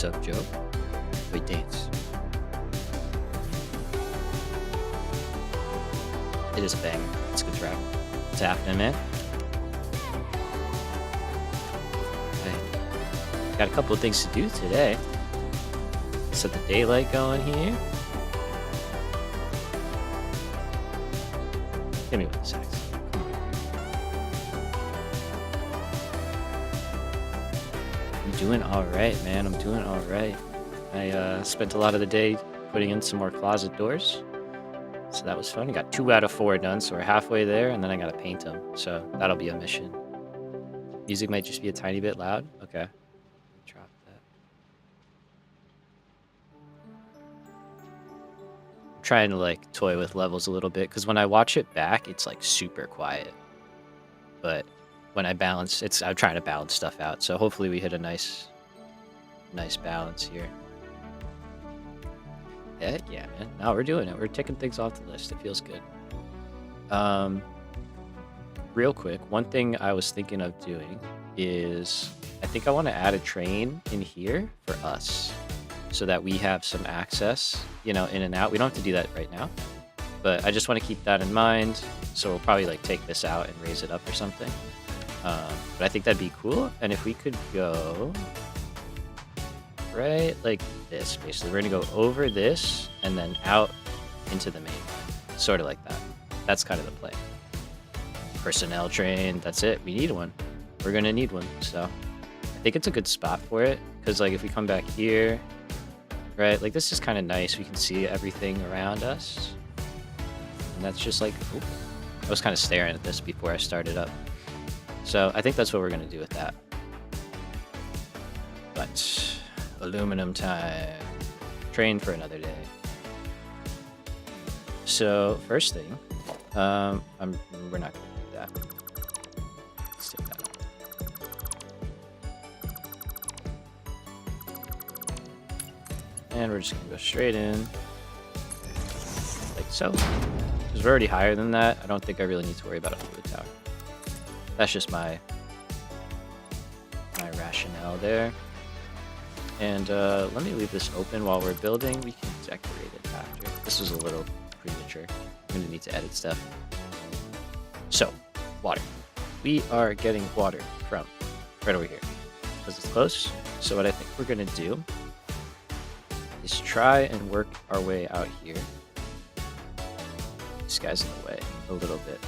What's up, Joe? Wait, dance. It is a banger. It's a good track. What's happening, man? Hey. Got a couple of things to do today. Set the daylight going here. Hit me with the sax. I'm doing all right, man. I'm doing all right. I spent a lot of the day putting in some more closet doors. So that was fun. I got 2 out of 4 done, so we're halfway there, and then I gotta paint them. So that'll be a mission. Music might just be a tiny bit loud. Okay. Drop that. I'm trying to like toy with levels a little bit, because when I watch it back, it's like super quiet. But when I balance, I'm trying to balance stuff out. So hopefully we hit a nice balance here. Heck yeah, man. No, we're doing it. We're taking things off the list. It feels good. Real quick, one thing I was thinking of doing is I think I want to add a train in here for us so that we have some access, in and out. We don't have to do that right now, but I just want to keep that in mind. So we'll probably like take this out and raise it up or something. But I think that'd be cool. And if we could go right like this, basically we're gonna go over this and then out into the main line, sort of like that. That's kind of the play. Personnel train, that's it. We need one. We're gonna need one. So I think it's a good spot for it, because like if we come back here, right, like this is kind of nice. We can see everything around us, and that's just like, ooh. I was kind of staring at this before I started up. So I think that's what we're gonna do with that. But aluminum time. Train for another day. So first thing, we're not gonna do that. Let's take that out. And we're just gonna go straight in, like so. Because we're already higher than that, I don't think I really need to worry about a fluid tower. That's just my rationale there. And let me leave this open while we're building. We can decorate it after. This is a little premature. I'm going to need to edit stuff. So, water. We are getting water from right over here because it's close. So what I think we're going to do is try and work our way out here. This guy's in the way a little bit.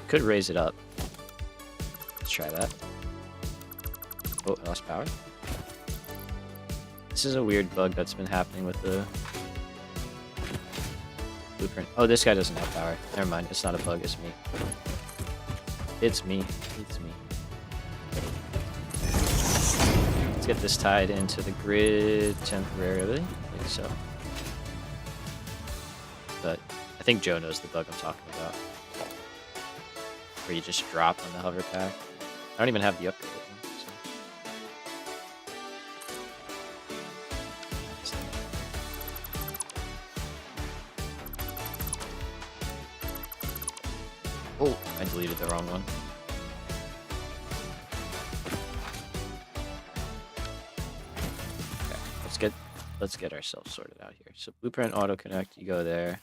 Could raise it up. Let's try that. Oh, I lost power. This is a weird bug that's been happening with the blueprint. Oh, this guy doesn't have power. Never mind. It's not a bug. It's me. It's me. It's me. Let's get this tied into the grid temporarily, like so. But I think Joe knows the bug I'm talking about, where you just drop on the hover pack. I don't even have the upgrade one, so. Oh, I deleted the wrong one. Okay, let's get ourselves sorted out here. So blueprint auto connect, you go there.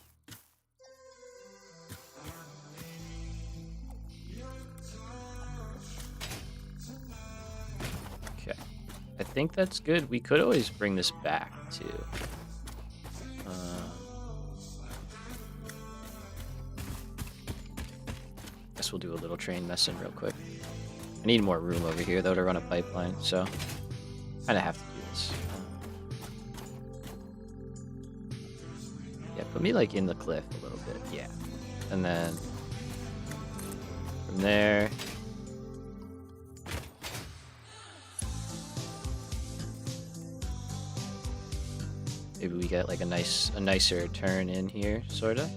I think that's good. We could always bring this back too. Guess we'll do a little train messing real quick. I need more room over here though to run a pipeline, so kind of have to do this. Yeah, put me like in the cliff a little bit. Yeah, and then from there. Maybe we get like a nicer turn in here, sort of.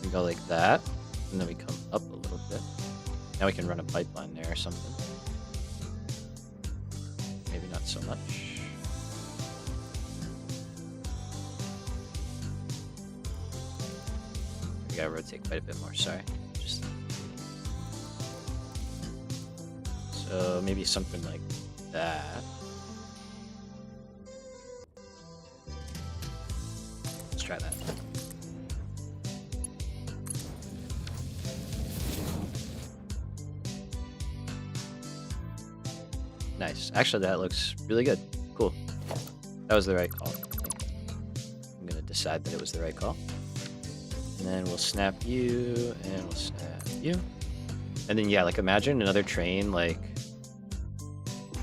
We go like that, and then we come up a little bit. Now we can run a pipeline there or something. Maybe not so much. We gotta rotate quite a bit more, sorry. Just So maybe something like that. Let's try that. Nice. Actually, that looks really good. Cool. That was the right call. I'm going to decide that it was the right call. And then we'll snap you, and we'll snap you. And then, yeah, like imagine another train, like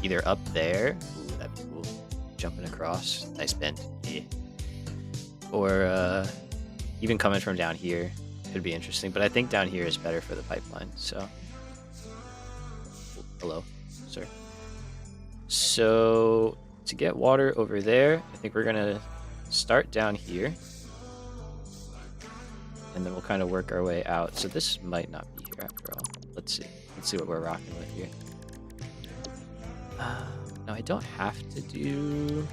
either up there. Ooh, that'd be cool. Jumping across. Nice bend. Yeah. Or even coming from down here. Could be interesting. But I think down here is better for the pipeline. So, hello, sir. So to get water over there, I think we're gonna start down here, and then we'll kind of work our way out. So this might not be here after all. Let's see what we're rocking with here. Now I don't have to do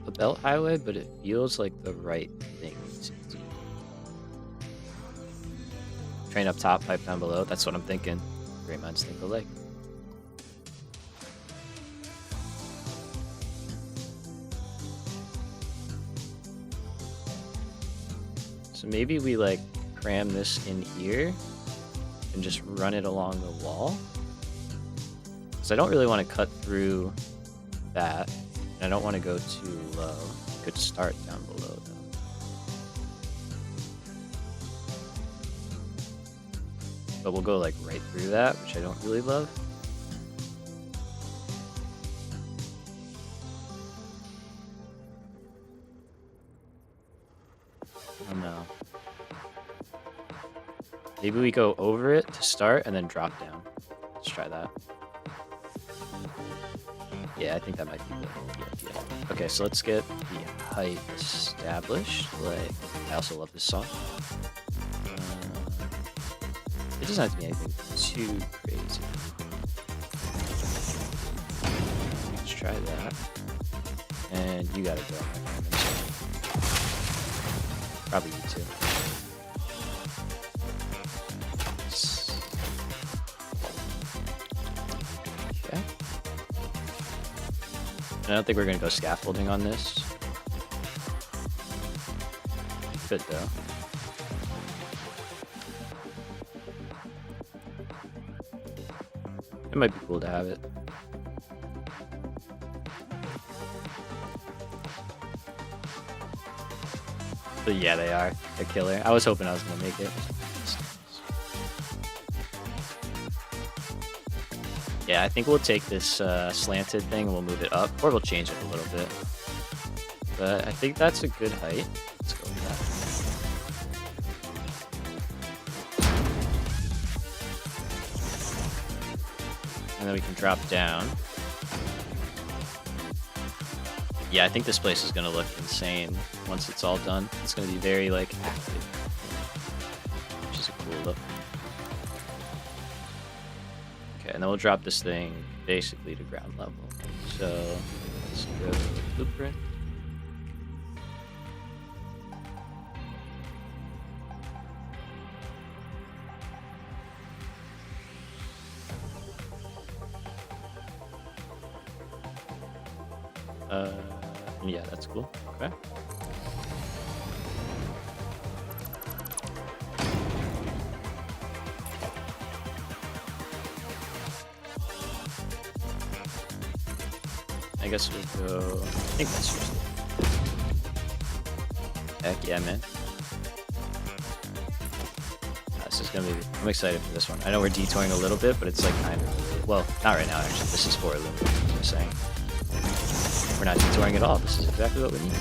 a belt highway, but it feels like the right thing to do. Train up top, pipe down below. That's what I'm thinking. Great minds think alike. So maybe we like cram this in here and just run it along the wall. Because I don't really want to cut through that. And I don't want to go too low. Could start down below though. But we'll go like right through that, which I don't really love. Oh no. Maybe we go over it to start and then drop down. Let's try that. Yeah, I think that might be the idea. Okay, so let's get the height established. Like, I also love this song. It doesn't have to be anything too crazy. Let's try that. And you gotta go. Probably you too. Okay. I don't think we're gonna go scaffolding on this. Good though. It might be cool to have it. But yeah, they are. They're killer. I was hoping I was gonna make it. Yeah, I think we'll take this slanted thing and we'll move it up, or we'll change it a little bit. But I think that's a good height. Let's go with that. And then we can drop down. Yeah, I think this place is gonna look insane once it's all done. It's gonna be very like active, which is a cool look. Okay, and then we'll drop this thing basically to ground level. So let's go blueprint. Yeah, that's cool. Okay. I guess we'll go. I think that's usually. Heck yeah, man. This is gonna be. I'm excited for this one. I know we're detouring a little bit, but it's like kind of. Well, not right now actually. This is for Illumina. I'm just saying. We're not detouring at all. This is exactly what we need.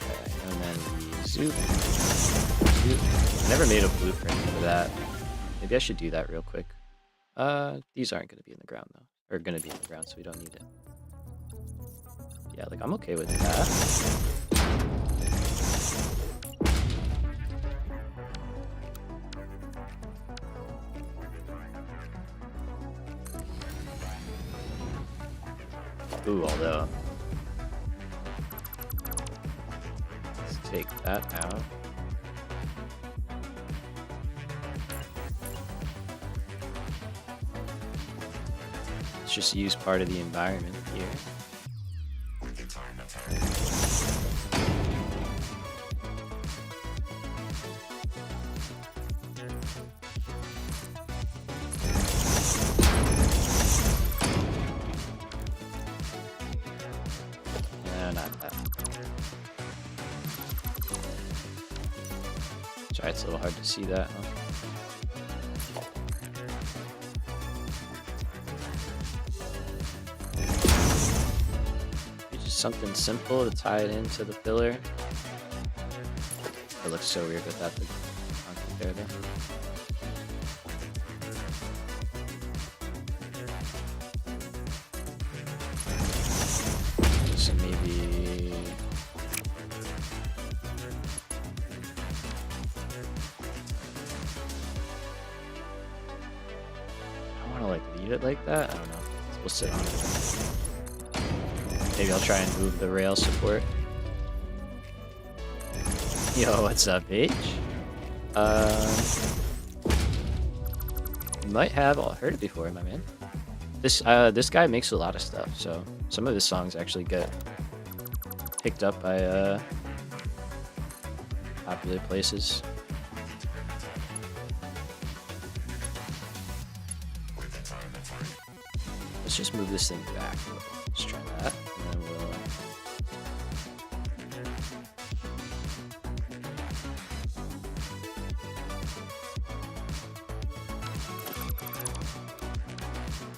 Okay, and then the Zoop. I never made a blueprint for that. Maybe I should do that real quick. These aren't going to be in the ground though. Or going to be in the ground, so we don't need it. Yeah, like I'm okay with that. Ooh, although let's take that out. Let's just use part of the environment here. No, not that. Sorry, it's a little hard to see that, huh? Just something simple to tie it into the pillar. It looks so weird without the concrete there, though. So maybe... I want to like leave it like that. I don't know. We'll sit on it. Maybe I'll try and move the rail support. Yo, what's up, H? You might have all heard it before, my man. This guy makes a lot of stuff, so some of his songs actually get picked up by popular places. Let's just move this thing back. Let's try that, and then we'll...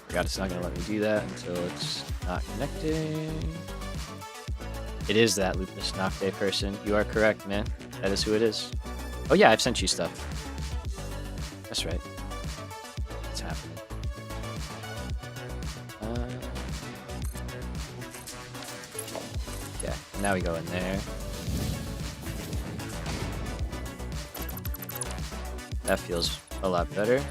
Forgot it's not gonna let me do that until it's not connecting. It is that Lupus Nocte person. You are correct, man. That is who it is. Oh yeah, I've sent you stuff. That's right. What's happening? Yeah, now we go in there. That feels a lot better.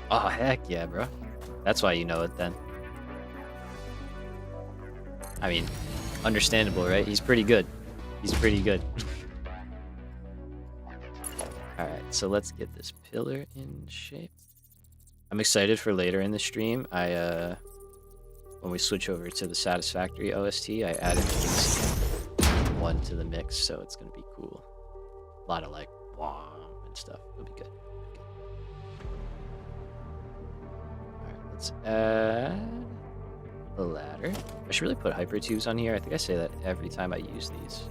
Oh, heck yeah, bro. That's why you know it then. I mean, understandable, right? He's pretty good. He's pretty good. Alright, so let's get this pillar in shape. I'm excited for later in the stream. When we switch over to the Satisfactory OST, I added FicsIt-Cam to the mix, so it's gonna be cool. A lot of like, wah and stuff. It'll be good. Let's add a ladder. I should really put hypertubes on here. I think I say that every time I use these.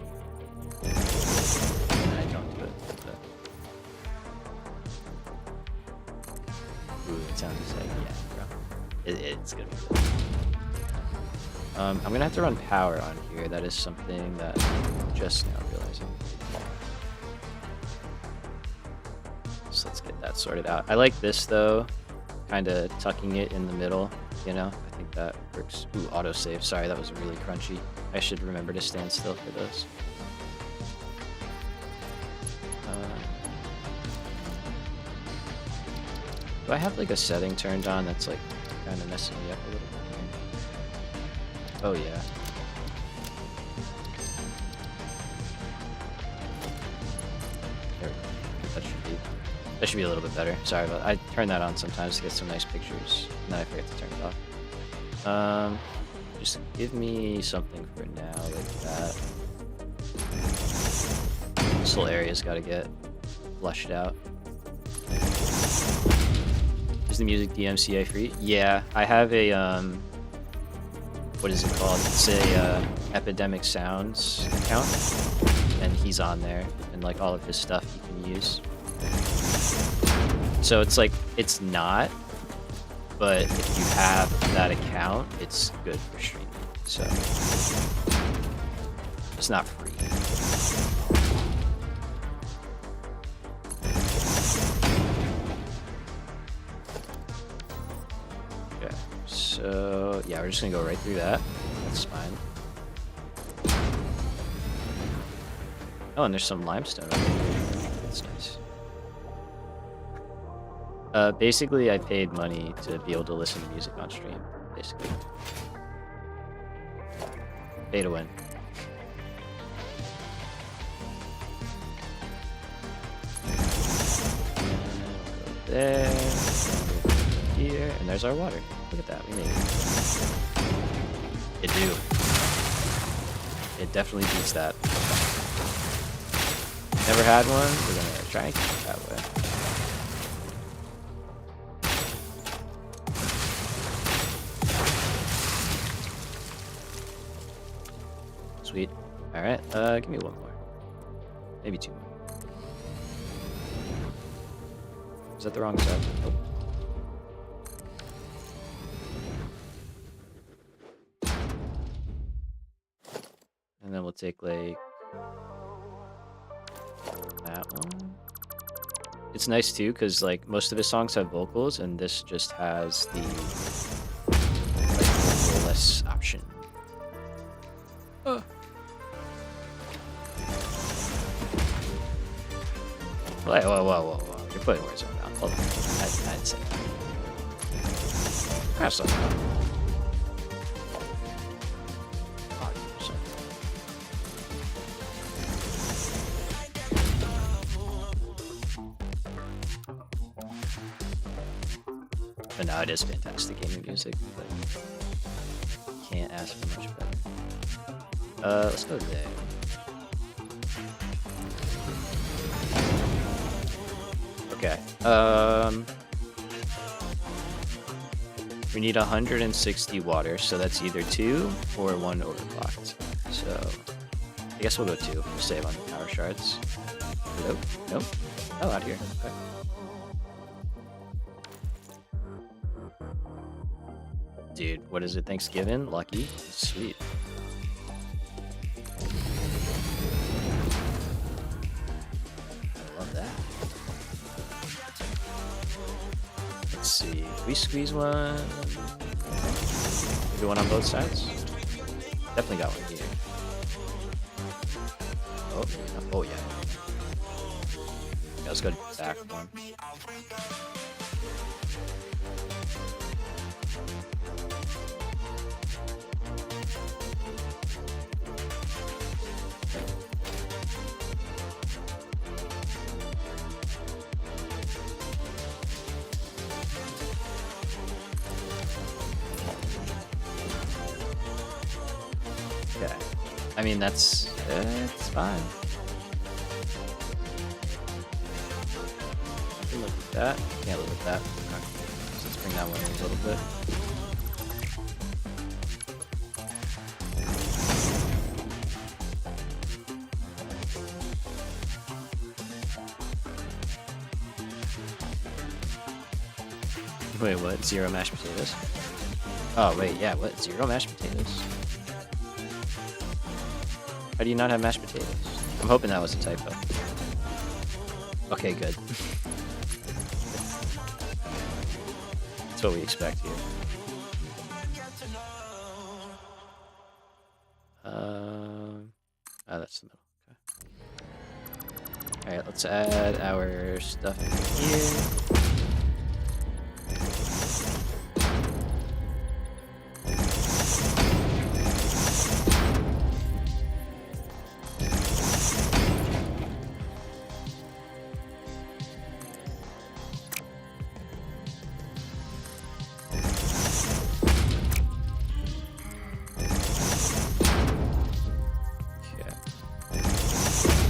And I don't do it. But... Ooh, it sounds like, yeah, bro. It's gonna be good. I'm gonna have to run power on here. That is something that I'm just now realizing. So let's get that sorted out. I like this though. Kind of tucking it in the middle, you know? I think that works. Ooh, autosave. Sorry, that was really crunchy. I should remember to stand still for those. Do I have like a setting turned on that's like kind of messing me up a little bit? Oh yeah. There we go. That should be a little bit better. Sorry about that. I turn that on sometimes to get some nice pictures, and then I forget to turn it off. Just give me something for now like that. This whole area's got to get flushed out. Is the music DMCA free? Yeah, I have a what is it called? It's a Epidemic Sounds account, and he's on there, and like all of his stuff you can use. So it's like, it's not, but if you have that account, it's good for streaming. So it's not free. Okay, so yeah, we're just gonna go right through that. That's fine. Oh, and there's some limestone over there. That's nice. Basically, I paid money to be able to listen to music on stream, basically. Pay to win. There, here, and there's our water. Look at that, we made it. It do. It definitely beats that. Never had one, we're gonna try and keep it that way. Sweet. Alright, give me one more. Maybe two more. Is that the wrong side? Nope. And then we'll take like that one. It's nice too, because like most of his songs have vocals, and this just has the like vocalless option. Whoa, whoa, whoa, whoa, whoa. You're putting words in my mouth. Hold on. I didn't say that. That's not bad. But no, it is fantastic gaming music. But can't ask for much better. Let's go there. Okay. We need 160 water, so that's either 2 or 1 overclocked. So I guess we'll go 2 to save on the power shards. Nope. Nope. Oh, out here. Okay. Dude, what is it? Thanksgiving? Lucky? Sweet. I love that. Let's see. If we squeeze one. Maybe one on both sides? Definitely got one here. Oh yeah. Yeah, let's go back one. Okay. I mean, it's fine. I can live with that. Can't live with that. Okay. So let's bring that one in a little bit. Wait, what? 0 mashed potatoes? Oh, wait, yeah, what? 0 mashed potatoes? How do you not have mashed potatoes? I'm hoping that was a typo. Okay, good. That's what we expect here. Oh, that's the middle. Okay. Alright, let's add our stuff here.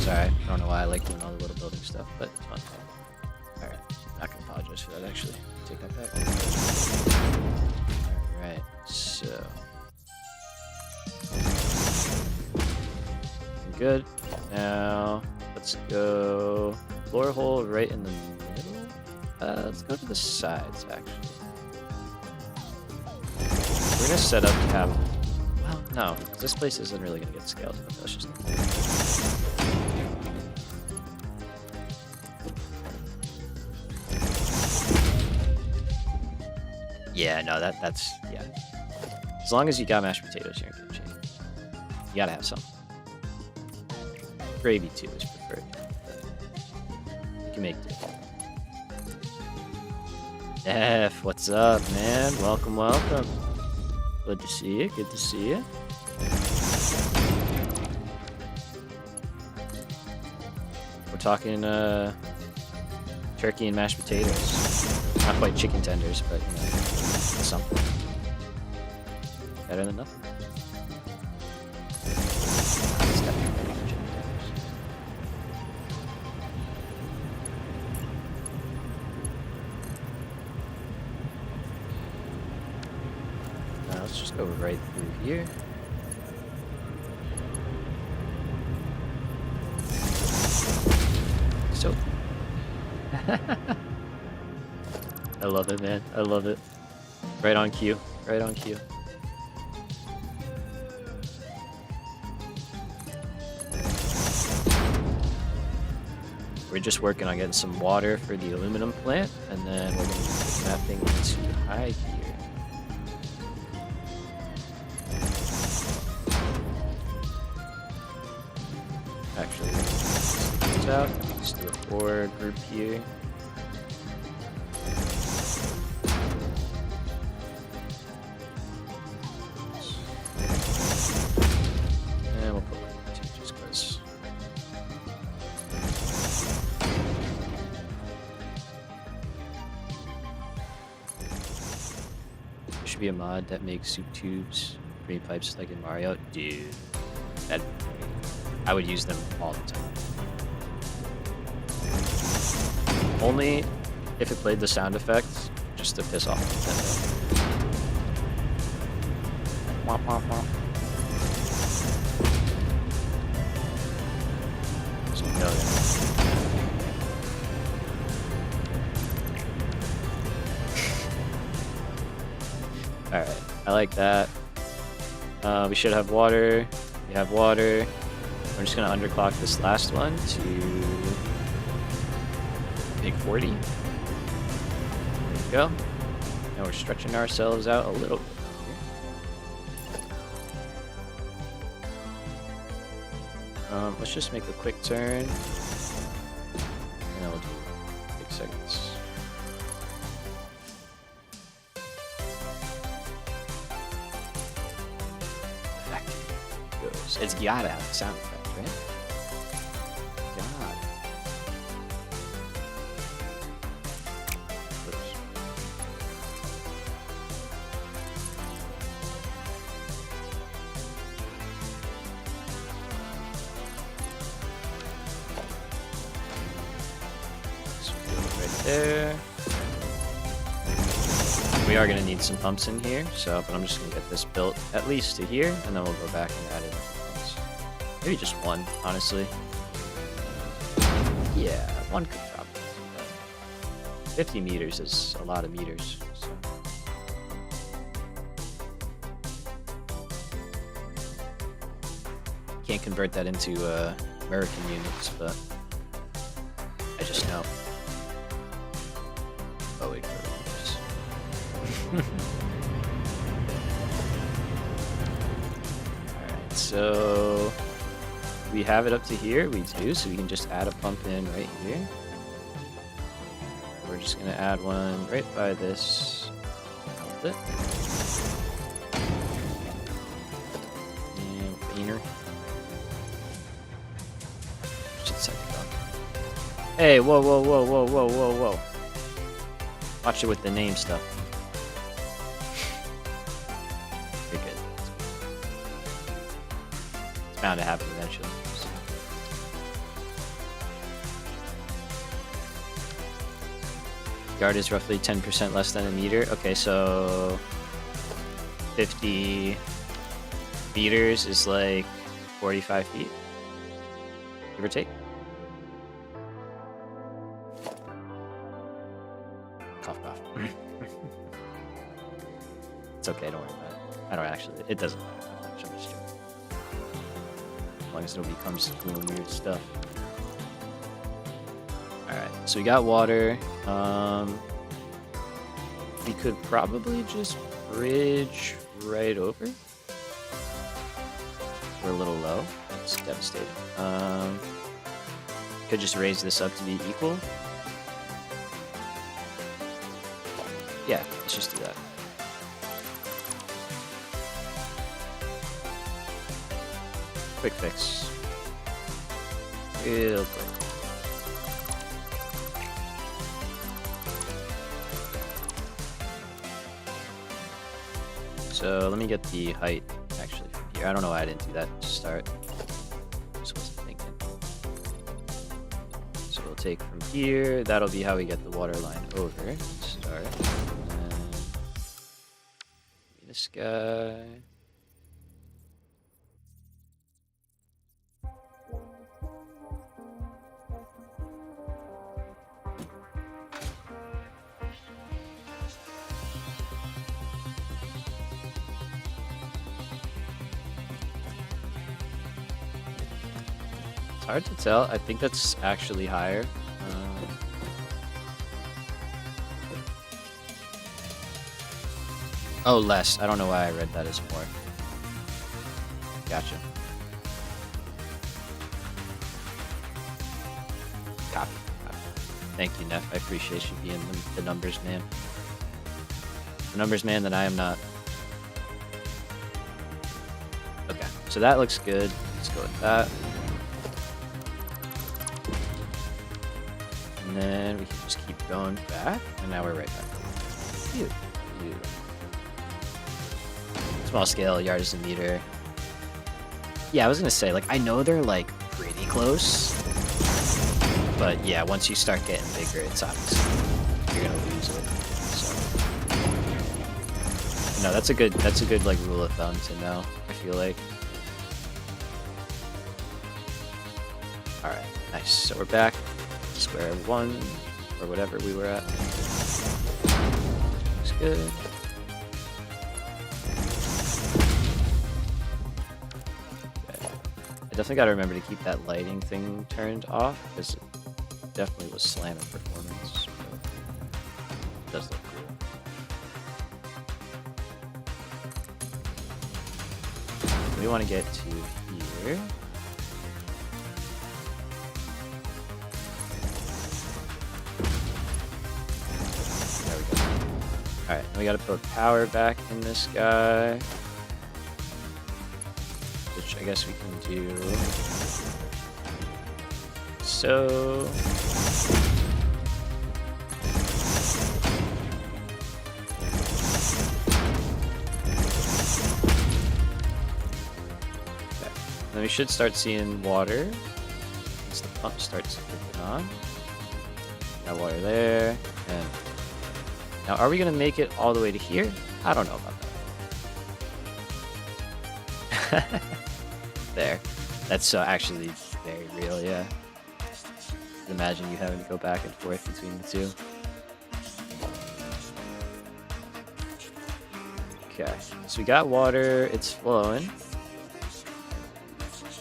Sorry, I don't know why I like doing all the little building stuff, but it's fun. Alright, not gonna apologize for that actually. Take that back. Alright, so. Good. Now, let's go floor hole right in the middle. Let's go to the sides actually. We're gonna set up to have. Well, no, this place isn't really gonna get scaled. Let's just. Yeah, no, that's yeah. As long as you got mashed potatoes, you're in good shape. You gotta have some. Gravy too is preferred. But you can make do. F, what's up, man? Welcome, welcome. Good to see you. Good to see you. talking turkey and mashed potatoes. Not quite chicken tenders, but you know, something. Better than nothing. It's definitely better than chicken tenders. Now let's just go right through here. So I love it, man. I love it. Right on cue. Right on cue. We're just working on getting some water for the aluminum plant, and then we're going to put that thing into high gear. Actually, let's take these out. Let's do a 4 group here. And we'll put 1 2 just because. There should be a mod that makes soup tubes, green pipes like in Mario. Dude, that I would use them all the time. Only if it played the sound effects, just to piss off Nintendo. Womp womp womp. So no, alright, I like that. We should have water. We have water. We're just gonna underclock this last one to big 40. There we go. Now we're stretching ourselves out a little bit. Let's just make a quick turn. And then we'll do big seconds. It's gotta have a sound effect, right? God. Oops. So right there. We are gonna need some pumps in here, so but I'm just gonna get this built at least to here, and then we'll go back and add it. Maybe just one, honestly. Yeah, one could probably. 50 meters is a lot of meters. So. Can't convert that into American units, but I just know. Oh wait, Alright, so we have it up to here. We do, so we can just add a pump in right here. We're just gonna add one right by this outlet. And cleaner. Should set it up. Hey, whoa, whoa, whoa, whoa, whoa, whoa, whoa. Watch it with the name stuff. You're good. It's bound to happen eventually. Guard is roughly 10% less than a meter. Okay, so 50 meters is like 45 feet, give or take. Cough, cough. It's okay, don't worry about it. I don't actually, it doesn't matter that much, I'm just joking. As long as nobody comes doing weird stuff. Alright, so we got water. We could probably just bridge right over. We're a little low. That's devastating. Could just raise this up to be equal. Yeah, let's just do that. Quick fix. Real quick. So let me get the height actually from here. I don't know why I didn't do that to start. Just wasn't thinking. So we'll take from here. That'll be how we get the water line over. Start. And then this guy. It's hard to tell. I think that's actually higher. Oh, less. I don't know why I read that as more. Gotcha. Copy. Thank you, Neff. I appreciate you being the numbers man. The numbers man that I am not. Okay, so that looks good. Let's go with that. And then we can just keep going back, and now we're right back. Phew. Small scale, yard is a meter. Yeah, I was gonna say, like, I know they're like pretty close, but yeah, once you start getting bigger, it's obviously you're gonna lose it. So no, that's a good like rule of thumb to know. I feel like. All right, nice. So we're back. Square one, or whatever we were at. Looks good. Okay. I definitely gotta remember to keep that lighting thing turned off, because it definitely was slamming performance. But it does look cool. We want to get to here. Alright, and we gotta put power back in this guy. Which I guess we can do. So. Okay. Then we should start seeing water once the pump starts kicking on. Got water there, and now, are we going to make it all the way to here? I don't know about that. There. That's actually very real, yeah. Imagine you having to go back and forth between the two. Okay, so we got water. It's flowing.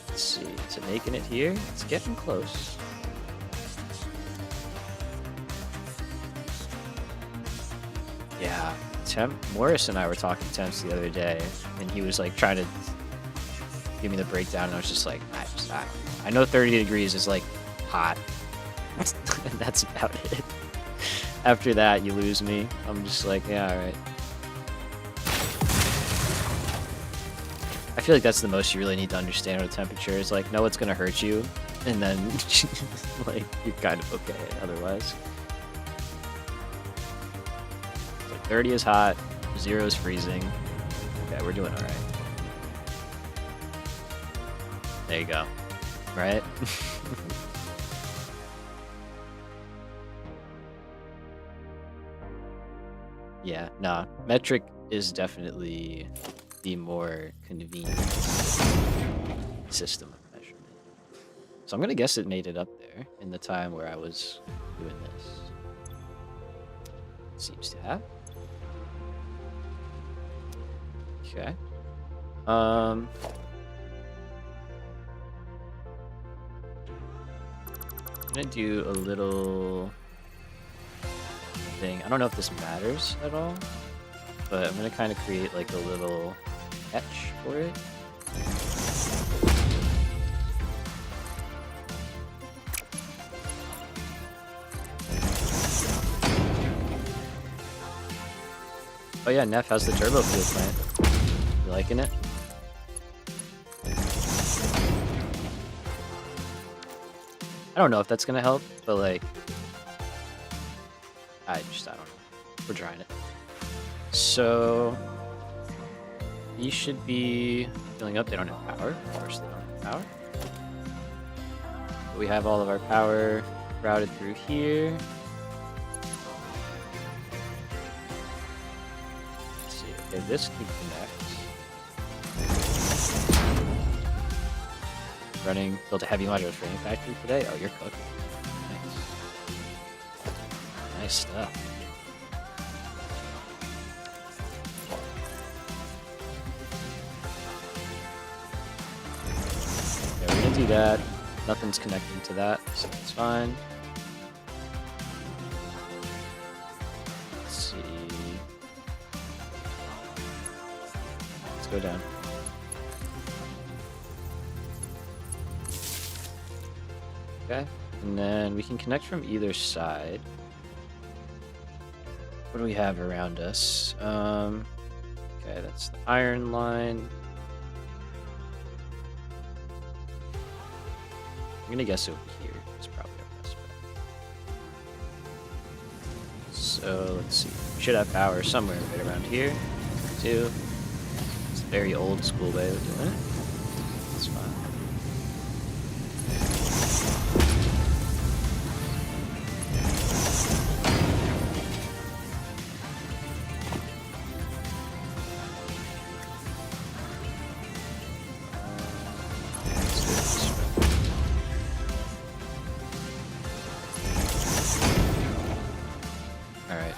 Let's see. Is it making it here? It's getting close. Yeah, Morris and I were talking temps the other day, and he was like trying to give me the breakdown, and I was just like, I know 30 degrees is like hot, and that's about it. After that, you lose me. I'm just like, yeah, all right. I feel like that's the most you really need to understand what a temperature is. Like, know what's gonna hurt you, and then like you're kind of okay otherwise. 30 is hot, 0 is freezing. Okay, we're doing alright. There you go. Right? Yeah, nah. Metric is definitely the more convenient system of measurement. So I'm gonna guess it made it up there in the time where I was doing this. It seems to have. Okay. I'm gonna do a little thing. I don't know if this matters at all, but I'm gonna kind of create like a little etch for it. Oh yeah, Neff, how's the turbo fuel plant? You liking it? I don't know if that's gonna help, but like, I don't know. We're trying it. So, these should be filling up. They don't have power. Of course they don't have power. But we have all of our power routed through here. Let's see. Okay, this can connect. Running, built a heavy modular training factory today. Oh, you're cooking. Nice. Nice stuff. Okay, we're gonna do that. Nothing's connecting to that, so that's fine. Let's see. Let's go down. Okay, and then we can connect from either side. What do we have around us? Okay, that's the iron line. I'm gonna guess over here is probably our best bet. So let's see. We should have power somewhere right around here, too. It's a very old school way of doing it. That's fine.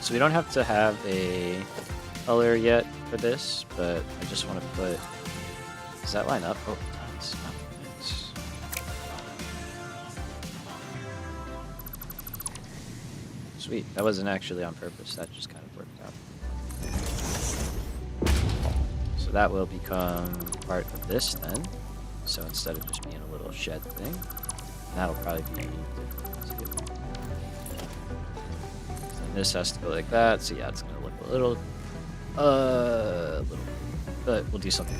So we don't have to have a color yet for this, but I just want to put... Does that line up? Oh, it does. Oh, nice. Sweet. That wasn't actually on purpose. That just kind of worked out. So that will become part of this then. So instead of just being a little shed thing, that'll probably be different too. This has to go like that, so yeah, it's gonna look a little, but we'll do something.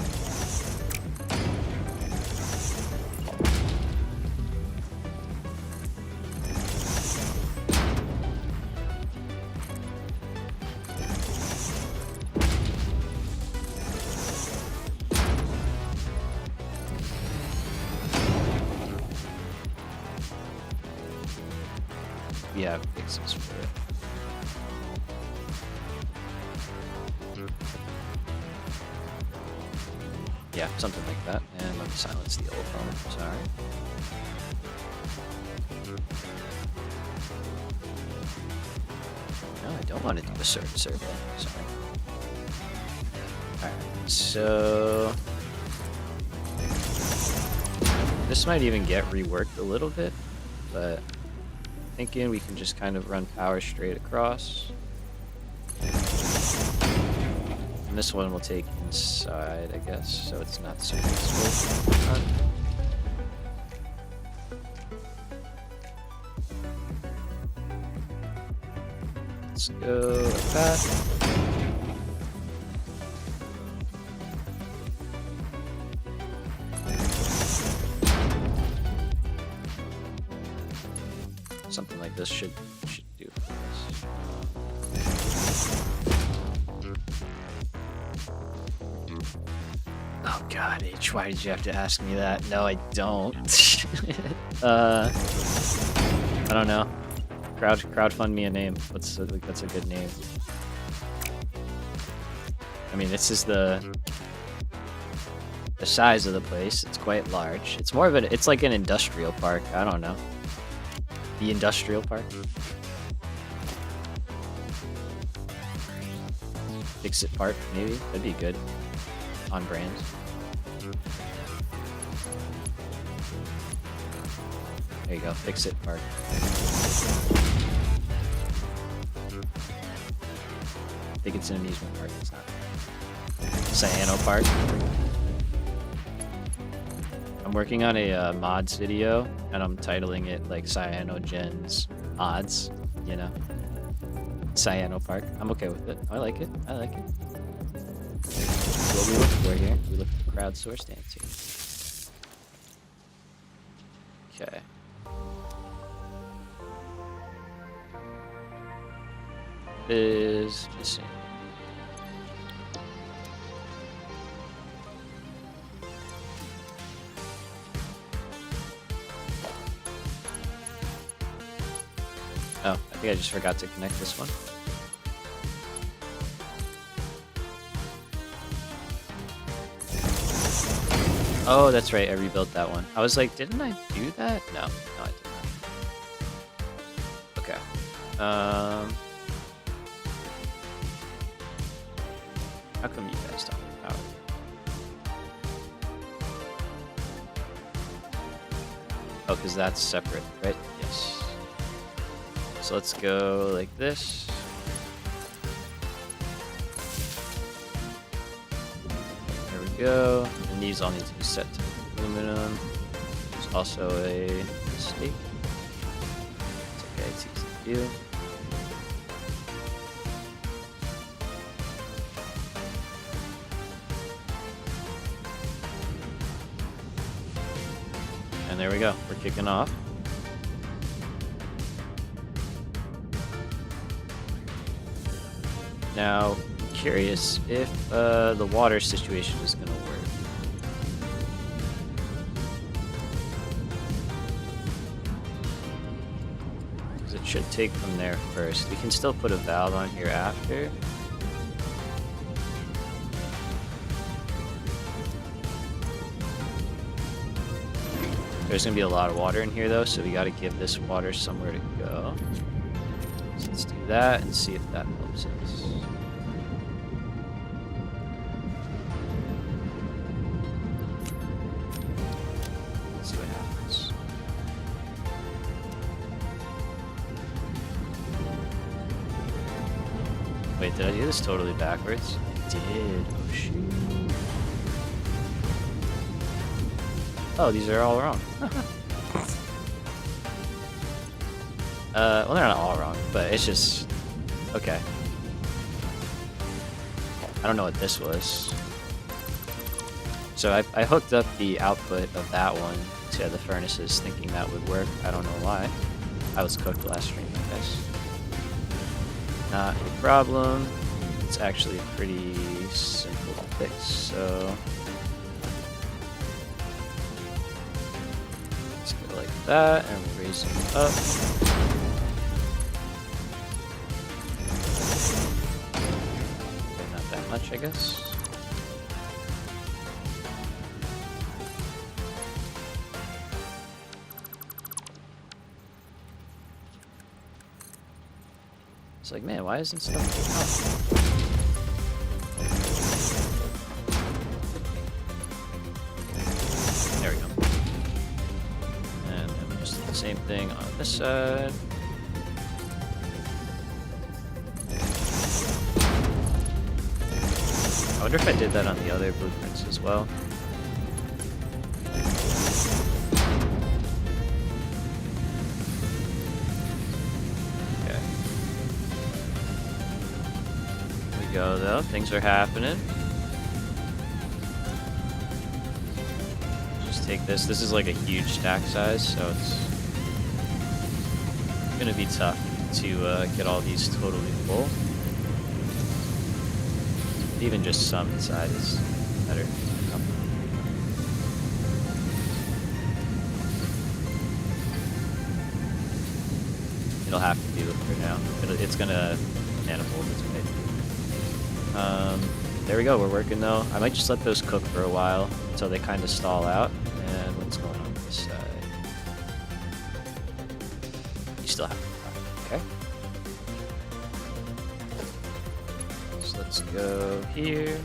We have fixes for it. Yeah, something like that. And let me silence the old phone. Sorry. No, I don't want to do a search survey. Sorry. Alright, so... this might even get reworked a little bit, but thinking we can just kind of run power straight across. And this one will take inside, I guess, so it's not so useful. Let's go like that. Something like this should do for us. Oh god, H, why did you have to ask me that? No, I don't. I don't know. Crowdfund me a name. That's a good name. I mean, this is the size of the place. It's quite large. It's more of it's like an industrial park. I don't know. The industrial park. FicsIt Park, maybe. That'd be good. On brand. There you go, FicsIt Park. I think it's an amusement park, it's not. Cyano Park. I'm working on a mods video, and I'm titling it like Cyanogen's Odds, you know? Cyano Park. I'm okay with it. I like it. I like it. What we look for here. We look for crowdsourced answers. Okay. Is missing. Oh, I think I just forgot to connect this one. Oh, that's right, I rebuilt that one. I was like, didn't I do that? No, I did not. Okay. How come you guys don't have power? Oh, because that's separate, right? Yes. So let's go like this. There we go. And these all need to be set to aluminum. There's also a mistake. It's okay, it's easy to do. And there we go. We're kicking off. Now, I'm curious if the water situation is going to work. Because it should take from there first. We can still put a valve on here after. There's going to be a lot of water in here, though, so we got to give this water somewhere to go. So let's do that and see if that helps us. Let's see what happens. Wait, did I do this totally backwards? I did. Oh, shoot. Oh, these are all wrong. Well, they're not all wrong, but it's just... Okay. I don't know what this was. So I hooked up the output of that one to the furnaces thinking that would work. I don't know why. I was cooked last stream, I guess. Not a problem. It's actually a pretty simple fix, so... like that, and we'll raise them up. Not that much, I guess. It's like, man, why isn't stuff going up? Same thing on this side. I wonder if I did that on the other blueprints as well. Okay. Here we go, though. Things are happening. Just take this. This is like a huge stack size, so it's gonna be tough to get all these totally full. Even just some inside is better. It'll have to do it for now. It's gonna manifold its way. There we go. We're working though. I might just let those cook for a while until they kind of stall out. And what's going on this side? Still have to okay. So let's go here.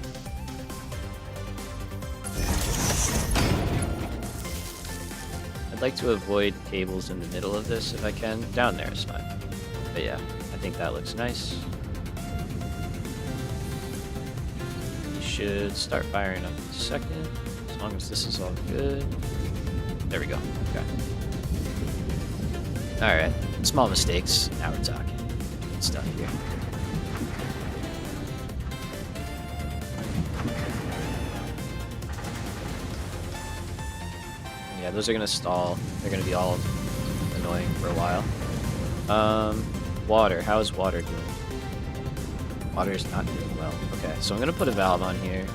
I'd like to avoid cables in the middle of this if I can. Down there is fine. But yeah, I think that looks nice. You should start firing up in a second, as long as this is all good. There we go. Okay. Alright. Small mistakes. Now we're talking. Good stuff here. Yeah, those are gonna stall. They're gonna be all annoying for a while. Water. How is water doing? Water is not doing well. Okay, so I'm gonna put a valve on here.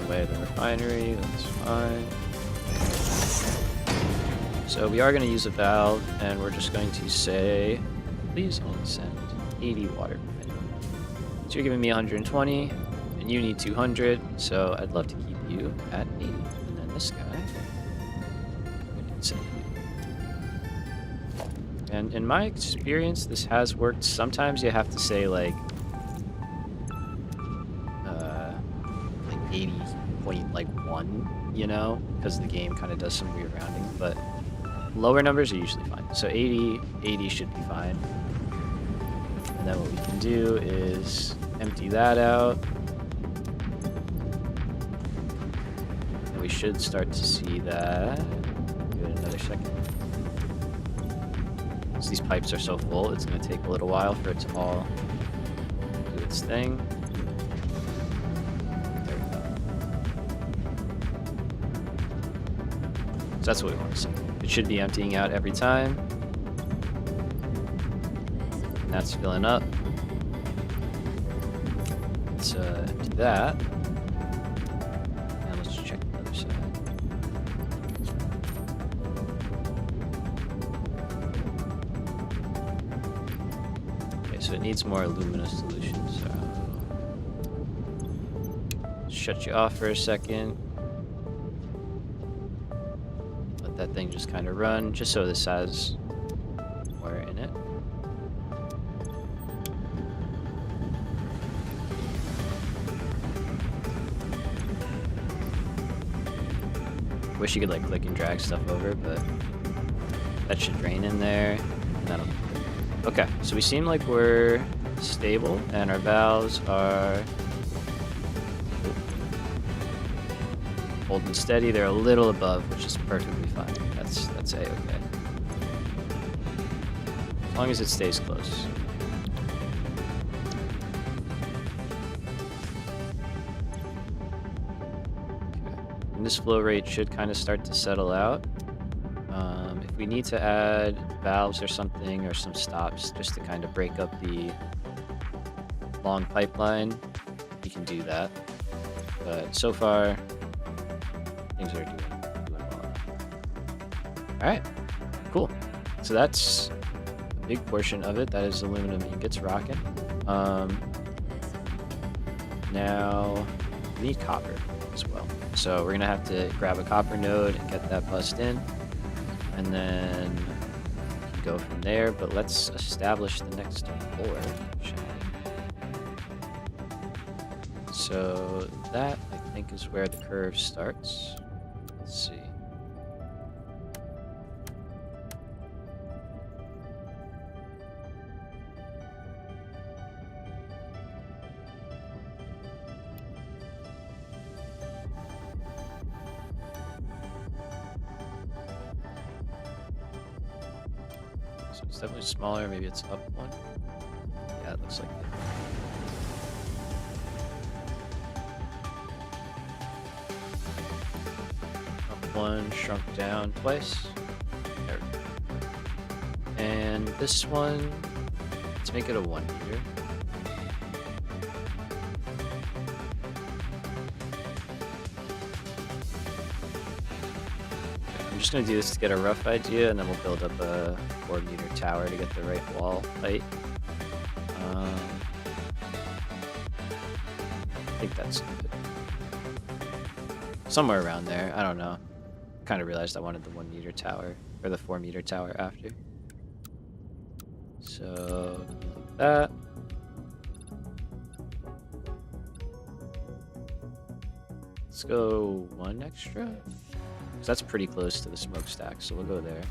away the refinery, that's fine. So we are going to use a valve, and we're just going to say, please only send 80 water per minute. So you're giving me 120, and you need 200, so I'd love to keep you at 80. And then this guy, we can send you. And in my experience, this has worked. Sometimes you have to say like 80.1, you know, because the game kind of does some weird rounding, but lower numbers are usually fine. So 80 should be fine. And then what we can do is empty that out. And we should start to see that. Give it another second. So these pipes are so full, it's going to take a little while for it to all do its thing. There we go. So that's what we want to see. It should be emptying out every time. And that's filling up. Let's empty that. And let's check the other side. Okay, so it needs more alumina solution, so shut you off for a second. Let that thing just kind of run, just so this has more in it. Wish you could like click and drag stuff over, but that should drain in there. And that'll... Okay, so we seem like we're stable, and our valves are holding steady. They're a little above, which is perfectly fine. That's A-okay. As long as it stays close. And this flow rate should kind of start to settle out. If we need to add valves or something, or some stops just to kind of break up the long pipeline, we can do that. But so far, things are doing well enough. Alright, cool. So that's a big portion of it. That is aluminum ingots rocking. Now, we need copper as well. So we're going to have to grab a copper node and get that bussed in. And then go from there. But let's establish the next floor, shall we? So that, I think, is where the curve starts. Let's see. So it's definitely smaller. Maybe it's up one. Yeah, it looks like it. Up one, shrunk down twice. There we go. And this one, let's make it a 1 meter. I'm just going to do this to get a rough idea, and then we'll build up a 4 meter tower to get the right wall height. I think that's good. Somewhere around there, I don't know. Kind of realized I wanted the 1 meter tower, or the 4 meter tower after. So, like that. Let's go 1 extra. So that's pretty close to the smokestack, so we'll go there.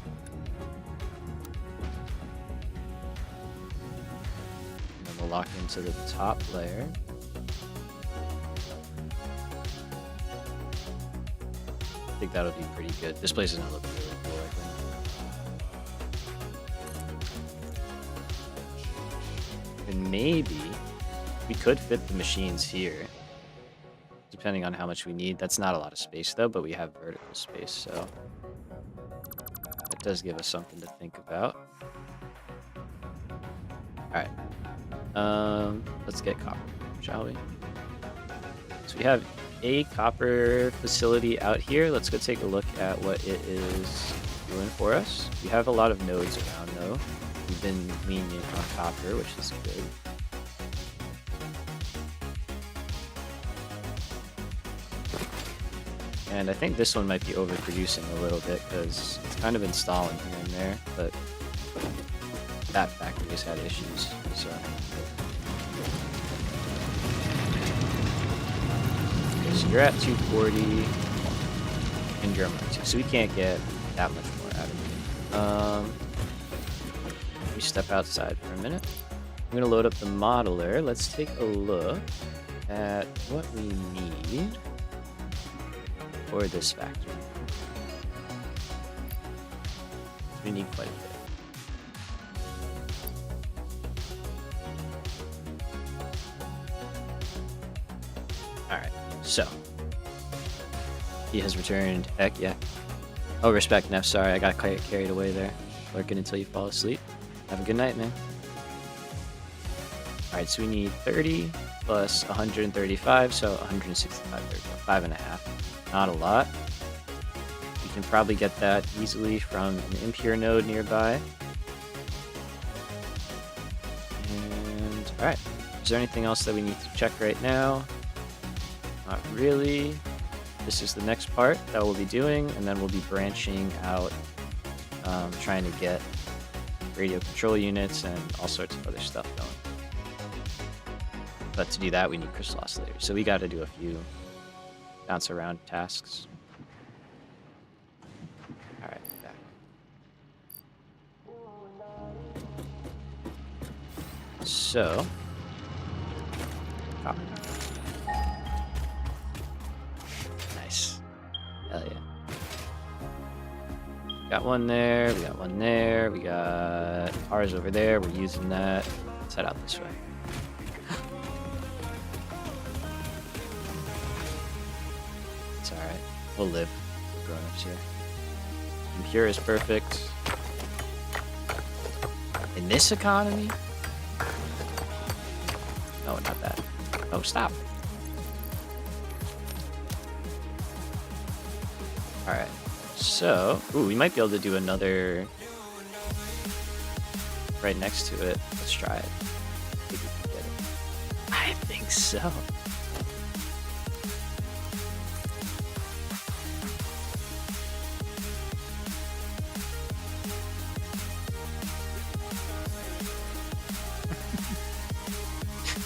And then we'll lock into the top layer. I think that'll be pretty good. This place is gonna look really cool, I think. And maybe we could fit the machines here, depending on how much we need. That's not a lot of space though, but we have vertical space, so that does give us something to think about. Alright, let's get copper, shall we? So we have a copper facility out here. Let's go take a look at what it is doing for us. We have a lot of nodes around though. We've been lenient on copper, which is good. And I think this one might be overproducing a little bit because it's kind of installing here and there, but that factory has had issues, so. Okay, so you're at 240, and you're at 2, so we can't get that much more out of you. Let me step outside for a minute. I'm gonna load up the modeler. Let's take a look at what we need for this factory. We need quite a bit. Alright, so he has returned. Heck yeah. Oh, respect, Neff. Sorry, I got carried away there. Lurking until you fall asleep. Have a good night, man. Alright, so we need 30 plus 135, so 165, 5.5. Not a lot. We can probably get that easily from an impure node nearby. And alright, is there anything else that we need to check right now? Not really. This is the next part that we'll be doing, and then we'll be branching out, trying to get radio control units and all sorts of other stuff going. But to do that, we need crystal oscillators. So we got to do a few bounce around tasks. All right, back. So, oh. Nice. Hell yeah. Got one there, we got one there, we got ours over there, we're using that. Let's head out this way. It's alright. We'll live. We're grown-ups here. Impure is perfect. In this economy? No, not that. Oh, stop. Alright. So, ooh, we might be able to do another right next to it. Let's try it. Maybe we can get it. I think so.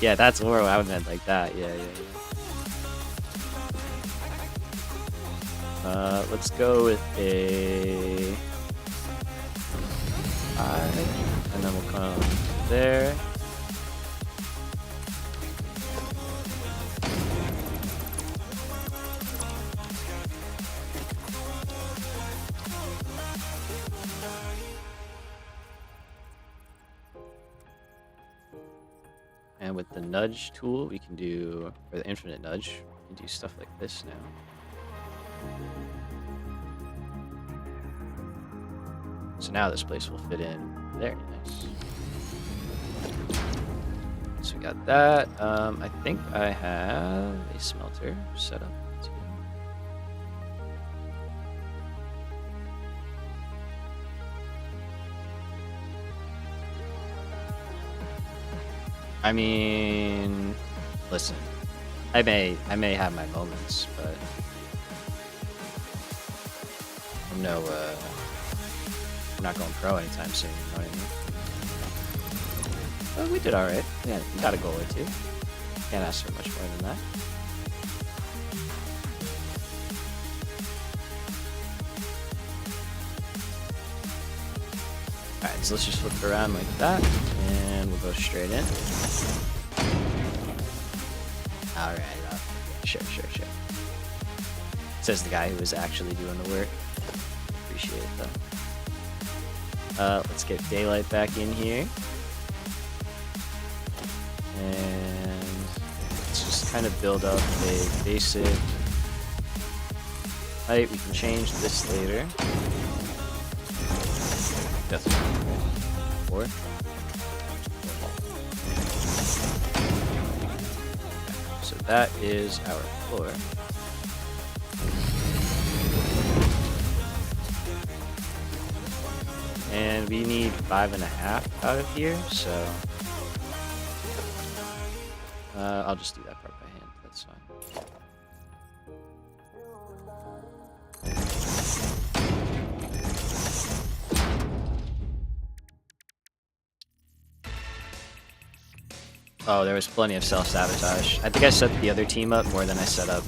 Yeah, that's more what I meant like that. Yeah. Let's go with a 5, and then we'll come there. And with the nudge tool, we can do, or the infinite nudge, we can do stuff like this now. So now this place will fit in there. Nice. So we got that. I think I have a smelter set up too. I mean, listen, I may have my moments, but I'm no, I'm not going pro anytime soon, you know what I mean? Well, we did alright. Yeah, we got a goal or two. Can't ask for much more than that. Alright, so let's just flip it around like that, and we'll go straight in. Alright, sure. Says the guy who was actually doing the work. Appreciate it though. Let's get daylight back in here. And let's just kind of build up a basic height. We can change this later. That's 4. So that is our floor. we need 5.5 out of here, so I'll just do that part by hand. That's fine. Oh, there was plenty of self-sabotage. I think I set the other team up more than I set up,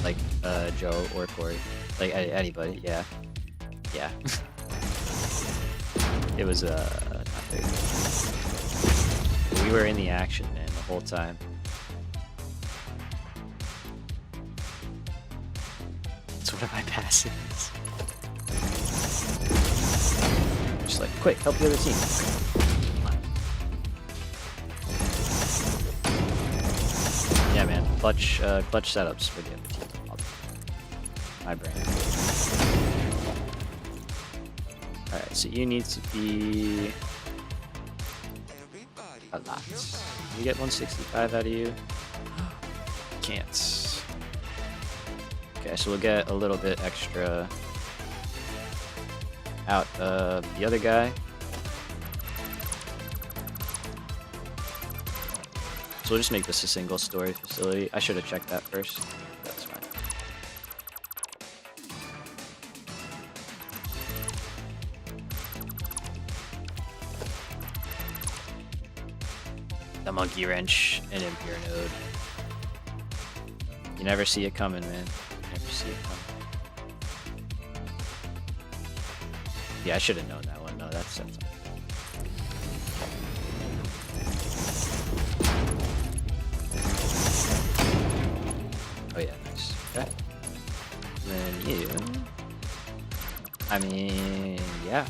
like, Joe or Corey. Like, anybody, yeah. Yeah. It was, not big. We were in the action, man, the whole time. It's one of my passes. Just like, quick, help the other team. Yeah, man, clutch setups for the other team. My brain. Alright, so you need to be a lot. Can we get 165 out of you? Can't. Okay, so we'll get a little bit extra out of the other guy. So we'll just make this a single story facility. I should have checked that first. That's fine. The monkey wrench and impure node. You never see it coming, man. You never see it coming. Yeah, I should have known that one. No, that's oh yeah, nice. Okay. Then you. I mean, yeah.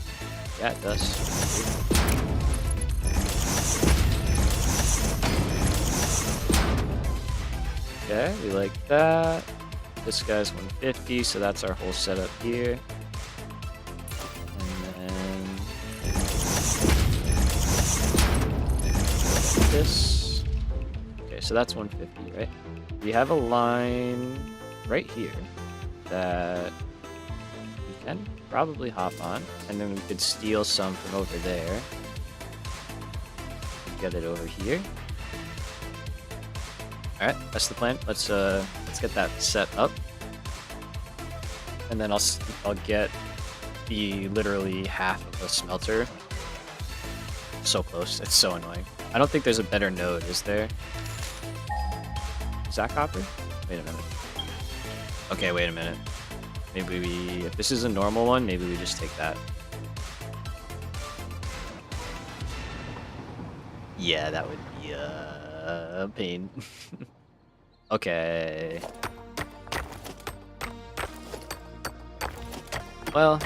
Yeah, it does. Okay, we like that. This guy's 150, so that's our whole setup here. And then this. Okay, so that's 150, right? We have a line right here that we can probably hop on, and then we could steal some from over there. Get it over here. All right, that's the plan. Let's get that set up, and then I'll get the literally half of the smelter. So close, it's so annoying. I don't think there's a better node, is there? Is that copper? Wait a minute. Okay, wait a minute. Maybe if this is a normal one, maybe we just take that. Yeah, that would be a pain. Okay. Well,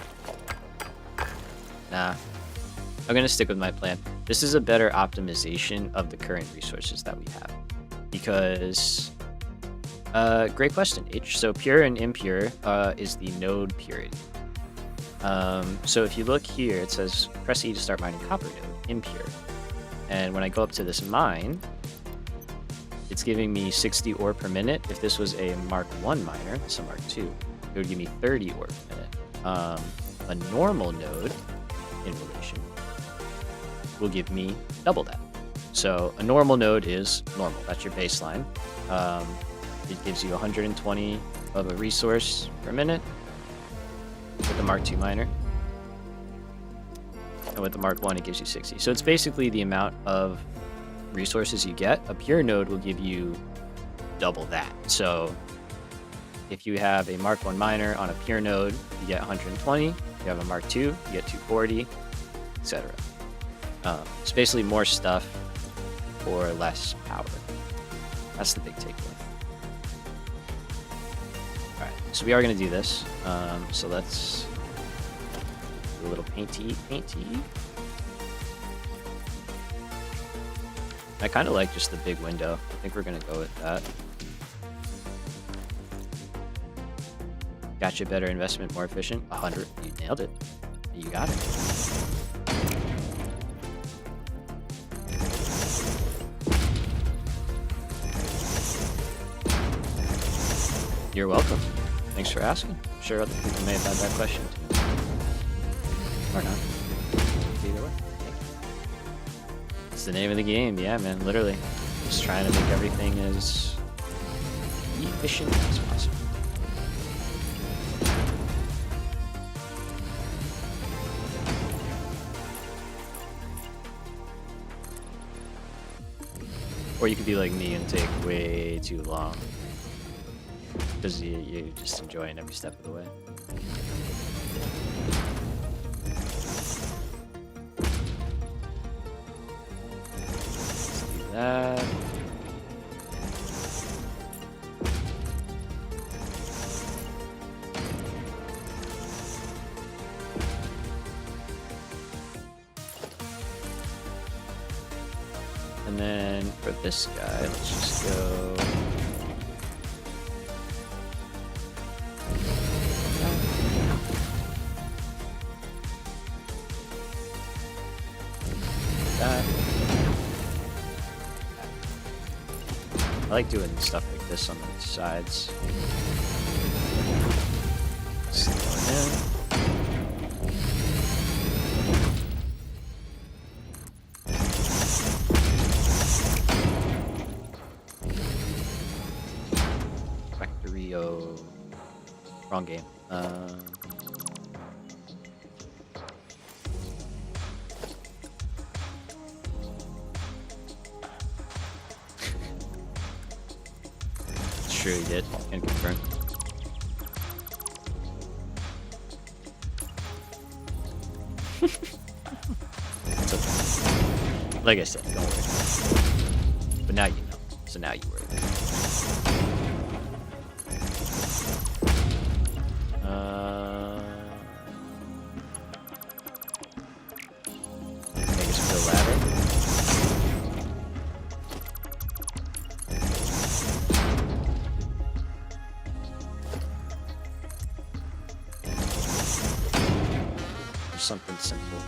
nah. I'm gonna stick with my plan. This is a better optimization of the current resources that we have. Because, great question, H. So pure and impure is the node purity. So if you look here, it says press E to start mining copper node, impure. And when I go up to this mine, it's giving me 60 ore per minute. If this was a Mark 1 miner, it's a Mark 2, it would give me 30 ore per minute. A normal node, in relation, will give me double that. So a normal node is normal. That's your baseline. It gives you 120 of a resource per minute with the Mark 2 miner. And with the Mark 1, it gives you 60. So it's basically the amount of resources you get. A pure node will give you double that. So if you have a Mark 1 miner on a pure node, you get 120. If you have a Mark 2, you get 240, etc. It's basically more stuff for less power. That's the big takeaway. Alright, so we are going to do this. So let's do a little painty. I kind of like just the big window. I think we're going to go with that. Gotcha, better investment, more efficient. 100. You nailed it. You got it. You're welcome. Thanks for asking. I'm sure other people may have had that question too. Or not. either way. It's the name of the game, yeah, man, literally. Just trying to make everything as efficient as possible. Or you could be like me and take way too long. Because you're just enjoying every step of the way. Let's do that. And then for this guy, let's just go. That. I like doing stuff like this on the sides. Slow in. Wrong game. Sure you did. Can confirm. It's okay. Like I said, don't worry. But now you know. So now you worry. Something simple.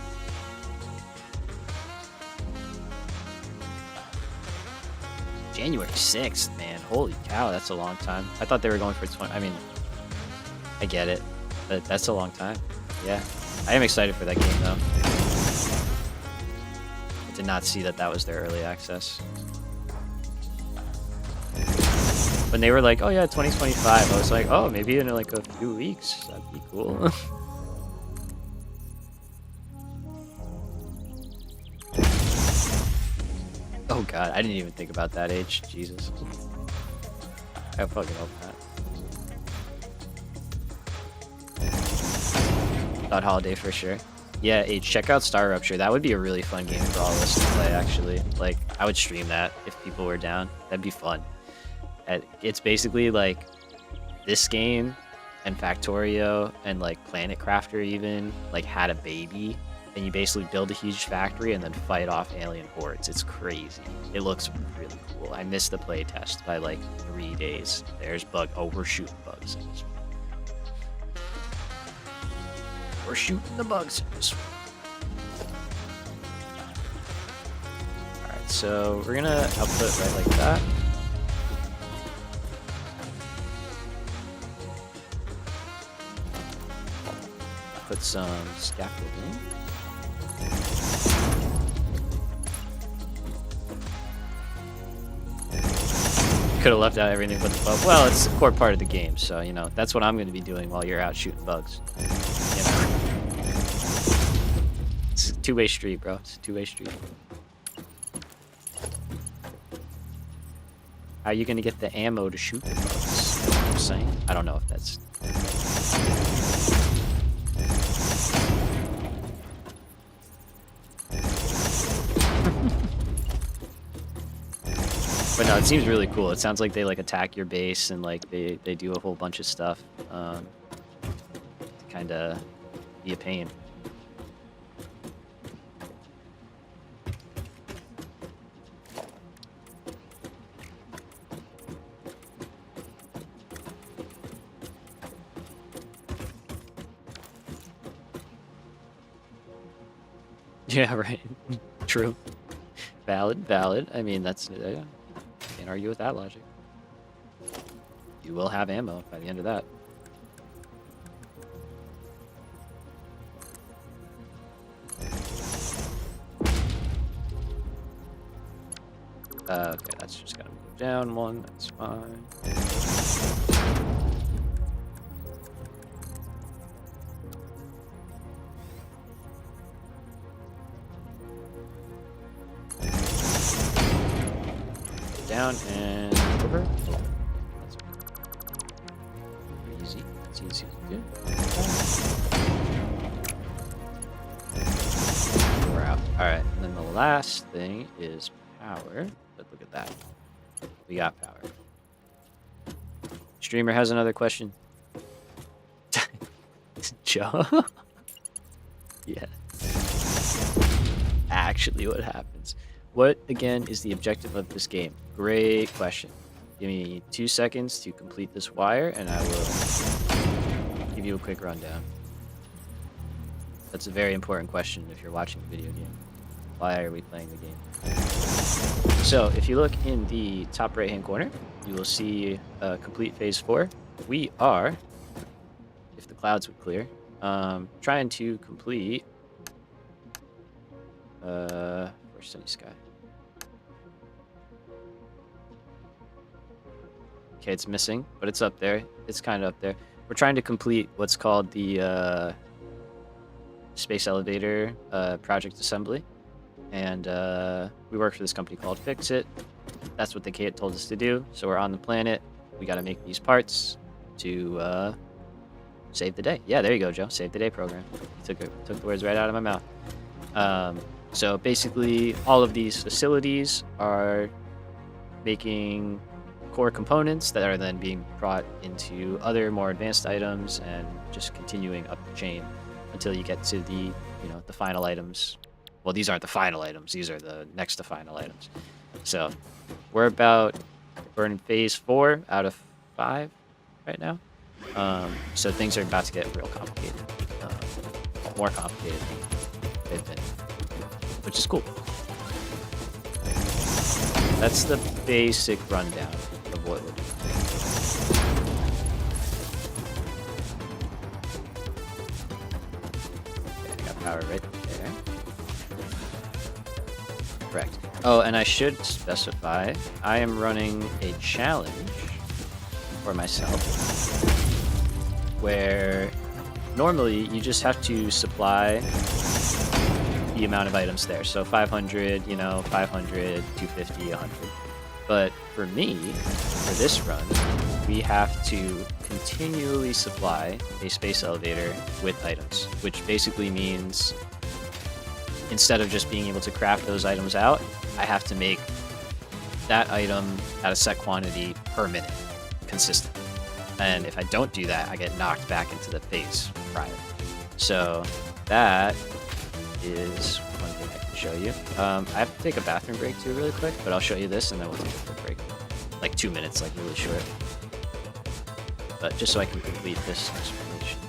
January 6th, man. Holy cow, that's a long time. I thought they were going for 20. I mean, I get it, but that's a long time. Yeah. I am excited for that game, though. I did not see that that was their early access. When they were like, oh yeah, 2025, I was like, oh, maybe in like a few weeks. That'd be cool. Oh god, I didn't even think about that age. Jesus. I fucking hope that. Thought holiday for sure. Yeah, age. Check out Star Rupture. That would be a really fun game for all of us to play, actually. Like, I would stream that if people were down. That'd be fun. It's basically like this game and Factorio and like Planet Crafter even like had a baby. And you basically build a huge factory and then fight off alien hordes. It's crazy. It looks really cool. I missed the playtest by like 3 days. There's bug. Oh, we're shooting bugs in this one. We're shooting the bugs in this one. Alright, so we're gonna output right like that. Put some scaffolding. Could have left out everything but the bug. Well, it's a core part of the game, so you know that's what I'm going to be doing while you're out shooting bugs. You know, it's a two-way street, bro. It's a two-way street. How are you going to get the ammo to shoot the bugs? You know what I'm saying? I don't know if that's. But no, it seems really cool. It sounds like they like attack your base and like they do a whole bunch of stuff to kind of be a pain. Yeah, right. True. Valid. I mean, that's yeah. Can't argue with that logic. You will have ammo by the end of that. Okay, that's just gotta move down one. That's fine. Down and over. Oh, that's easy. It's easy to do. We're out. All right, and then the last thing is power. But look at that. We got power. Streamer has another question. Joe? Yeah. Actually, what happens? What, again, is the objective of this game? Great question. Give me 2 seconds to complete this wire, and I will give you a quick rundown. That's a very important question if you're watching a video game. Why are we playing the game? So, if you look in the top right-hand corner, you will see complete phase 4. We are, if the clouds would clear, trying to complete where's sunny sky? Okay, it's missing, but it's up there. It's kind of up there. We're trying to complete what's called the space elevator project assembly, and we work for this company called FicsIt. That's what the kid told us to do. So we're on the planet. We got to make these parts to save the day. Yeah, there you go, Joe. Save the day program. Took the words right out of my mouth. So basically, all of these facilities are making core components that are then being brought into other more advanced items and just continuing up the chain until you get to the the final items. Well, these aren't the final items. These are the next to final items. So we're in phase 4 out of 5 right now. So things are about to get real complicated, more complicated than they've been, which is cool. That's the basic rundown of what we're doing. Okay, I got power right there. Correct. Oh, and I should specify, I am running a challenge for myself where normally you just have to supply the amount of items there. So 500, 500, 250, 100. But for me, for this run, we have to continually supply a space elevator with items, which basically means instead of just being able to craft those items out, I have to make that item at a set quantity per minute, consistently. And if I don't do that, I get knocked back into the phase prior. So that is one thing I can show you. I have to take a bathroom break too really quick, but I'll show you this and then we'll take a quick break. Like 2 minutes, like really short. But just so I can complete this explanation.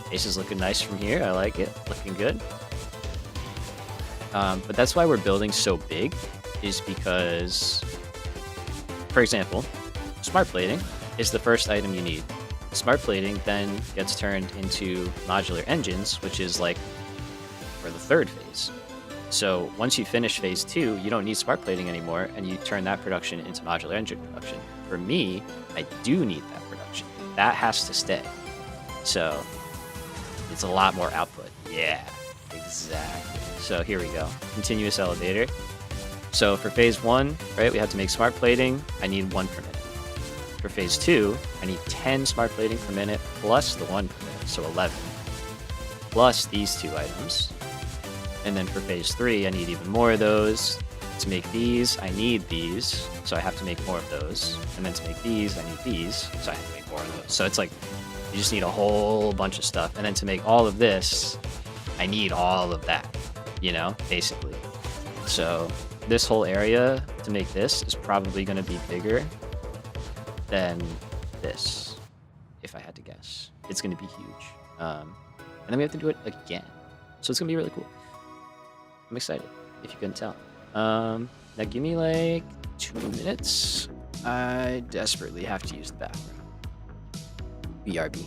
Face is looking nice from here. I like it. Looking good. But that's why we're building so big, is because, for example, smart plating is the first item you need. Smart plating then gets turned into modular engines, which is like for the third phase. So once you finish phase 2, you don't need smart plating anymore, and you turn that production into modular engine production. For me, I do need that production. That has to stay. So it's a lot more output. Yeah, exactly. So here we go. Continuous elevator. So for phase 1, right, we have to make smart plating. I need 1 per minute. For phase 2, I need 10 smart plating per minute plus the 1 per minute, so 11. Plus these 2 items. And then for phase 3, I need even more of those. To make these, I need these, so I have to make more of those. And then to make these, I need these, so I have to make more of those. So it's like, you just need a whole bunch of stuff. And then to make all of this, I need all of that, basically. So this whole area to make this is probably going to be bigger than this, if I had to guess. It's going to be huge. And then we have to do it again. So it's going to be really cool. I'm excited, if you couldn't tell. Now give me like 2 minutes. I desperately have to use the bathroom. BRB.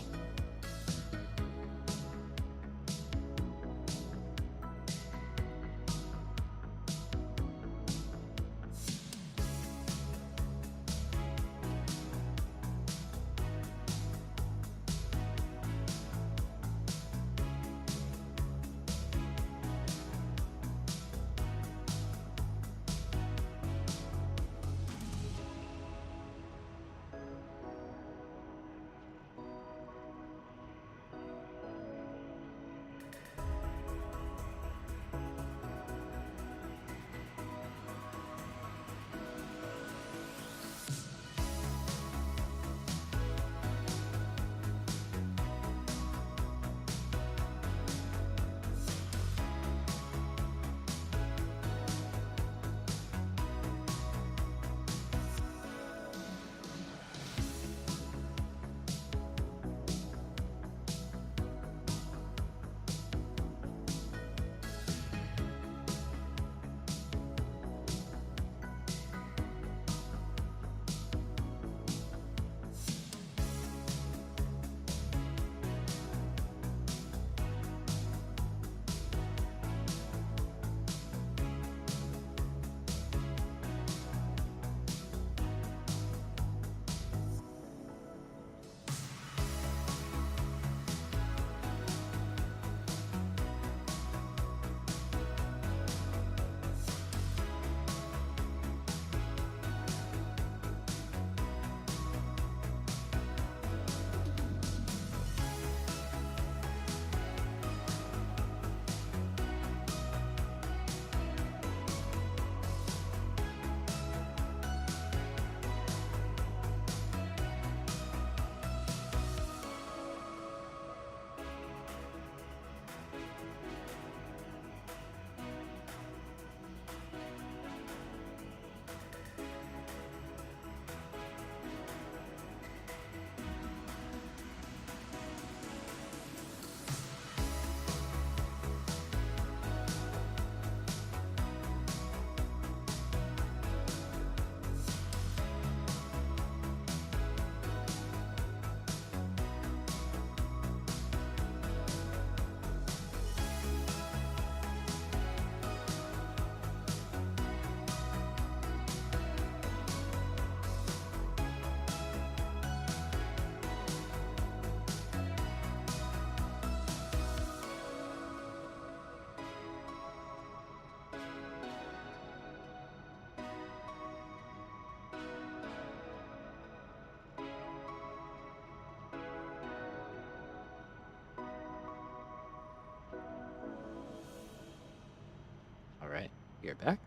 We are back.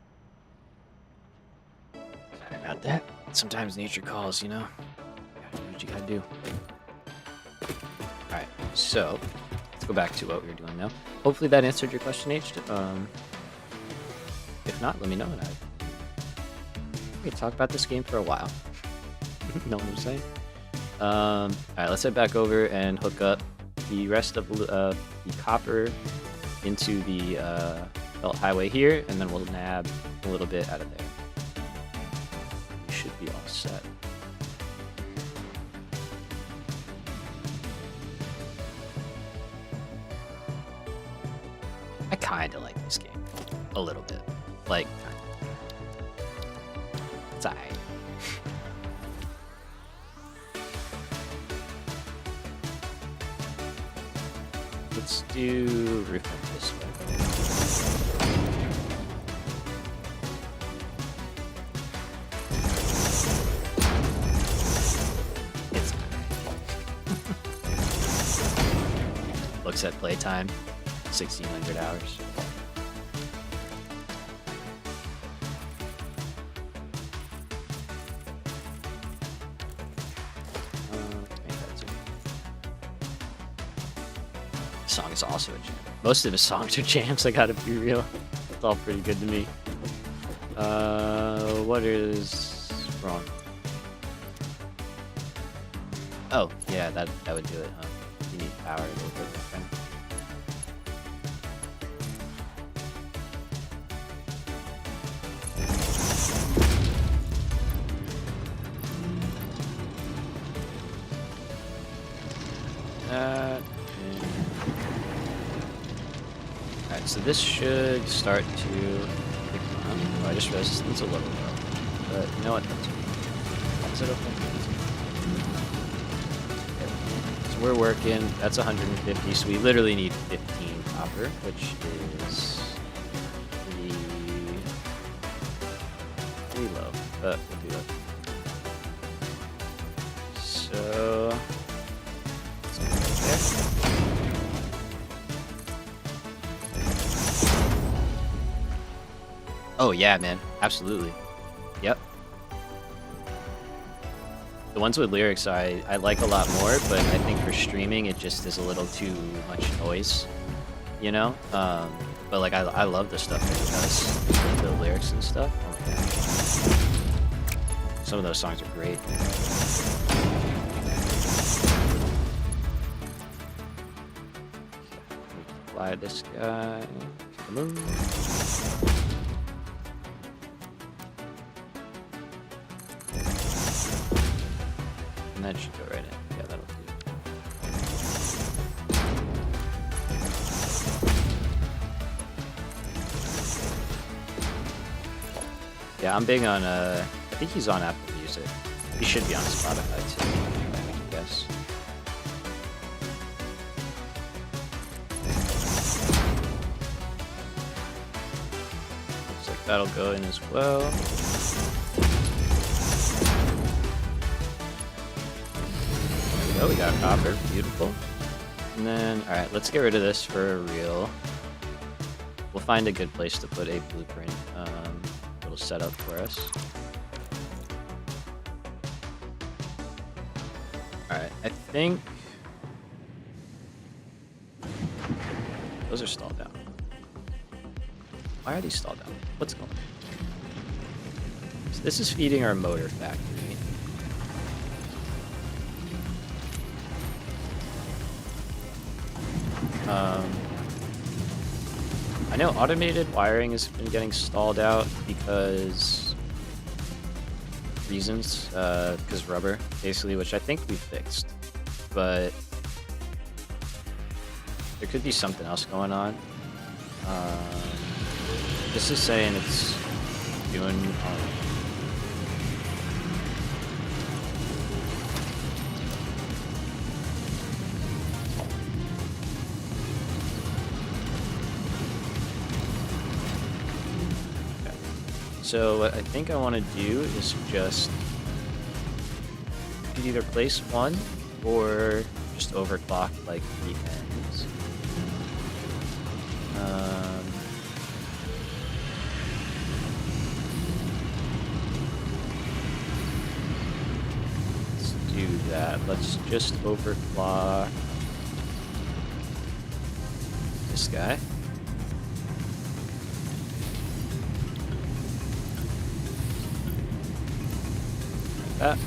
Sorry about that. Sometimes nature calls, you know? Gotta do what you gotta do. Alright, so let's go back to what we were doing now. Hopefully that answered your question, H. If not, let me know. And we can talk about this game for a while. Know what I'm saying? Alright, let's head back over and hook up the rest of the copper into the belt highway here, and then we'll nab a little bit out of there. We should be all set. I kind of like this game a little bit. Like, it's alright. Let's do roof up this way. It's looks at playtime, 1,600 hours. Song is also a jam. Most of his songs are jams, I gotta be real. It's all pretty good to me. What is wrong? Oh, yeah, that would do it, huh? You need power a little bit, okay. Alright, so this should start to pick on. Oh, I just realized it's a little low. But you know what? That's okay. Is it okay? So we're working. That's 150. So we literally need 15 copper, which is pretty low. But we'll do it. So let's go right there. Oh yeah, man, absolutely. Yep. The ones with lyrics I like a lot more, but I think for streaming it just is a little too much noise, you know? But like I love the stuff that it does, the lyrics and stuff. Oh my gosh. Some of those songs are great. Fly this guy. Come on. And that should go right in. Yeah, that'll do. Yeah, I'm big on, I think he's on Apple Music. He should be on Spotify too, I guess. Looks like that'll go in as well. Oh, we got copper. Beautiful. And then, alright, let's get rid of this for real. We'll find a good place to put a blueprint little setup for us. Alright, I think those are stalled down. Why are these stalled down? What's going on? So this is feeding our motor factory. I know automated wiring has been getting stalled out because reasons, because rubber, basically, which I think we fixed, but there could be something else going on. This is saying it's doing So what I think I want to do is just you could either place one or just overclock like the ends. that. Let's just overclock this guy. Like that.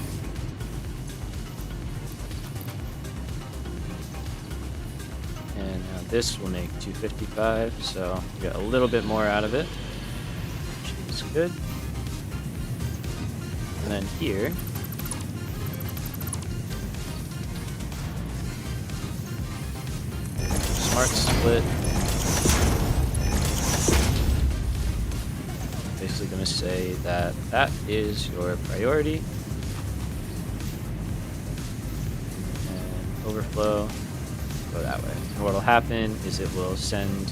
And now this will make 255, so we get a little bit more out of it, which is good. And then here, smart split. Basically going to say that that is your priority. And overflow, go that way. And what will happen is it will send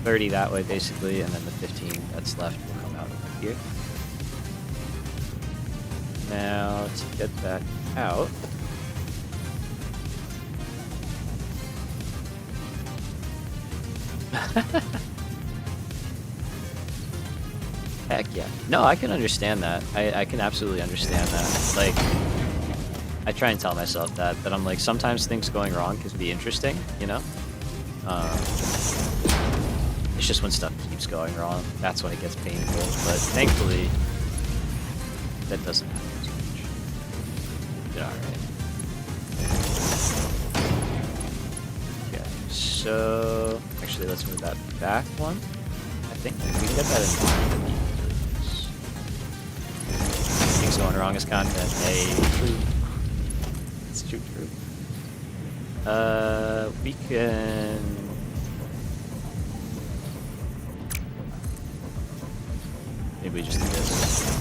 30 that way basically, and then the 15 that's left will come out over here. Now to get that out, heck yeah. No, I can understand that. I can absolutely understand that. Like, I try and tell myself that, but I'm like, sometimes things going wrong can be interesting, you know? It's just when stuff keeps going wrong, that's when it gets painful. But thankfully, that doesn't happen as much. Yeah, alright. Okay, so actually let's move that back one. I think we can get that in mind. Things going wrong as content. Hey, true. It's true. We can. Maybe we just do this.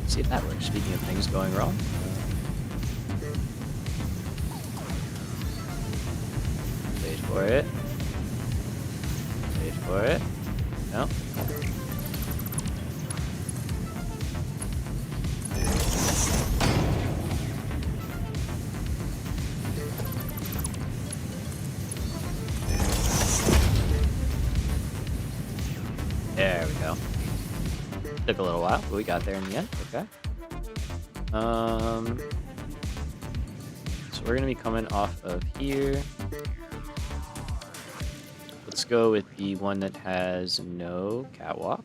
See if that works. Speaking of things going wrong. Wait for it. Wait for it. No. There we go. Took a little while, but we got there in the end. Okay. So we're gonna be coming off of here. Let's go with the one that has no catwalk.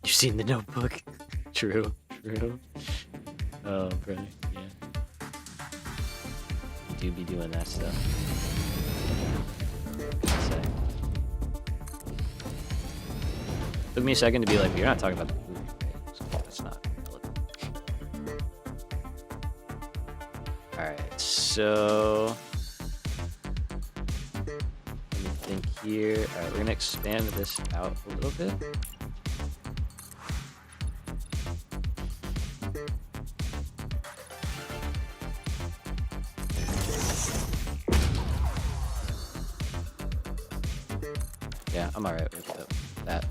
You've seen The Notebook. True. Oh, bro, yeah. You do be doing that stuff. Took me a second to be like, you're not talking about the movie. That's not relevant. Alright, so let me think here. Alright, we're gonna expand this out a little bit. Yeah, I'm alright with that.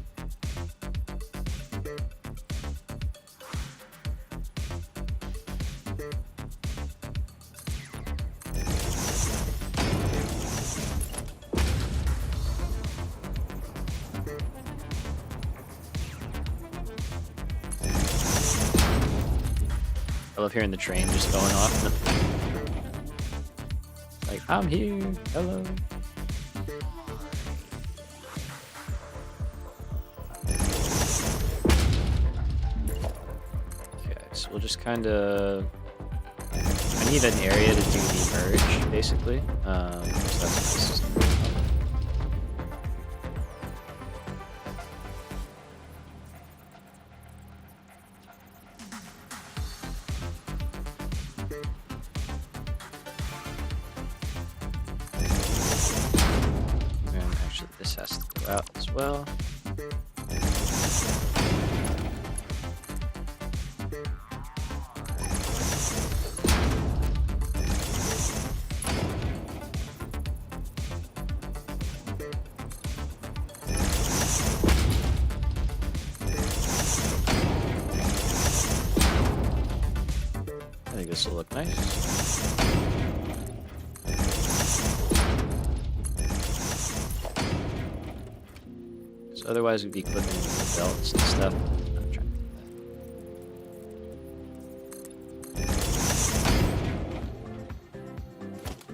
I love hearing the train just going off. Like, I'm here. Hello. Okay, so we'll just kind of. I need an area to do the merge, basically. So that's what this is. This has to go out as well. this will look nice. So otherwise we'd be clipping into the belts and stuff. I'm trying to do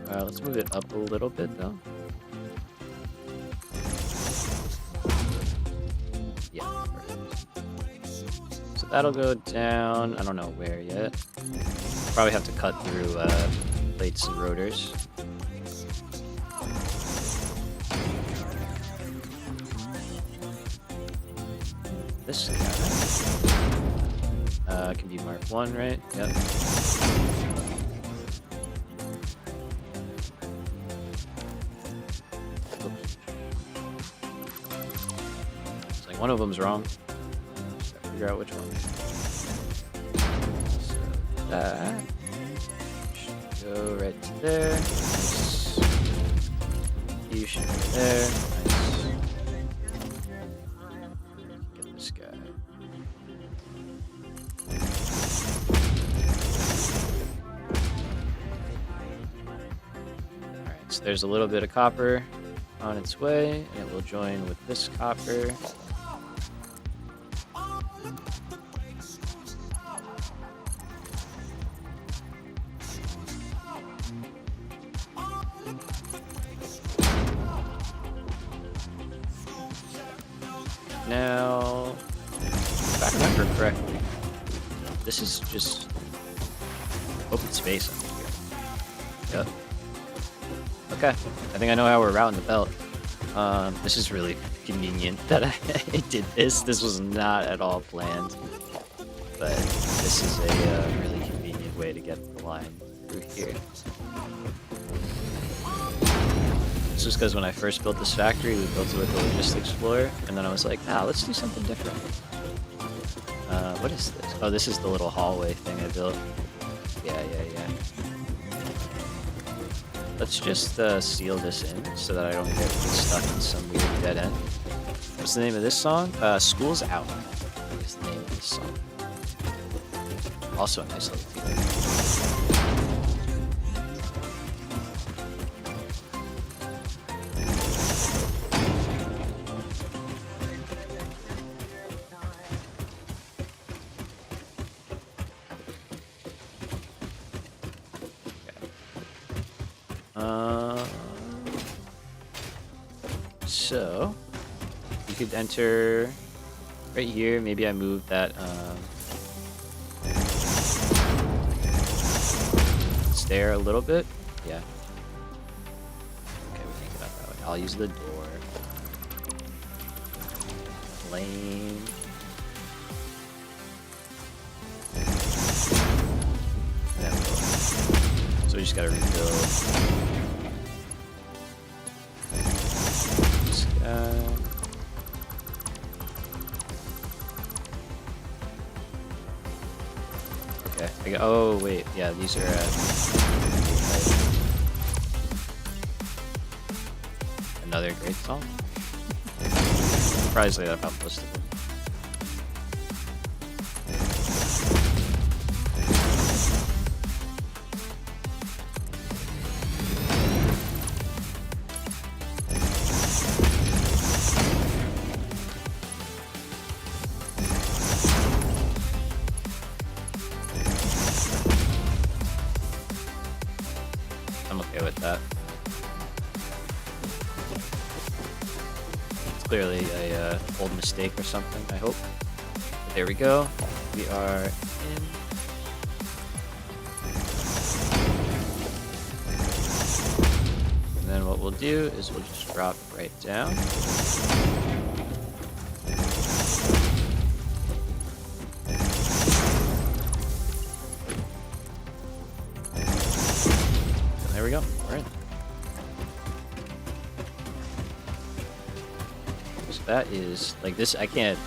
that. Let's move it up a little bit though. Yeah, perfect. So that'll go down. I don't know where yet. Probably have to cut through plates and rotors. This guy can be Mark 1, right? Yep. Oops. It's like one of them's wrong. Just gotta figure out which one. So that should go right to there. Nice. You should go there. Nice. This guy. Alright, so there's a little bit of copper on its way, and it will join with this copper. Now, if I remember correctly, this is just open space under here. Yep. Okay, I think I know how we're routing the belt. This is really convenient that I did this. This was not at all planned, but this is a really convenient way to get the line through here. This was because when I first built this factory, we built it with the logistics floor, and then I was like, let's do something different. What is this? Oh, this is the little hallway thing I built. Yeah. Let's just seal this in so that I don't get stuck in some weird dead end. What's the name of this song? School's Out is the name of this song. Also a nice little theme. So you could enter right here. Maybe I move that stair a little bit. Yeah. Okay, we can get up that way. I'll use the door. Lane. So we just gotta rebuild. Okay. Oh wait, yeah, these are. Another great song. Surprisingly, that found most of them. I'm okay with that. It's clearly a old mistake or something, I hope. But there we go. We are in. And then what we'll do is we'll just drop right down. There we go. We're in. So that is like this. I can't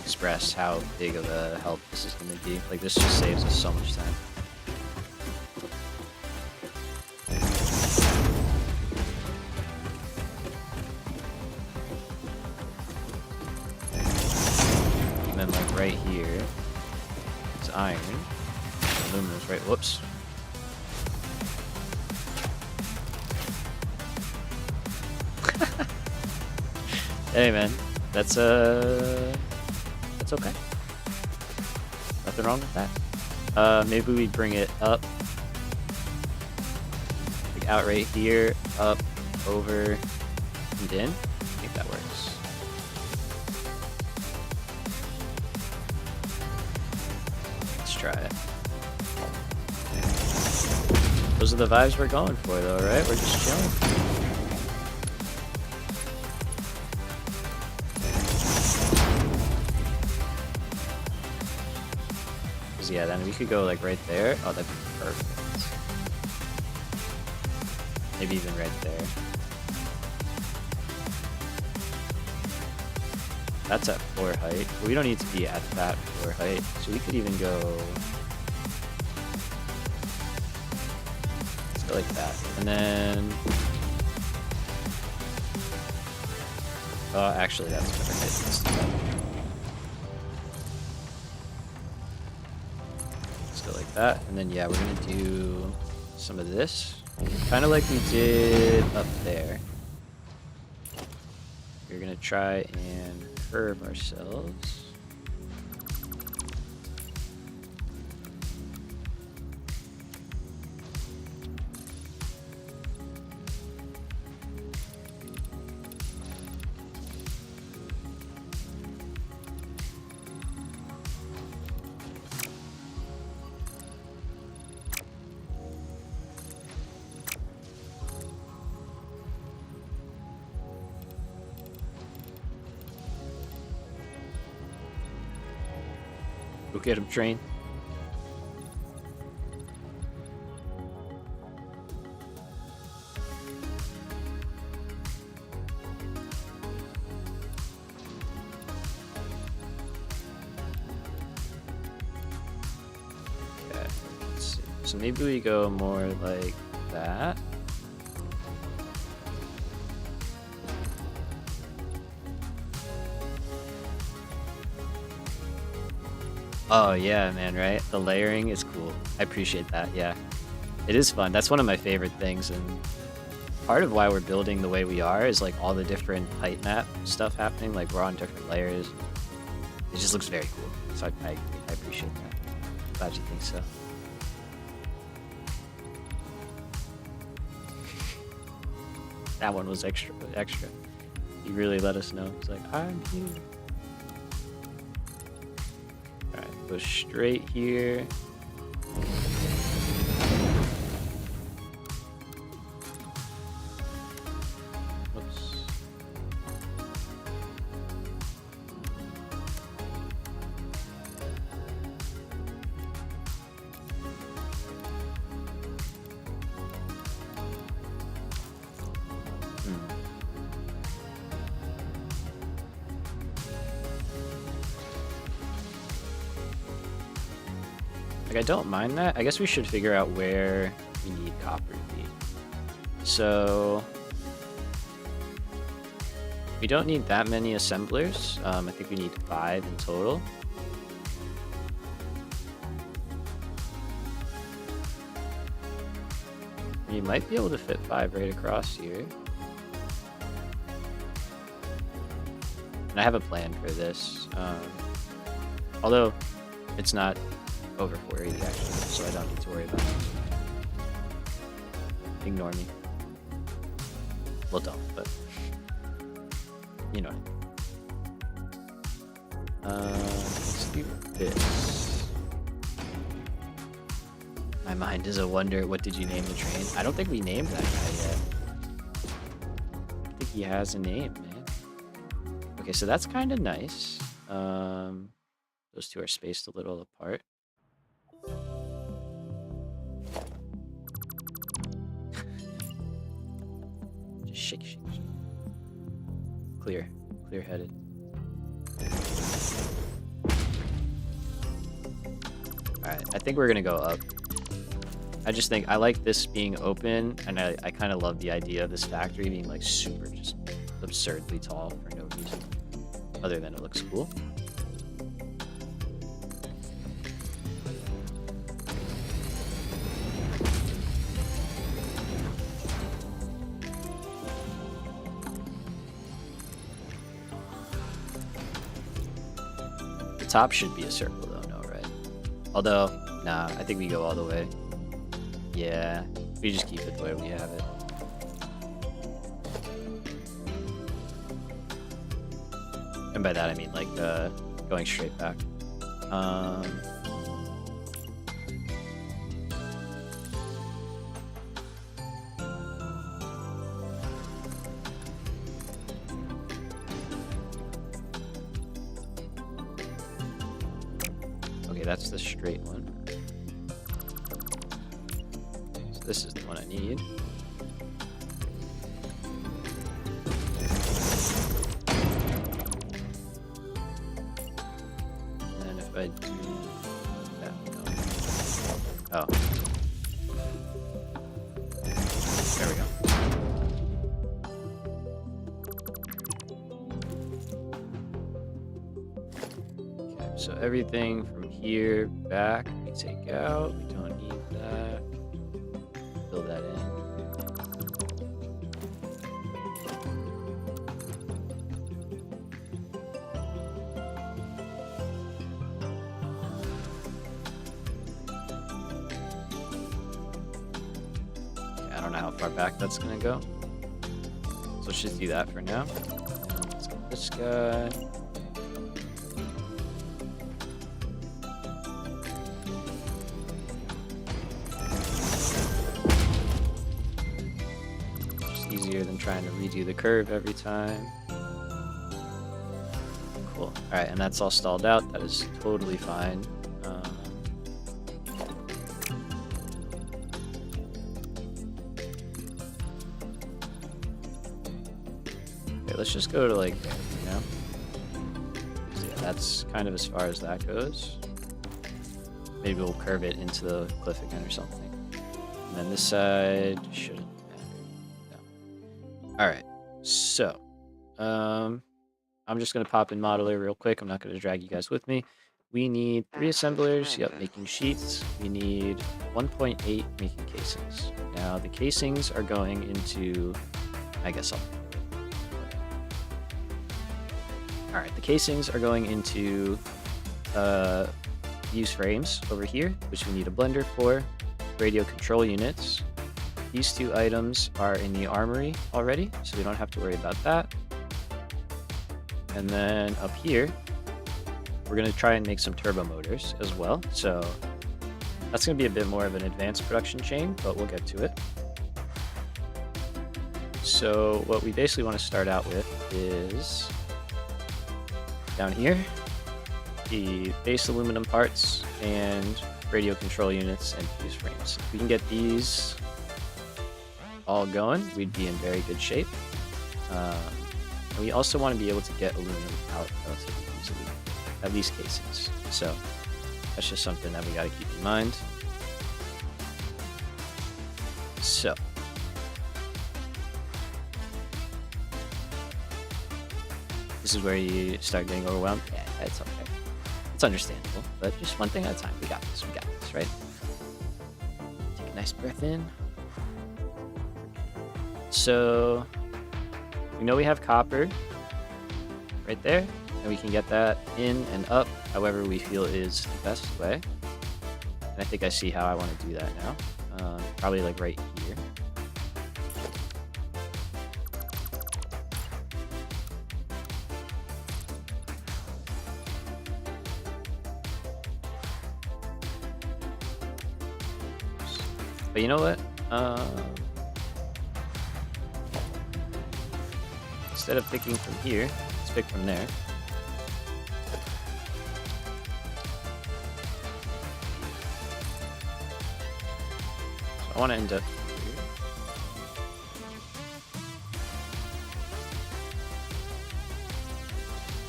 express how big of a help this is going to be. Like this just saves us so much time. And then like right here, it's iron. luminous, right? Whoops. Hey man, that's okay. Nothing wrong with that. Maybe we bring it up, like out right here, up, over, and in. I think that works. Let's try it. Those are the vibes we're going for though, right? We're just chilling. Yeah, then we could go like right there. Oh, that'd be perfect. Maybe even right there. That's at floor height. We don't need to be at that floor height. So we could even go... Let's go like that. And then... Oh, actually that's perfect. Let's do that. Like that, and then yeah, we're gonna do some of this, kind of like we did up there. We're gonna try and curve ourselves. Go get him, train. Okay, let's see. So maybe we go more like that. Oh yeah, man, right? The layering is cool. I appreciate that, yeah. It is fun. That's one of my favorite things, and part of why we're building the way we are is like all the different height map stuff happening, like we're on different layers. It just looks very cool. So I appreciate that. Glad you think so. That one was extra. He really let us know. It's like, I'm here. Go straight here. Oops. Like, I don't mind that. I guess we should figure out where we need copper to be. So we don't need that many assemblers. I think we need 5 in total. You might be able to fit 5 right across here. And I have a plan for this. Although it's not over 480 actually, so I don't need to worry about it. Ignore me. Well, don't, but you know. Let's do this. My mind is a wonder. What did you name the train? I don't think we named that guy yet. I think he has a name, man. Okay, so that's kind of nice. Those two are spaced a little apart. Just shake. Clear-headed. Alright, I think we're gonna go up. I just think I like this being open, and I kind of love the idea of this factory being like super just absurdly tall for no reason other than it looks cool. top should be a circle though, no, right? Although, nah, I think we go all the way. Yeah, we just keep it the way we have it. And by that I mean like going straight back. Okay, that's the straight one. So this is the one I need. I do that, no. Oh. There we go. Okay, so everything from here back we take out. We don't need that. Fill that in. How far back that's gonna go. So let's just do that for now. Let's get this guy. Just easier than trying to redo the curve every time. Cool. Alright, and that's all stalled out. That is totally fine. Let's just go to like there, you know? So yeah, that's kind of as far as that goes. Maybe we'll curve it into the cliff again or something. And then this side shouldn't matter. No. Alright, so I'm just gonna pop in Modular real quick. I'm not gonna drag you guys with me. We need 3 assemblers, yep, making sheets. We need 1.8 making casings. Now the casings are going into, I guess Alright, the casings are going into use frames over here, which we need a blender for. Radio control units. These 2 items are in the armory already, so we don't have to worry about that. And then up here, we're going to try and make some turbo motors as well. So that's going to be a bit more of an advanced production chain, but we'll get to it. So what we basically want to start out with is down here, the base aluminum parts and radio control units and fuse frames. If we can get these all going, we'd be in very good shape. And we also want to be able to get aluminum out relatively easily, at least casings. So that's just something that we got to keep in mind. So this is where you start getting overwhelmed. Yeah, it's okay. It's understandable, but just one thing at a time. We got this, right? Take a nice breath in. So we know we have copper right there, and we can get that in and up however we feel is the best way. And I think I see how I want to do that now. Probably like right here. But you know what? Instead of picking from here, let's pick from there. So I want to end up here.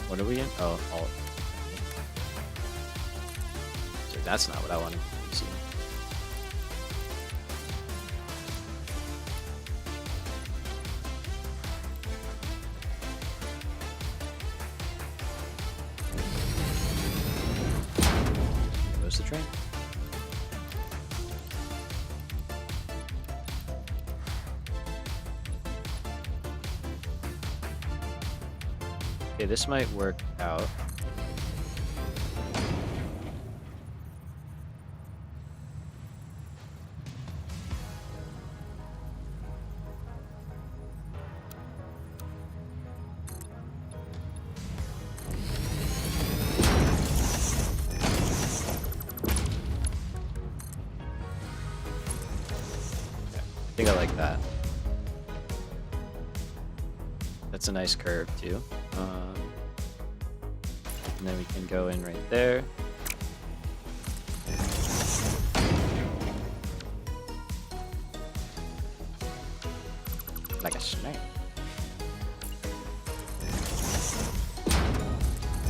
What are we in? Oh, all. So that's not what I wanted to see. The train. Okay, this might work out. it like that. That's a nice curve too. And then we can go in right there. Like a snake.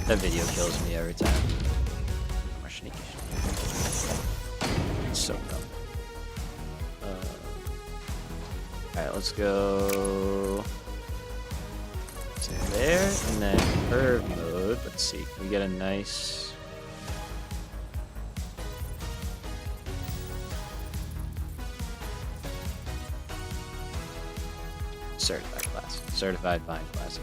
That video kills me every time. More sneaky. It's so dumb. Alright, let's go to there, and then curve mode. Let's see, can we get a nice... certified class. Certified Vine Classic.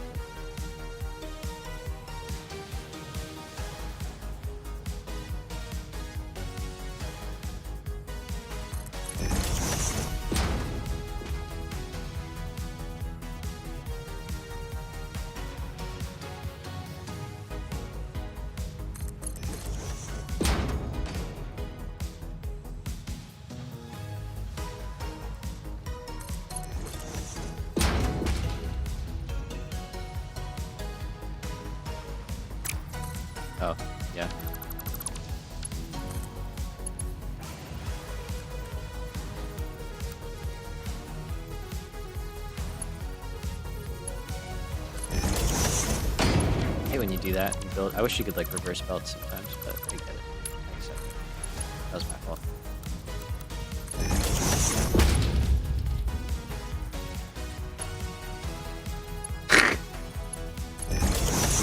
Oh, yeah. I hate when you do that and build. I wish you could like reverse belt sometimes, but we get it. Like I said, that was my fault.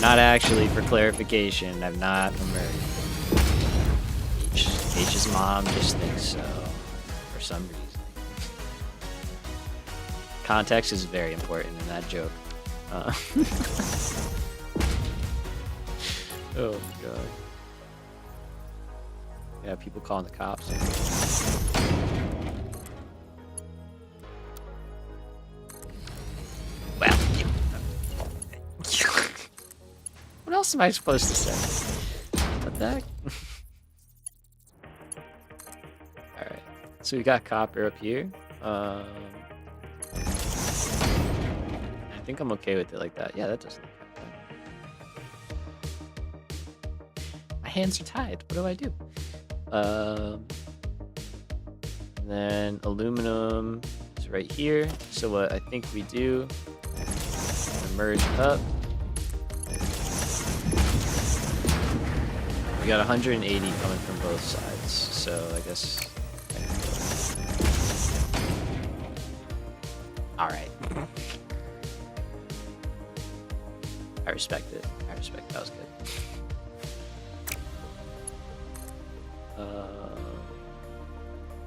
Not actually, for clarification, I'm not a murderer. H's mom just thinks so, for some reason. Context is very important in that joke. Oh my god. Yeah, people calling the cops. Well, what else am I supposed to say? What the heck? Alright, so we got copper up here. I think I'm okay with it like that. Yeah, that doesn't look bad. My hands are tied. What do I do? And then aluminum is right here. So what I think we do, merge up. We got 180 coming from both sides, so I guess. All right. I respect it. I respect that was good.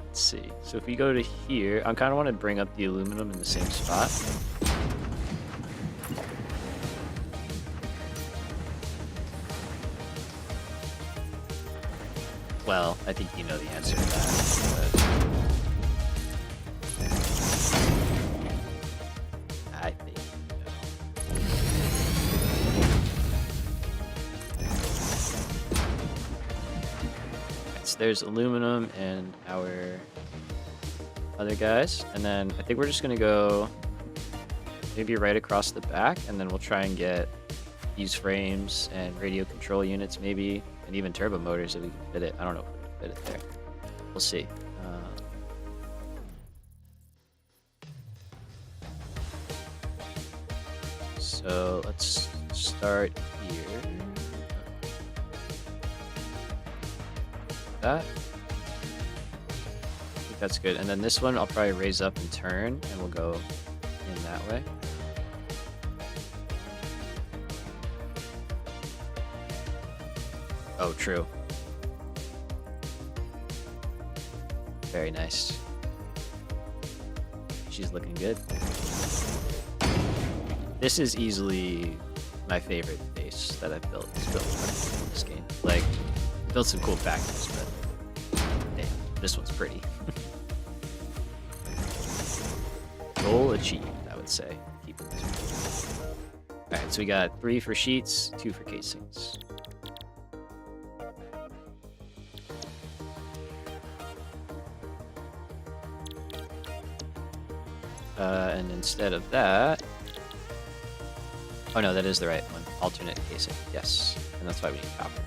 Let's see. So if we go to here, I kind of want to bring up the aluminum in the same spot. Well, I think you know the answer to that. But I think you know. Right, so there's aluminum and our other guys. And then I think we're just going to go maybe right across the back. And then we'll try and get these frames and radio control units maybe. And even turbo motors if we can fit it. I don't know if we can fit it there. We'll see. So let's start here. That. I think that's good. And then this one I'll probably raise up and turn, and we'll go in that way. Oh, true. Very nice. She's looking good. This is easily my favorite base that I've built. It's built in this game. Like, I built some cool factories, but damn, this one's pretty. Goal achieved, I would say. Keep it this way. Alright, so we got 3 for sheets, 2 for casings. And instead of that... Oh no, that is the right one. Alternate casing. Yes. And that's why we need copper.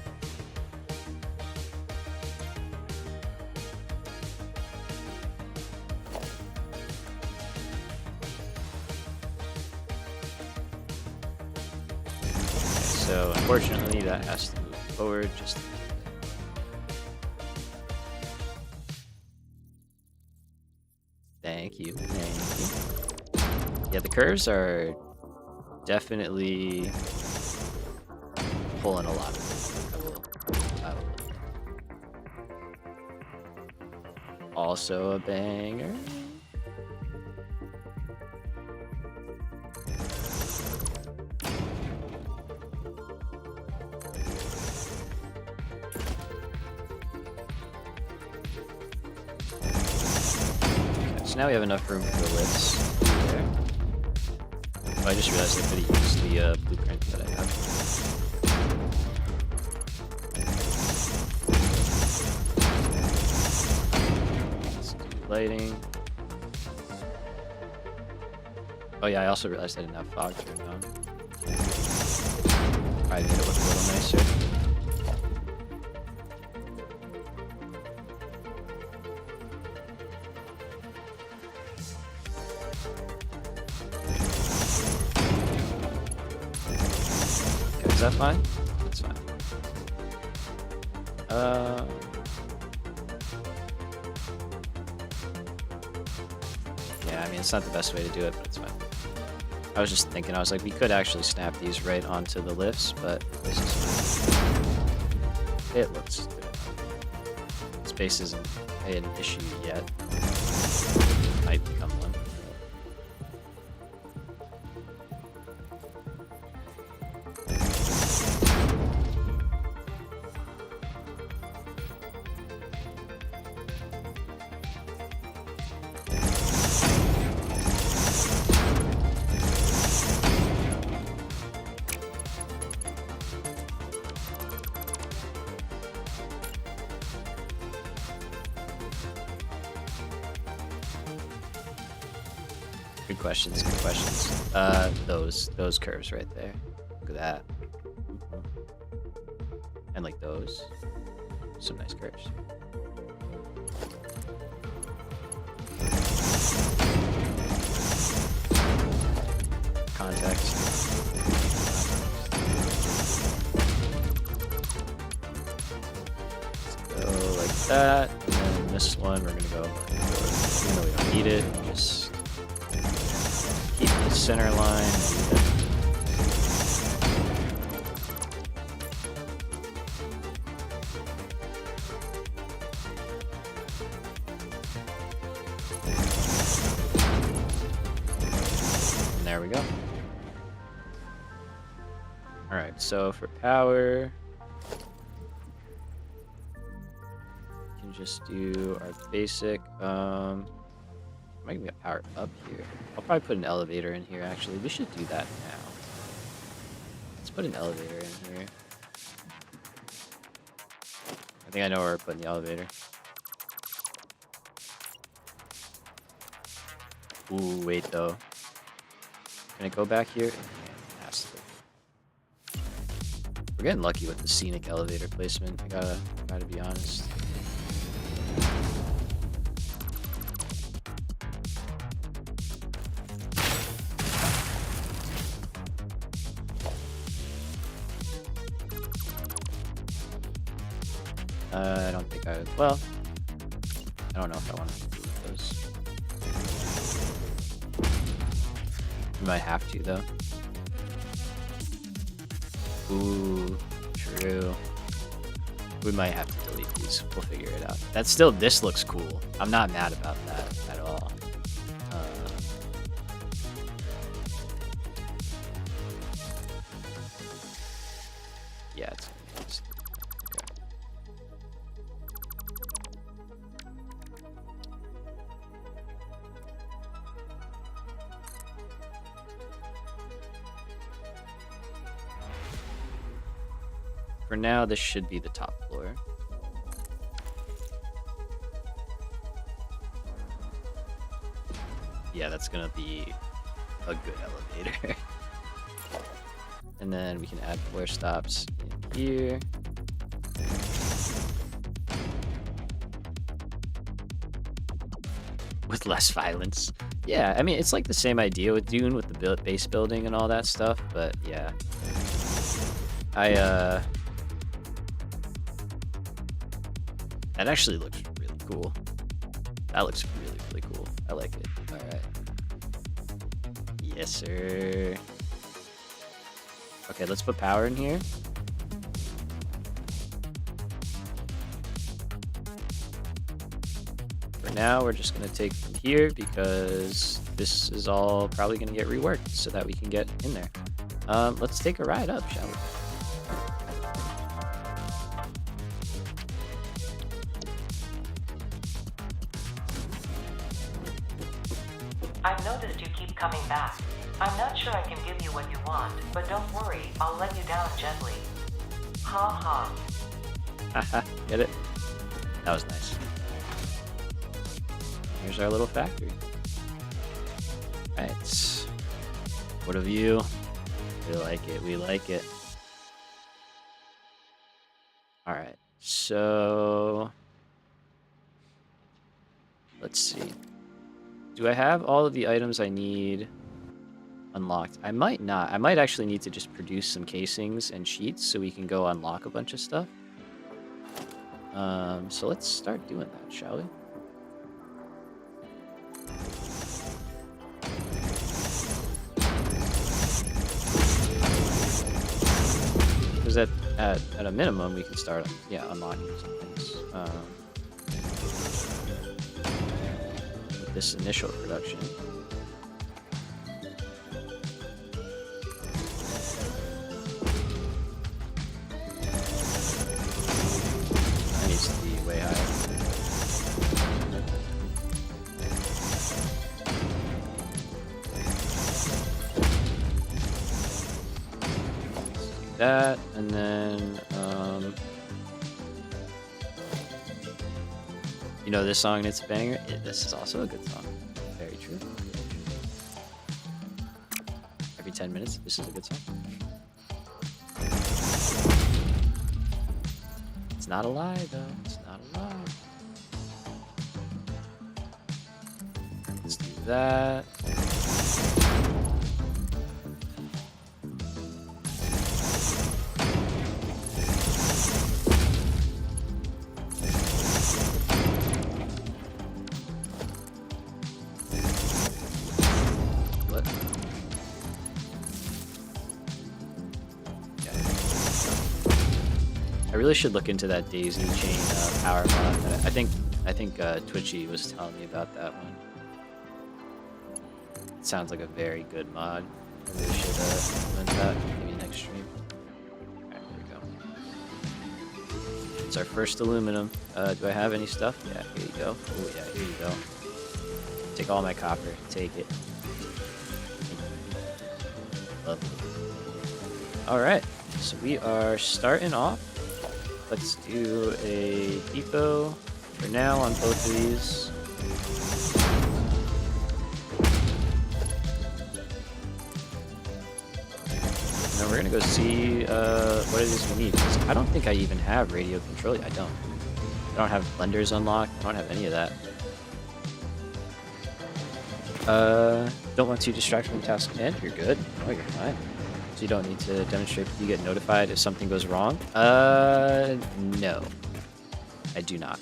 So unfortunately that has to move forward just a little bit. Thank you. Yeah, the curves are definitely pulling a lot of it. Also a banger. So now we have enough room for the lifts there. Oh, I just realized I could have used the blueprint that I have. Let's do lighting. Oh yeah, I also realized I didn't have fog turned on. Probably made it look a little nicer. Is that fine? That's fine. Yeah, I mean, it's not the best way to do it, but it's fine. I was just thinking, I was like, we could actually snap these right onto the lifts, but this is fine. It looks good. Space isn't an issue yet. Might become one. Good questions, good questions. Those curves right there. Look at that. And like those. Some nice curves. Context. Let's go like that. And then this one we're gonna go forward. Even though we don't need it, just keep the center line. And there we go. Alright, so for power, we can just do our basic. Might be a power up here. I'll probably put an elevator in here, actually. We should do that now. Let's put an elevator in here. I think I know where we're putting the elevator. Ooh, wait, though. Can it go back here? It has to. We're getting lucky with the scenic elevator placement. I gotta be honest. I don't think I would. Well, I don't know if I want to do those. We might have to, though. Ooh, true. We might have to delete these. We'll figure it out. That's still, this looks cool. I'm not mad about that at all. Yeah, it's okay. For now, this should be the top floor. Yeah, that's gonna be a good elevator. And then we can add floor stops in here. With less violence. Yeah, I mean, it's like the same idea with Dune with the base building and all that stuff, but yeah. That actually looks really cool. That looks really, really cool. I like it. All right. Yes, sir. Okay, let's put power in here. For now, we're just going to take from here because this is all probably going to get reworked so that we can get in there. Let's take a ride up, shall we? I've noticed you keep coming back. I'm not sure I can give you what you want, but don't worry, I'll let you down gently. Ha ha. Haha, get it? That was nice. Here's our little factory. Alright. What a view. We like it, we like it. Alright, so... let's see. Do I have all of the items I need unlocked? I might not. I might actually need to just produce some casings and sheets so we can go unlock a bunch of stuff. So let's start doing that, shall we? Because at a minimum, we can start, yeah, unlocking some things. With this initial production. That needs to be way higher. That, and then, you know this song, it's a banger. This is also a good song. Very true. Every 10 minutes, this is a good song. It's not a lie, though. It's not a lie. Let's do that. I really should look into that daisy chain power mod. I think Twitchy was telling me about that one. It sounds like a very good mod. I really should implement that maybe next stream. Alright, here we go. It's our first aluminum. Do I have any stuff? Yeah, here you go. Oh yeah, here you go. Take all my copper. Take it. Lovely. Alright, so we are starting off. Let's do a depot for now on both of these. Now we're gonna go see what it is we need. 'Cause I don't think I even have radio control. I don't have blenders unlocked. I don't have any of that. Don't want to distract from task command. You're good. Oh, you're fine. So you don't need to demonstrate that you get notified if something goes wrong? No. I do not.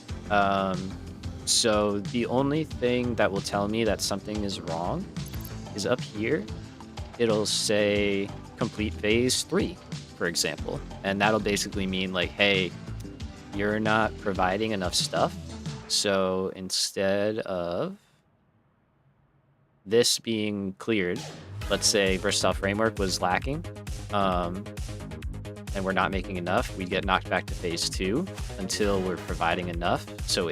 So the only thing that will tell me that something is wrong is up here. It'll say complete phase 3, for example. And that'll basically mean like, hey, you're not providing enough stuff. So instead of this being cleared, let's say Versatile Framework was lacking, and we're not making enough, we get knocked back to phase 2 until we're providing enough. So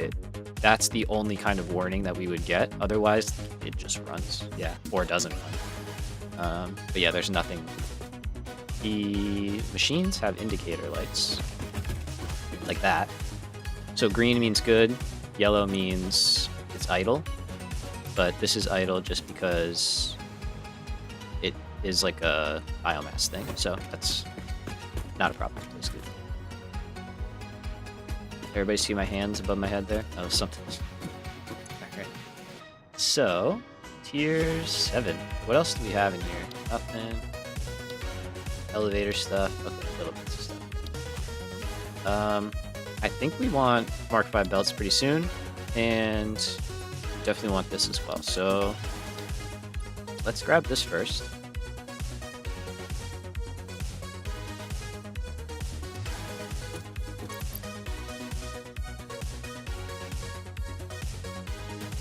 that's the only kind of warning that we would get. Otherwise, it just runs, yeah, or doesn't run. But yeah, there's nothing. The machines have indicator lights, like that. So green means good, yellow means it's idle. but this is idle just because it is like a biomass thing, so that's not a problem. It's good. Everybody see my hands above my head there? That was something. Alright. So, tier 7. What else do we have in here? Nothing. Elevator stuff. Okay, little bits of stuff. I think we want Mark 5 belts pretty soon, and definitely want this as well. So, let's grab this first.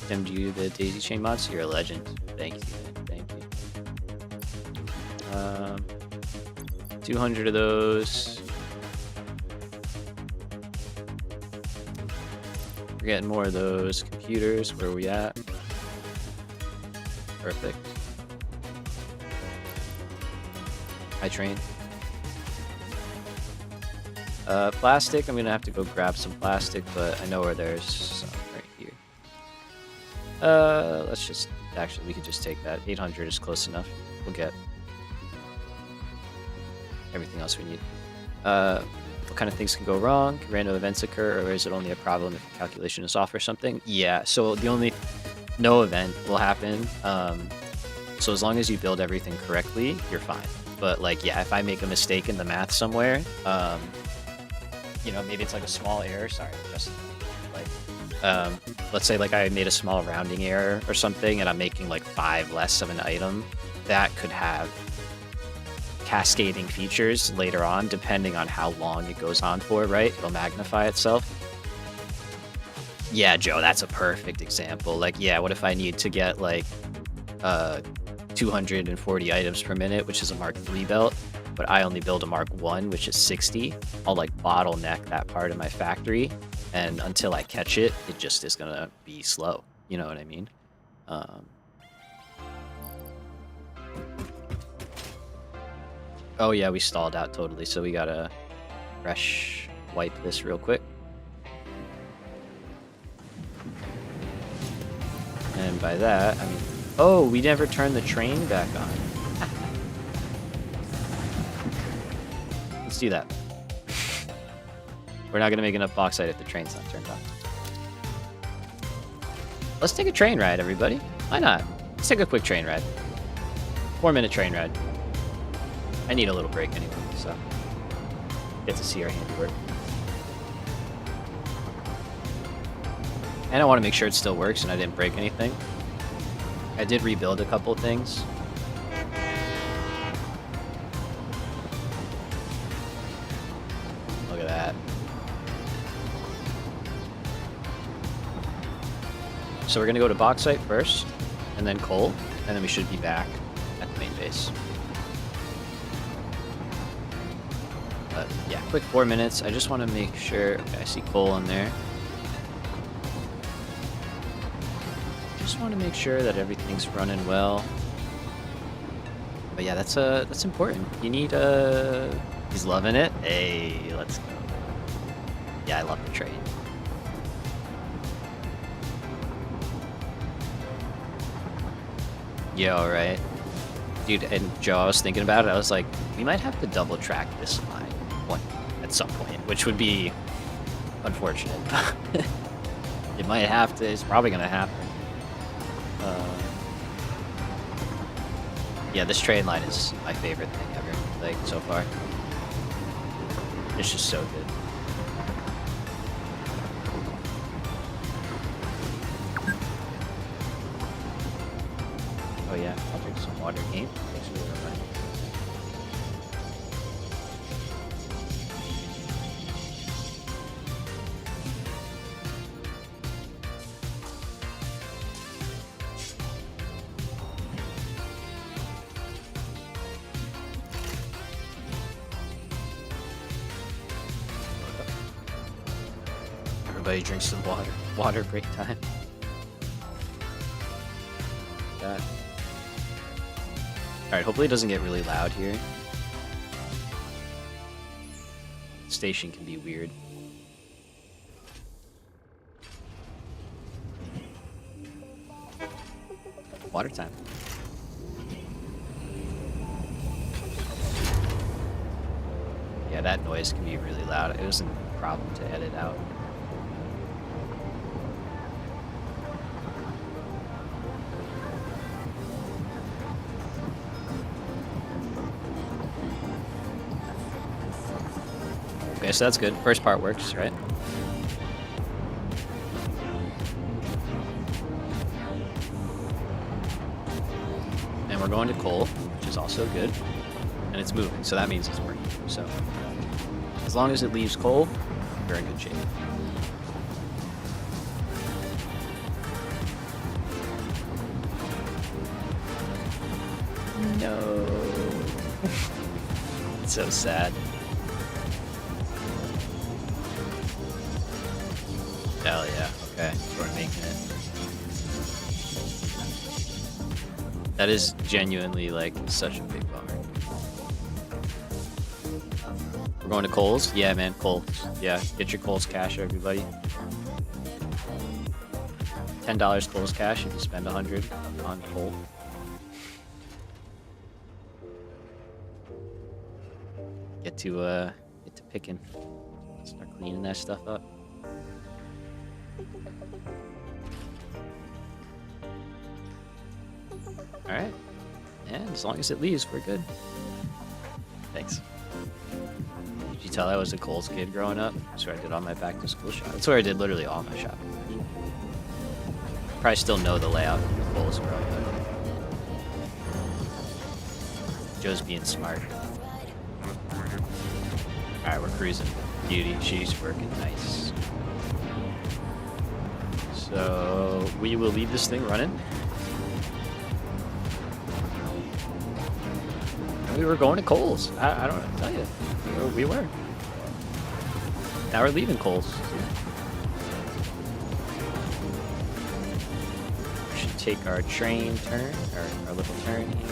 Send you the daisy chain mods. You're a legend. Thank you. Thank you. 200 of those. We're getting more of those computers. Where are we at? Perfect. I train. Plastic. I'm gonna have to go grab some plastic, but I know where there's some right here. Let's just, actually, we could just take that. 800 is close enough. We'll get everything else we need. What kind of things can go wrong? Can random events occur, or is it only a problem if the calculation is off or something? Yeah, so the only, no event will happen. So as long as you build everything correctly, you're fine. But like, yeah, if I make a mistake in the math somewhere, you know, maybe it's like a small error. Sorry, just like, let's say like I made a small rounding error or something, and I'm making like 5 less of an item. That could have cascading features later on, depending on how long it goes on for, right? It'll magnify itself. Yeah, Joe, that's a perfect example. Like, yeah, what if I need to get like 240 items per minute, which is a Mark 3 belt, but I only build a Mark 1, which is 60. I'll like bottleneck that part of my factory, and until I catch it, it just is gonna be slow. You know what I mean? Oh yeah, we stalled out totally, so we gotta fresh wipe this real quick. And by that, I mean, oh, we never turned the train back on. Let's do that. We're not gonna make enough bauxite if the train's not turned on. Let's take a train ride, everybody. Why not? Let's take a quick train ride. 4-minute train ride. I need a little break anyway, so get to see our handiwork. And I want to make sure it still works and I didn't break anything. I did rebuild a couple things. Look at that. So we're going to go to bauxite first, and then coal, and then we should be back at the main base. But yeah, quick 4 minutes. I just want to make sure. Okay, I see coal in there. Just want to make sure that everything's running well. But yeah, that's important. You need he's loving it. Hey, let's go. Yeah, I love the train. Yeah, all right. Dude, and Joe, I was thinking about it. I was like, we might have to double track this line at some point, which would be unfortunate. It might have to. It's probably gonna happen. Yeah, this train line is my favorite thing ever, like, so far. It's just so good. Oh yeah, I'll drink some water, game. Thanks for the reminder. Everybody drink some water. Water break time. That. Alright, hopefully it doesn't get really loud here. Station can be weird. Water time. Yeah, that noise can be really loud. It wasn't a problem to edit out. Okay, so that's good. First part works, right? And we're going to coal, which is also good. And it's moving, so that means it's working. So as long as it leaves coal, we're in good shape. No. It's so sad. Hell yeah. Okay, so we're making it. That is genuinely like such a big bummer. We're going to coals? Yeah, man, coals. Yeah, get your coals cash, everybody. $10 coals cash if you spend 100 on coal. Get to picking. Start cleaning that stuff up. Alright. And as long as it leaves, we're good. Thanks. Did you tell I was a Kohl's kid growing up? That's where I did all my back to school shopping. That's where I did literally all my shopping. Probably still know the layout of the Kohl's growing up. Joe's being smart. Alright, we're cruising. Beauty, she's working nice. So we will leave this thing running. We were going to Kohl's. I don't know what to tell you. We were. Now we're leaving Kohl's. We should take our train turn, our little turn here.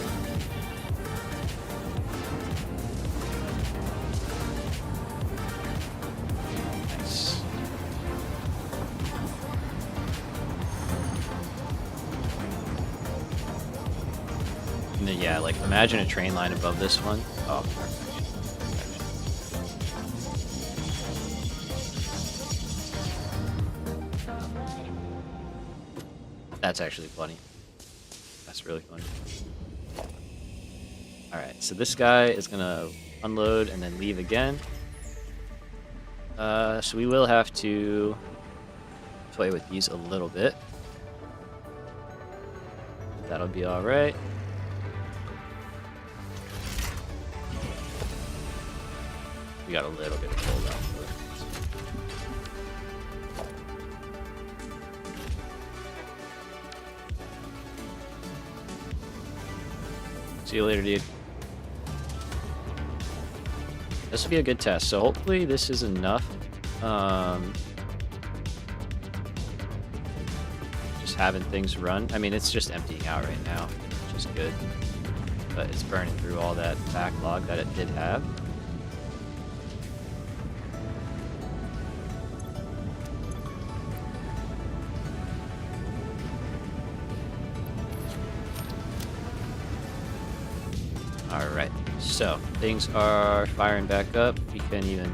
Nice. And then, yeah, like imagine a train line above this one. Oh, perfect. That's actually funny. That's really funny. Alright, so this guy is gonna unload and then leave again. So we will have to toy with these a little bit. That'll be alright. We got a little bit of coal left. See you later, dude. This will be a good test. So hopefully this is enough. Just having things run. I mean, it's just emptying out right now, which is good. But it's burning through all that backlog that it did have. Alright, so things are firing back up. We can even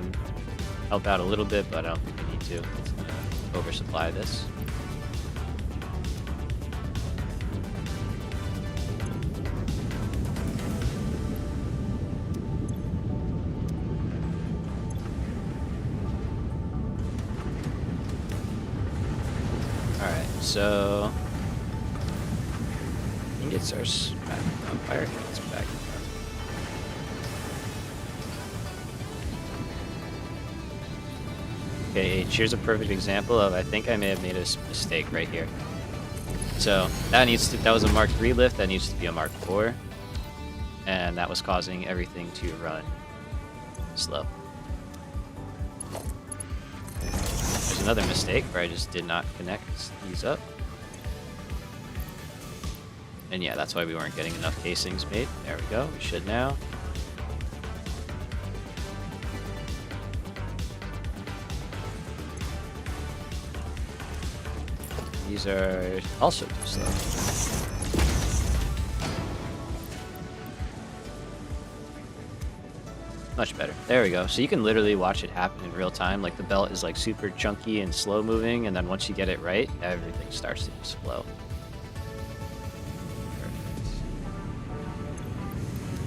help out a little bit, but I don't think we need to. It's gonna oversupply this. Alright, so it's our fire it's back. Okay, here's a perfect example of I think I may have made a mistake right here. So that was a Mark III lift, that needs to be a Mark IV, and that was causing everything to run slow. There's another mistake where I just did not connect these up. And yeah, that's why we weren't getting enough casings made. There we go, we should now. These are also too slow. Much better. There we go. So you can literally watch it happen in real time. Like the belt is like super chunky and slow moving, and then once you get it right, everything starts to just flow. Perfect.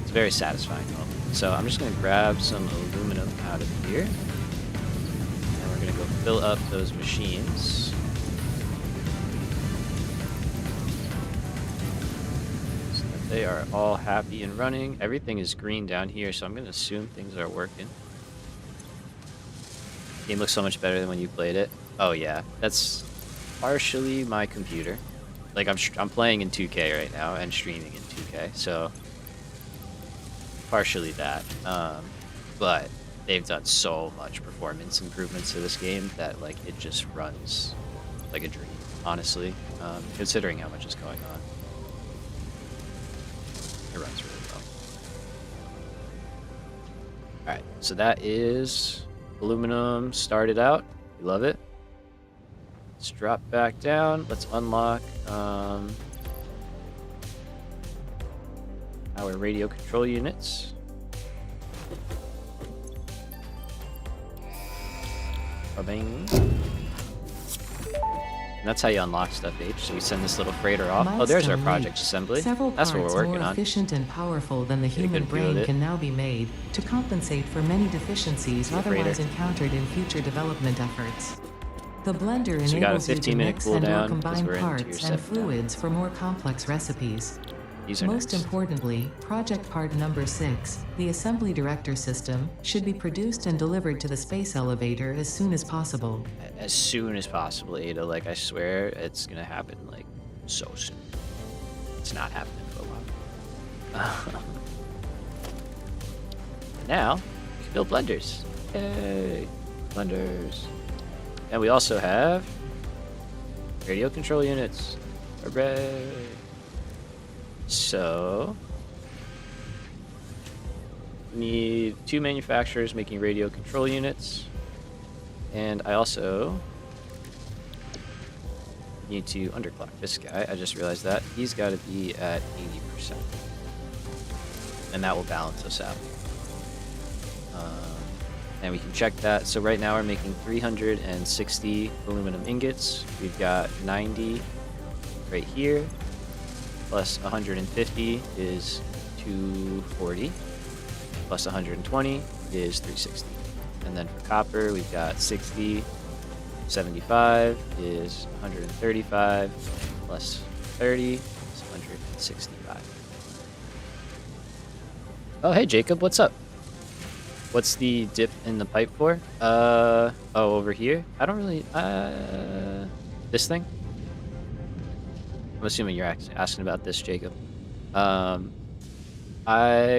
It's a very satisfying moment. So I'm just gonna grab some aluminum out of here. And we're gonna go fill up those machines. They are all happy and running. Everything is green down here, so I'm going to assume things are working. Game looks so much better than when you played it. Oh yeah, that's partially my computer. Like I'm playing in 2K right now and streaming in 2K, so partially that. But they've done so much performance improvements to this game that like it just runs like a dream, honestly, considering how much is going on. It runs really well. Alright, so that is aluminum started out. We love it. Let's drop back down. Let's unlock our radio control units. Ba-bing. And that's how you unlock stuff, H. So we send this little freighter off. Oh, there's our project assembly. Several That's what we're working more on. Efficient and powerful than the human brain can now be made to compensate for many deficiencies otherwise encountered in future development efforts. The blender enables you to mix and or combine parts and fluids for more complex recipes. Most importantly, project part number 6, the assembly director system, should be produced and delivered to the space elevator as soon as possible. As soon as possible, Ada. Like, I swear it's gonna happen, like, so soon. It's not happening for a while. Now, we can build blenders. Yay! Blenders. And we also have radio control units. Hooray! So, we need 2 manufacturers making radio control units. And I also need to underclock this guy. I just realized that. He's got to be at 80%. And that will balance us out. And we can check that. So right now we're making 360 aluminum ingots. We've got 90 right here. Plus 150 is 240. Plus 120 is 360. And then for copper, we've got 60. 75 is 135. Plus 30 is 165. Oh, hey, Jacob, what's up? What's the dip in the pipe for? Oh, over here? I don't really, this thing? I'm assuming you're asking about this, Jacob. I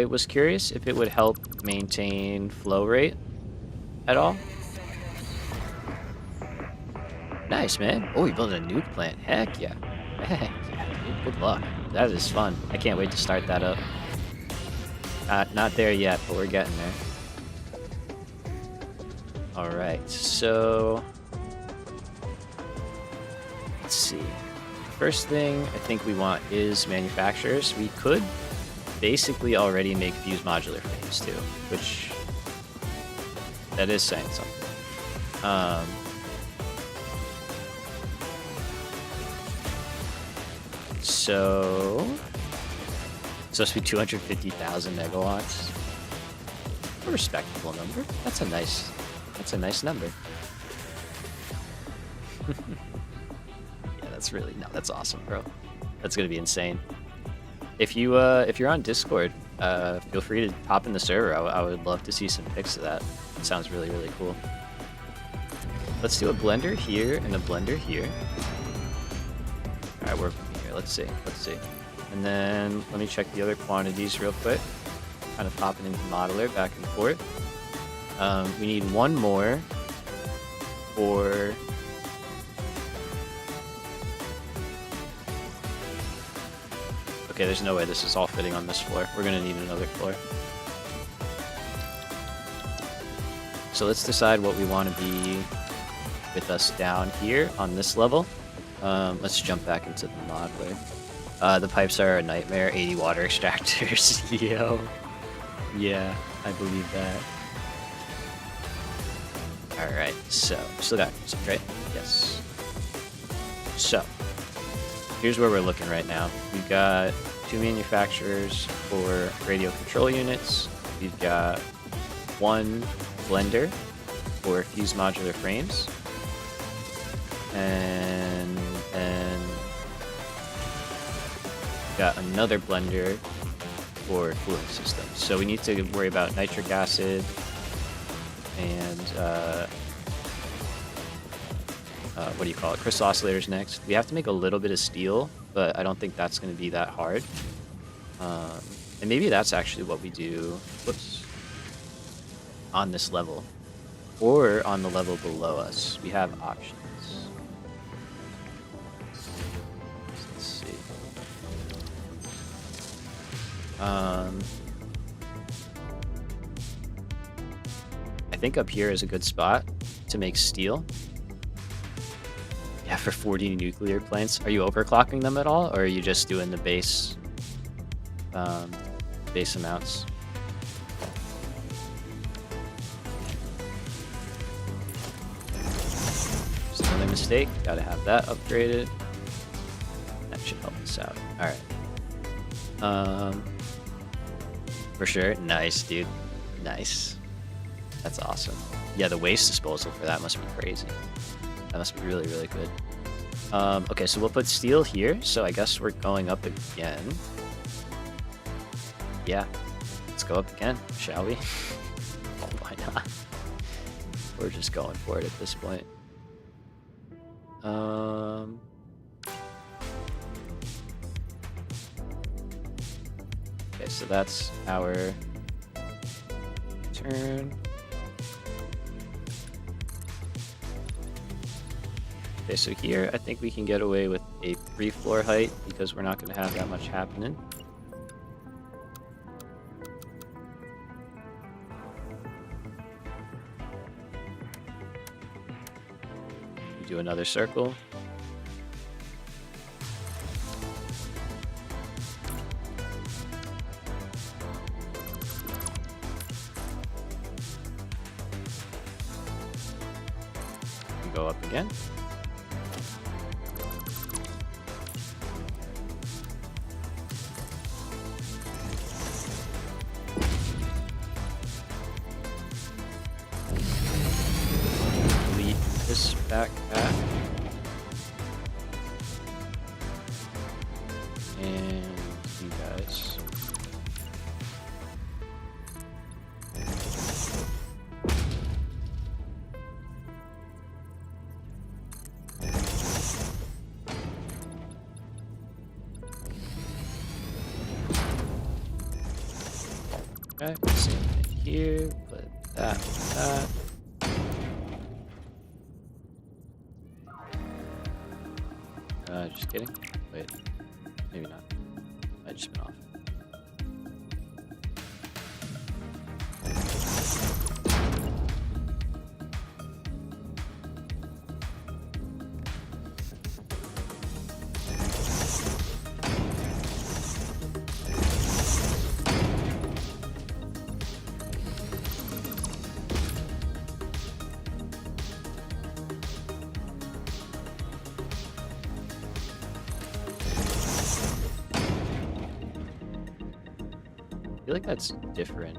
was curious if it would help maintain flow rate at all. Nice, man. Oh, you're building a nuke plant. Heck yeah. Heck yeah, dude. Good luck. That is fun. I can't wait to start that up. Not there yet, but we're getting there. Alright, so let's see. First thing I think we want is manufacturers. We could basically already make fuse modular frames too, which that is saying something. So it's supposed to be 250,000 megawatts. A respectable number. That's a nice number. Yeah, that's awesome, bro. That's gonna be insane. If you're on Discord, feel free to hop in the server. I would love to see some pics of that. It sounds really, really cool. Let's do a blender here and a blender here. Alright, work with me here. Let's see. And then let me check the other quantities real quick. Kind of popping into Modular back and forth. We need one more for okay, there's no way this is all fitting on this floor. We're gonna need another floor. So let's decide what we want to be with us down here on this level. Let's jump back into the Modular. The pipes are a nightmare. 80 water extractors. Yo. Yeah. I believe that. Alright, so still got music, right? Yes. So here's where we're looking right now. We've got 2 manufacturers for radio control units. We've got 1 blender for fused modular frames. And then we've got another blender for cooling systems. So we need to worry about nitric acid and what do you call it? Crystal oscillators next. We have to make a little bit of steel, but I don't think that's going to be that hard. And maybe that's actually what we do. Whoops. On this level, or on the level below us. We have options. Let's see. I think up here is a good spot to make steel. Yeah, for 40 nuclear plants. Are you overclocking them at all, or are you just doing the base amounts? Just another mistake. Gotta have that upgraded. That should help us out. All right. For sure. Nice, dude. Nice. That's awesome. Yeah, the waste disposal for that must be crazy. That must be really, really good. Okay, so we'll put steel here. So I guess we're going up again. Yeah, let's go up again, shall we? Oh, why not? We're just going for it at this point. Okay, so that's our turn. Okay, so here I think we can get away with a 3 floor height because we're not going to have that much happening. We do another circle. We go up again. This backpack. And you guys. Okay, same thing here. Put that with that. Just kidding. Wait, maybe not. I just went off. I feel like that's different.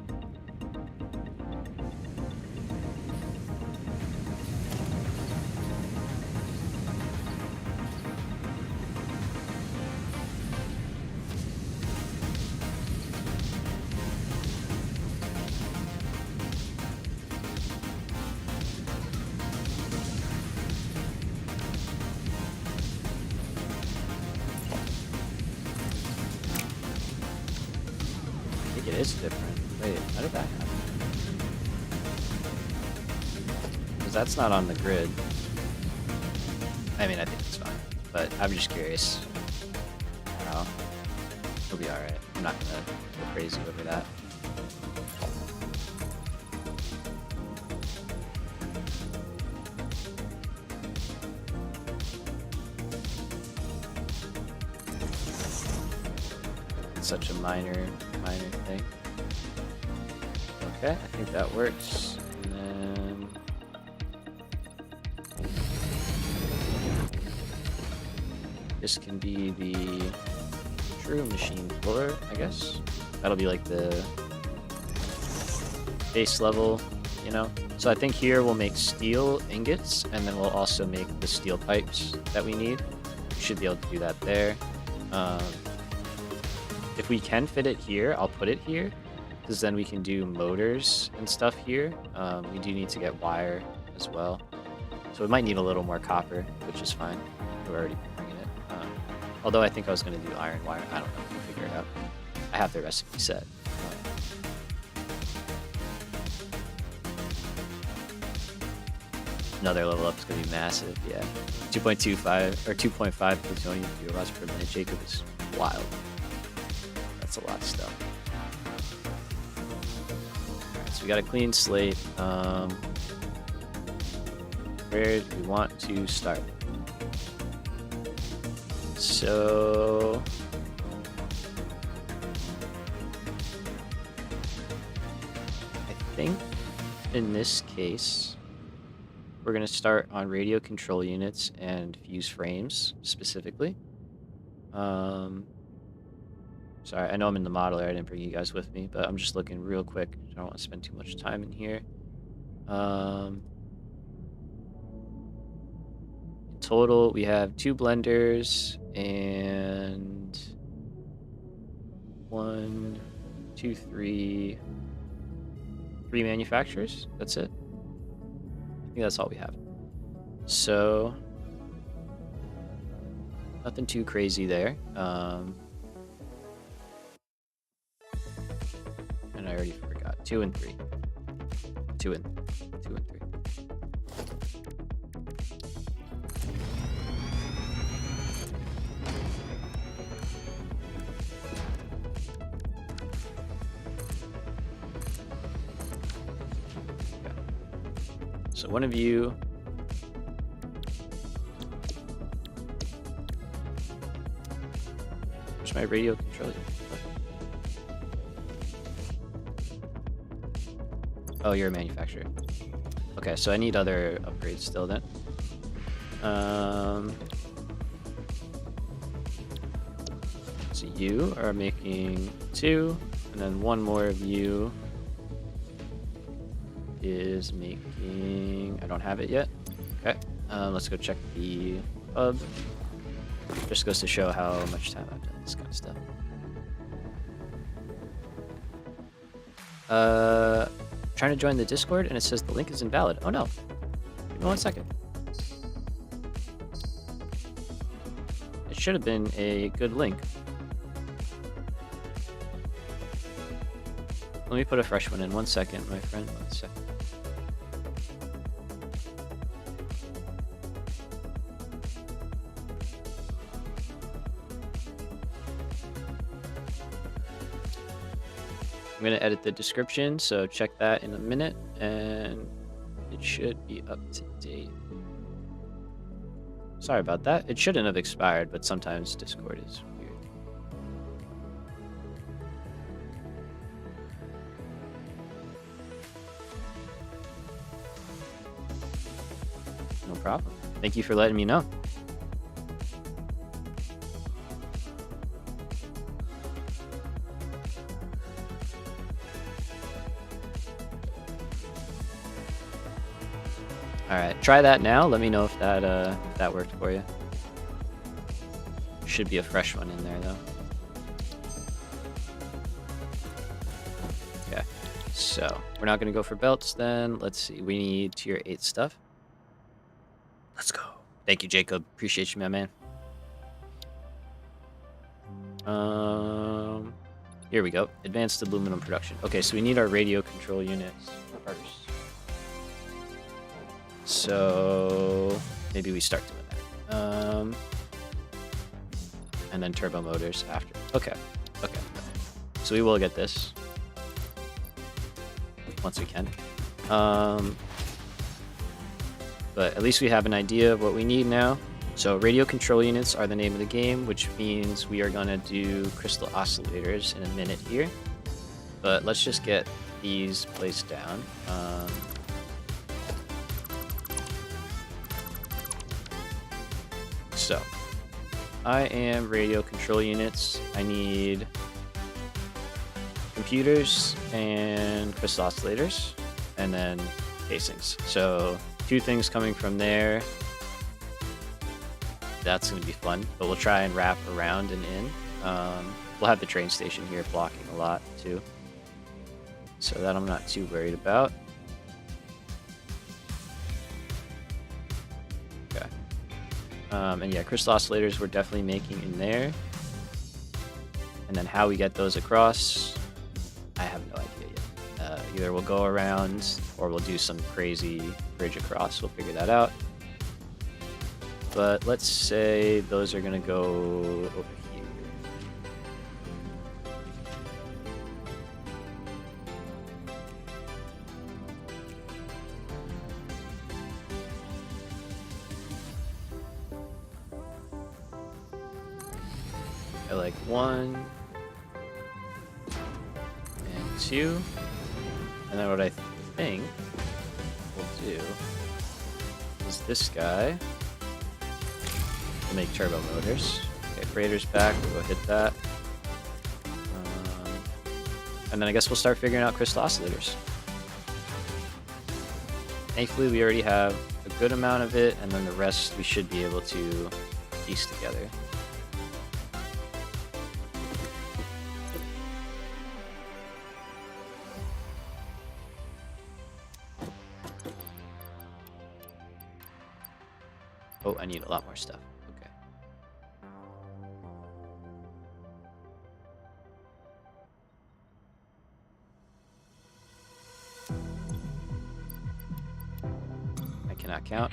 It is different. Wait, how did that happen? Because that's not on the grid. I mean, I think it's fine, but I'm just curious. Wow. It'll be alright. I'm not gonna go crazy over that. It's such a minor thing. Okay, I think that works. And then this can be the true machine floor, I guess. That'll be like the base level, you know? So I think here we'll make steel ingots, and then we'll also make the steel pipes that we need. We should be able to do that there. If we can fit it here, I'll put it here, because then we can do motors and stuff here. We do need to get wire as well. So we might need a little more copper, which is fine. We're already bringing it. Although I think I was going to do iron wire. I don't know. We'll figure it out. I have the recipe set. Another level up is going to be massive. Yeah. 2.25 or 2.5 plutonium kilowatts per minute. Jacob is wild. That's a lot of stuff. Alright, so we got a clean slate. Where do we want to start? So I think in this case we're going to start on radio control units and fuse frames specifically. Sorry, I know I'm in the modeler. I didn't bring you guys with me, but I'm just looking real quick. I don't want to spend too much time in here. In total, we have 2 blenders and 1, 2, 3 manufacturers. That's it. I think that's all we have. So nothing too crazy there. And I already forgot. 2 and 3. 2 and 3. So one of you where's my radio controller? Oh, you're a manufacturer. Okay, so I need other upgrades still then. So you are making 2, and then one more of you is making... I don't have it yet. Okay, let's go check the hub. Just goes to show how much time I've done this kind of stuff. Trying to join the Discord and it says the link is invalid. Oh no. Give me 1 second. It should have been a good link. Let me put a fresh one in. 1 second, my friend. 1 second. I'm going to edit the description, so check that in a minute, and it should be up to date. Sorry about that. It shouldn't have expired, but sometimes Discord is weird. No problem. Thank you for letting me know. Alright, try that now. Let me know if that worked for you. Should be a fresh one in there, though. Okay, so we're not going to go for belts then. Let's see. We need tier 8 stuff. Let's go. Thank you, Jacob. Appreciate you, my man. Here we go. Advanced aluminum production. Okay, so we need our radio control units first. So maybe we start doing that. And then turbo motors after. Okay. Okay. So we will get this once we can. But at least we have an idea of what we need now. So radio control units are the name of the game, which means we are going to do crystal oscillators in a minute here. But let's just get these placed down. So, I am radio control units. I need computers and crystal oscillators, and then casings. So 2 things coming from there. That's going to be fun, but we'll try and wrap around and in. We'll have the train station here blocking a lot too, so that I'm not too worried about. Okay. And yeah, crystal oscillators we're definitely making in there. And then how we get those across, I have no idea yet. Either we'll go around or we'll do some crazy bridge across. We'll figure that out. But let's say those are going to go over here. I like 1 and 2. And then what I think we'll do is this guy. We'll make turbo motors. Okay, freighter's back. We'll go hit that. And then I guess we'll start figuring out crystal oscillators. Thankfully, we already have a good amount of it, and then the rest we should be able to piece together. Oh, I need a lot more stuff. Okay. I cannot count.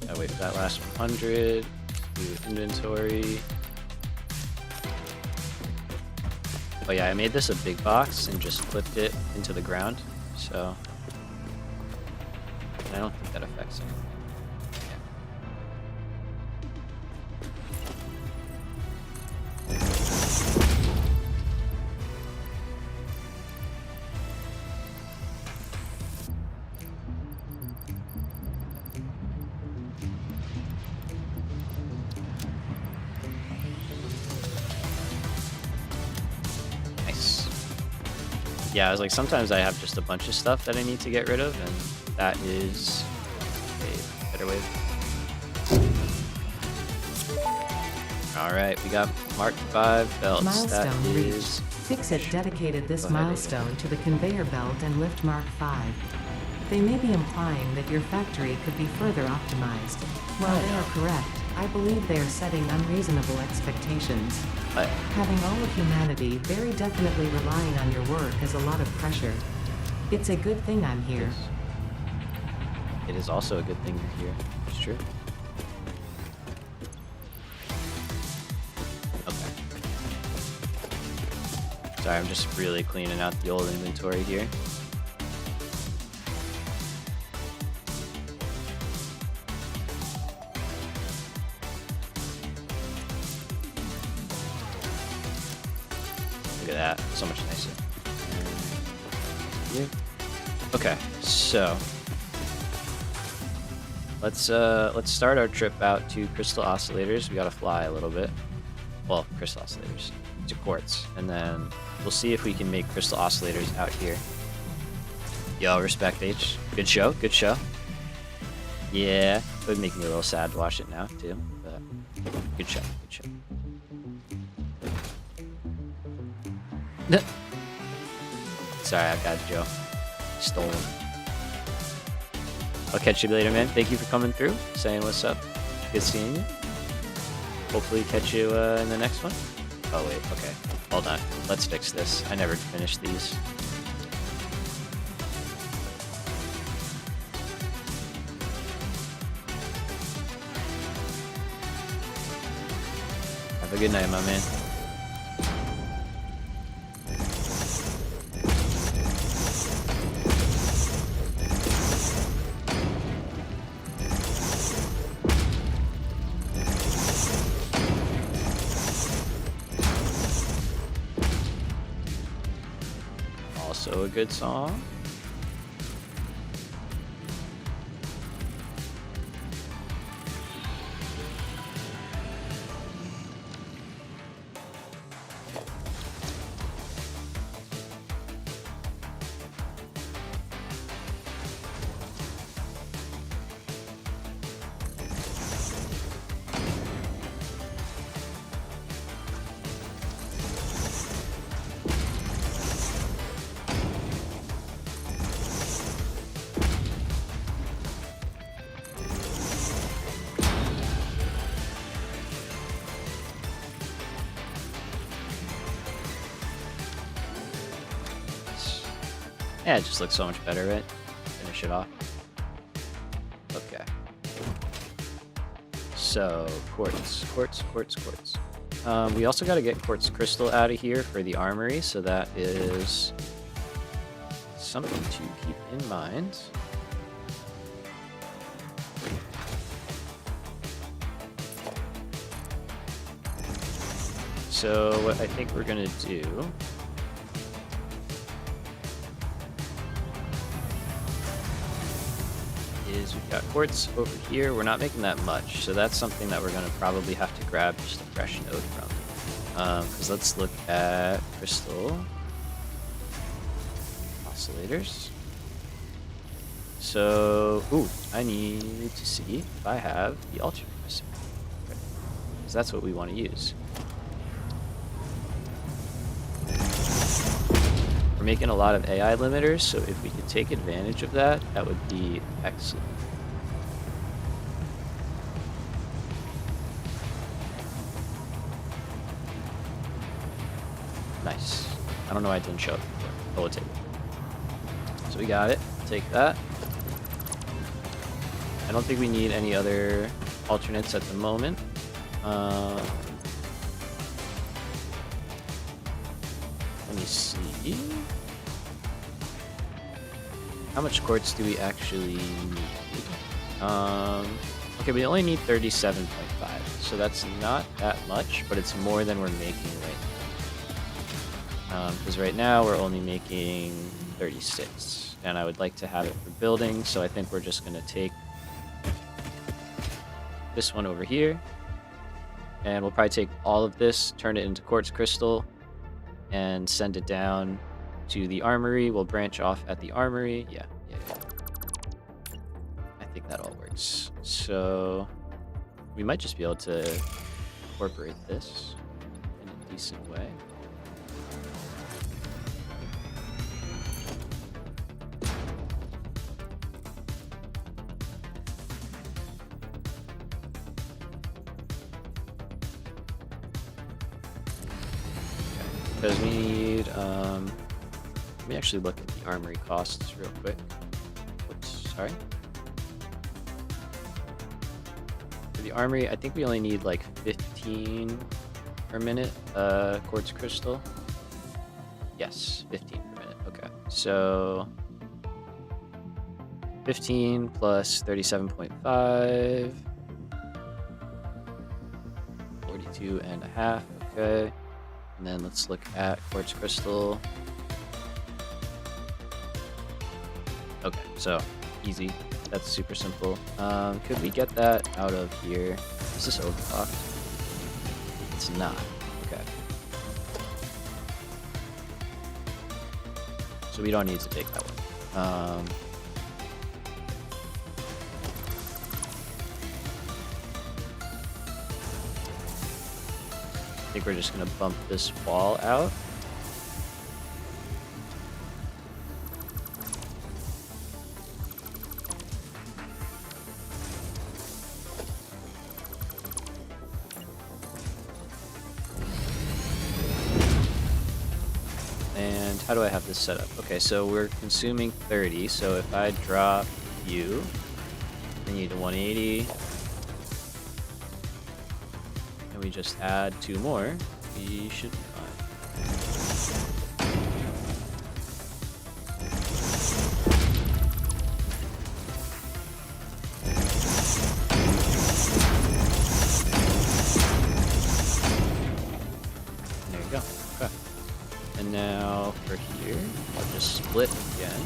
Gotta wait for that last 100. Do inventory. Oh yeah, I made this a big box and just flipped it into the ground, so I don't think that affects anything. Nice. Yeah, I was like, sometimes I have just a bunch of stuff that I need to get rid of, and that is a better way. Alright, we got Mark 5 belts. Milestone that reached. is... FicsIt dedicated this milestone to the conveyor belt and lift Mark 5. They may be implying that your factory could be further optimized. While they are correct, I believe they are setting unreasonable expectations. Having all of humanity very definitely relying on your work is a lot of pressure. It's a good thing I'm here. It is also a good thing you're here. It's true. Okay. Sorry, I'm just really cleaning out the old inventory here. Look at that. So much nicer. Okay, so let's start our trip out to crystal oscillators. We gotta fly a little bit. Well, crystal oscillators to quartz, and then we'll see if we can make crystal oscillators out here. Yo, respect H. Good show, good show. Yeah, it would make me a little sad to watch it now too, but good show, good show. Sorry, I got Joe. Stolen. I'll catch you later, man. Thank you for coming through, saying what's up. Good seeing you. Hopefully catch you in the next one. Oh, wait. Okay. Hold on. Let's fix this. I never finished these. Have a good night, my man. good song. Yeah, it just looks so much better, right? Finish it off. Okay. So, quartz. We also got to get quartz crystal out of here for the armory, so that is something to keep in mind. So, what I think we're going to do is we've got quartz over here. We're not making that much, so that's something that we're going to probably have to grab just a fresh node from. Because let's look at crystal oscillators. So, ooh, I need to see if I have the alternate missing. Okay. Because that's what we want to use. We're making a lot of AI limiters, so if we could take advantage of that, that would be excellent. Nice. I don't know why it didn't show up before, but we'll take it. So we got it. Take that. I don't think we need any other alternates at the moment. Let me see. How much quartz do we actually need? Okay, we only need 37.5, so that's not that much, but it's more than we're making right now. Because right now we're only making 36, and I would like to have it for building, so I think we're just going to take this one over here, and we'll probably take all of this, turn it into quartz crystal, and send it down to the armory. We'll branch off at the armory. Yeah. I think that all works. So we might just be able to incorporate this in a decent way. Because we need, let me actually look at the armory costs real quick. Oops, sorry. For the armory, I think we only need like 15 per minute quartz crystal. Yes, 15 per minute. Okay, so 15 plus 37.5, 42 and a half. Okay. And then let's look at quartz crystal. Okay, so easy. That's super simple. Could we get that out of here? Is this overclocked? It's not. Okay. So we don't need to take that one. I think we're just going to bump this wall out. And how do I have this set up? Okay, so we're consuming 30, so if I drop you, I need a 180. We just add 2 more, we should be fine. There you go. Okay. And now for here, I'll just split again.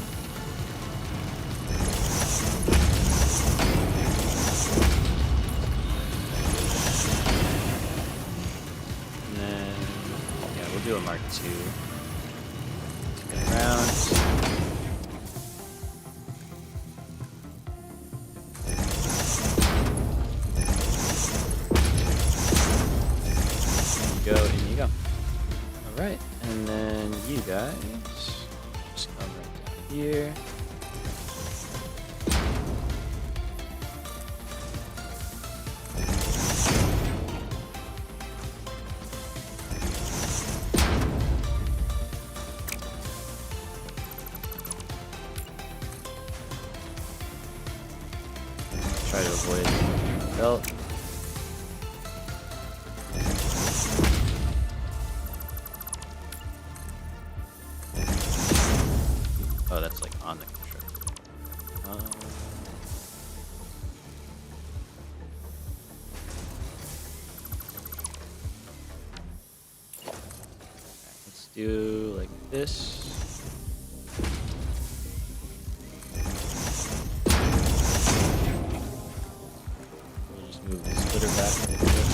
And then, yeah, we'll do a Mark II. Spin around. Go, in you go. Alright, and then you guys just come right down here. Try to avoid the belt. Oh, that's like on the constructor. Let's do like this. We'll just move the splitter back a little bit.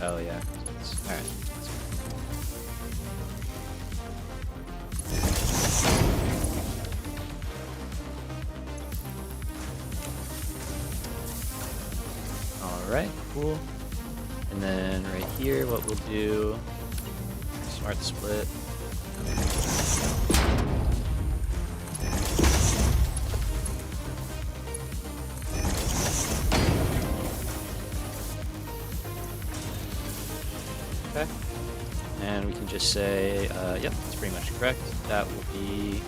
Oh yeah. Alright. Alright, cool. And then right here what we'll do, smart split. Okay, and we can just say, yep, that's pretty much correct. That will be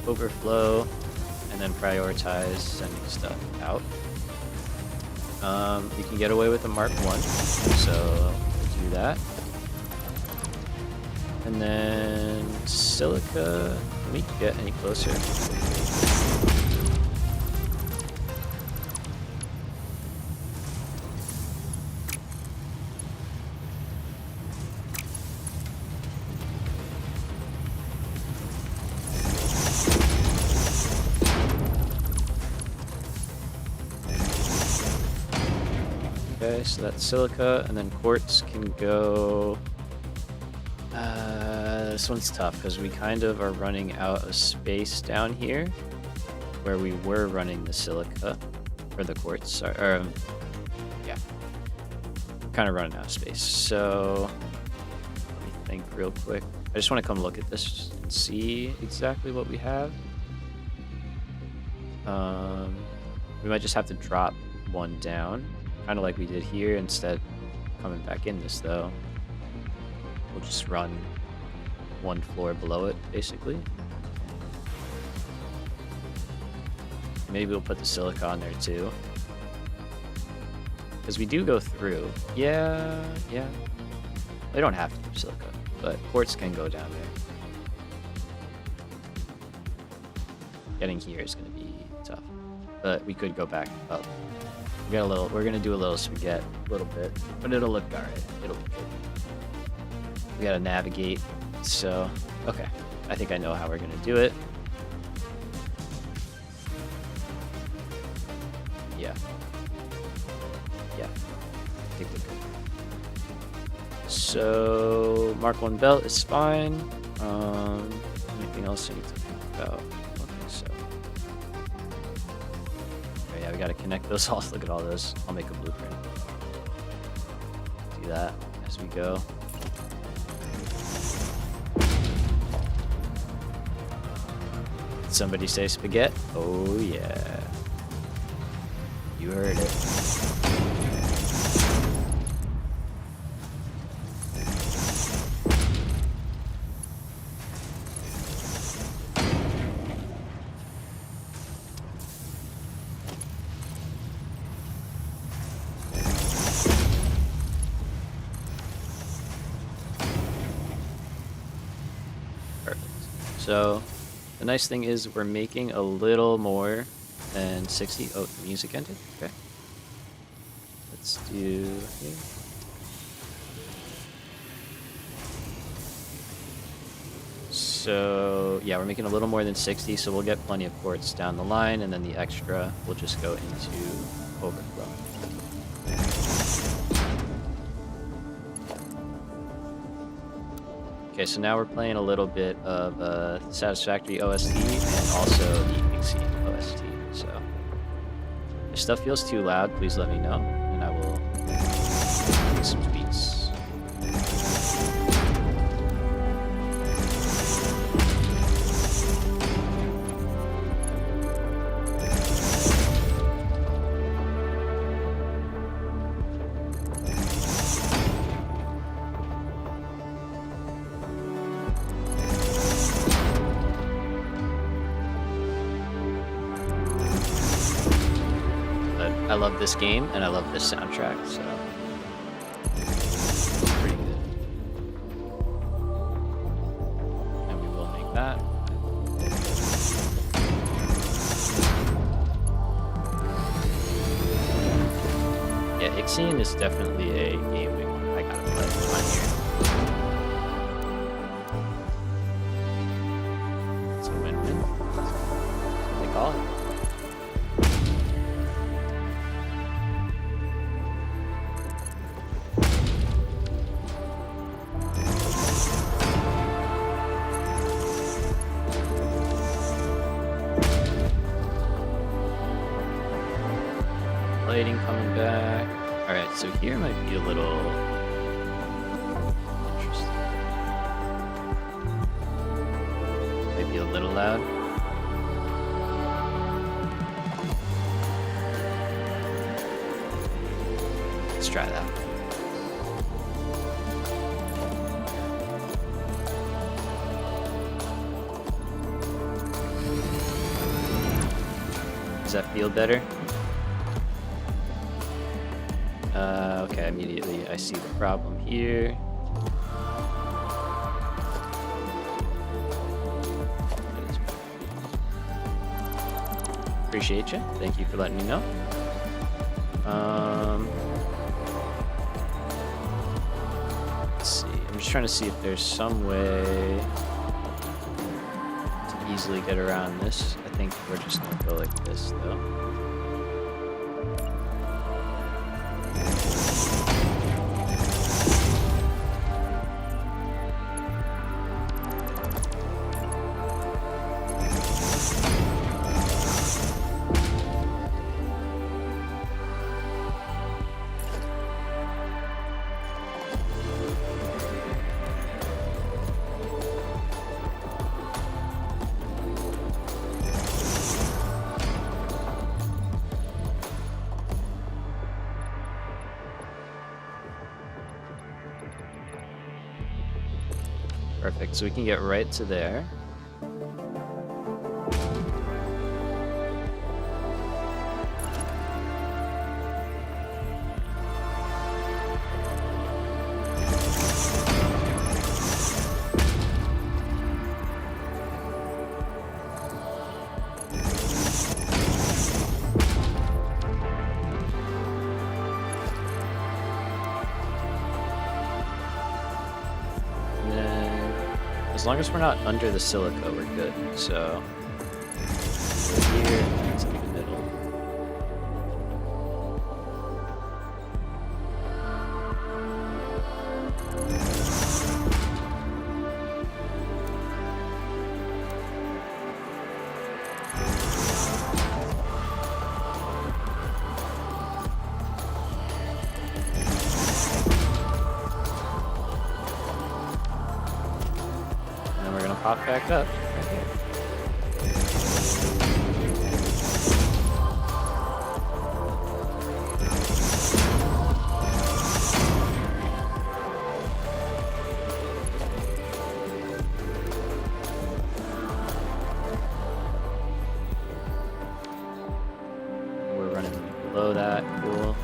overflow, and then prioritize sending stuff out. We can get away with a Mark 1, so we'll do that. And then silica, can we get any closer? Okay, so that's silica, and then quartz can go... this one's tough, because we kind of are running out of space down here, where we were running the silica, or the quartz, yeah. Kind of running out of space, so... let me think real quick. I just want to come look at this and see exactly what we have. We might just have to drop one down. Kind of like we did here, instead coming back in this though. We'll just run one floor below it, basically. Maybe we'll put the silica on there too. Because we do go through. Yeah. They don't have to do silica, but quartz can go down there. Getting here is going to be tough. But we could go back up. We're gonna do a little spaghetti, a little bit, but it'll look alright. It'll be good. We gotta navigate, so okay. I think I know how we're gonna do it. Yeah. I think we're good. So Mark 1 belt is fine. Anything else I need to think about? Yeah, we gotta connect those all. Look at all those. I'll make a blueprint. Do that as we go. Did somebody say spaghetti? Oh yeah. You heard it. So The nice thing is we're making a little more than 60. Oh, the music ended? Okay. Let's do here. So, yeah, we're making a little more than 60, so we'll get plenty of ports down the line, and then the extra will just go into overflow. Okay, so now we're playing a little bit of Satisfactory OST and also the FicsIt OST. So if stuff feels too loud, please let me know, and I will make some tweaks. I love this game and I love this soundtrack, so it's pretty good. And we will make that. Yeah, Ixion is definitely a game I gotta play on here. It's a win-win. That's what they call it. Lighting coming back. Alright, so here might be a little interesting. Might be a little loud. Let's try that. Does that feel better? Okay, immediately I see the problem here. Appreciate you. Thank you for letting me know. Let's see. I'm just trying to see if there's some way to easily get around this. I think we're just gonna go like this, though. Perfect, so we can get right to there. As long as we're not under the silica, we're good. So here into the middle. Pop back up right here. We're running below that, cool.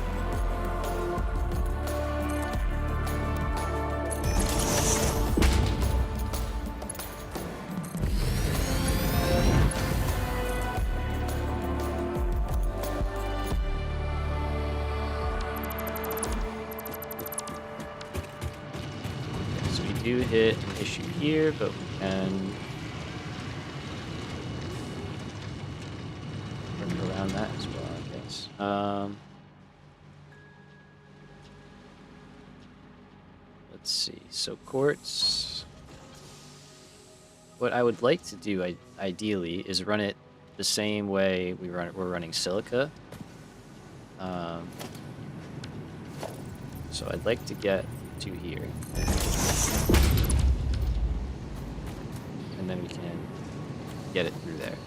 do hit an issue here, but we can work around that as well, I guess. Let's see. So quartz. What I would like to do, ideally, is run it the same way we're running silica. So I'd like to get to here. And then we can get it through there.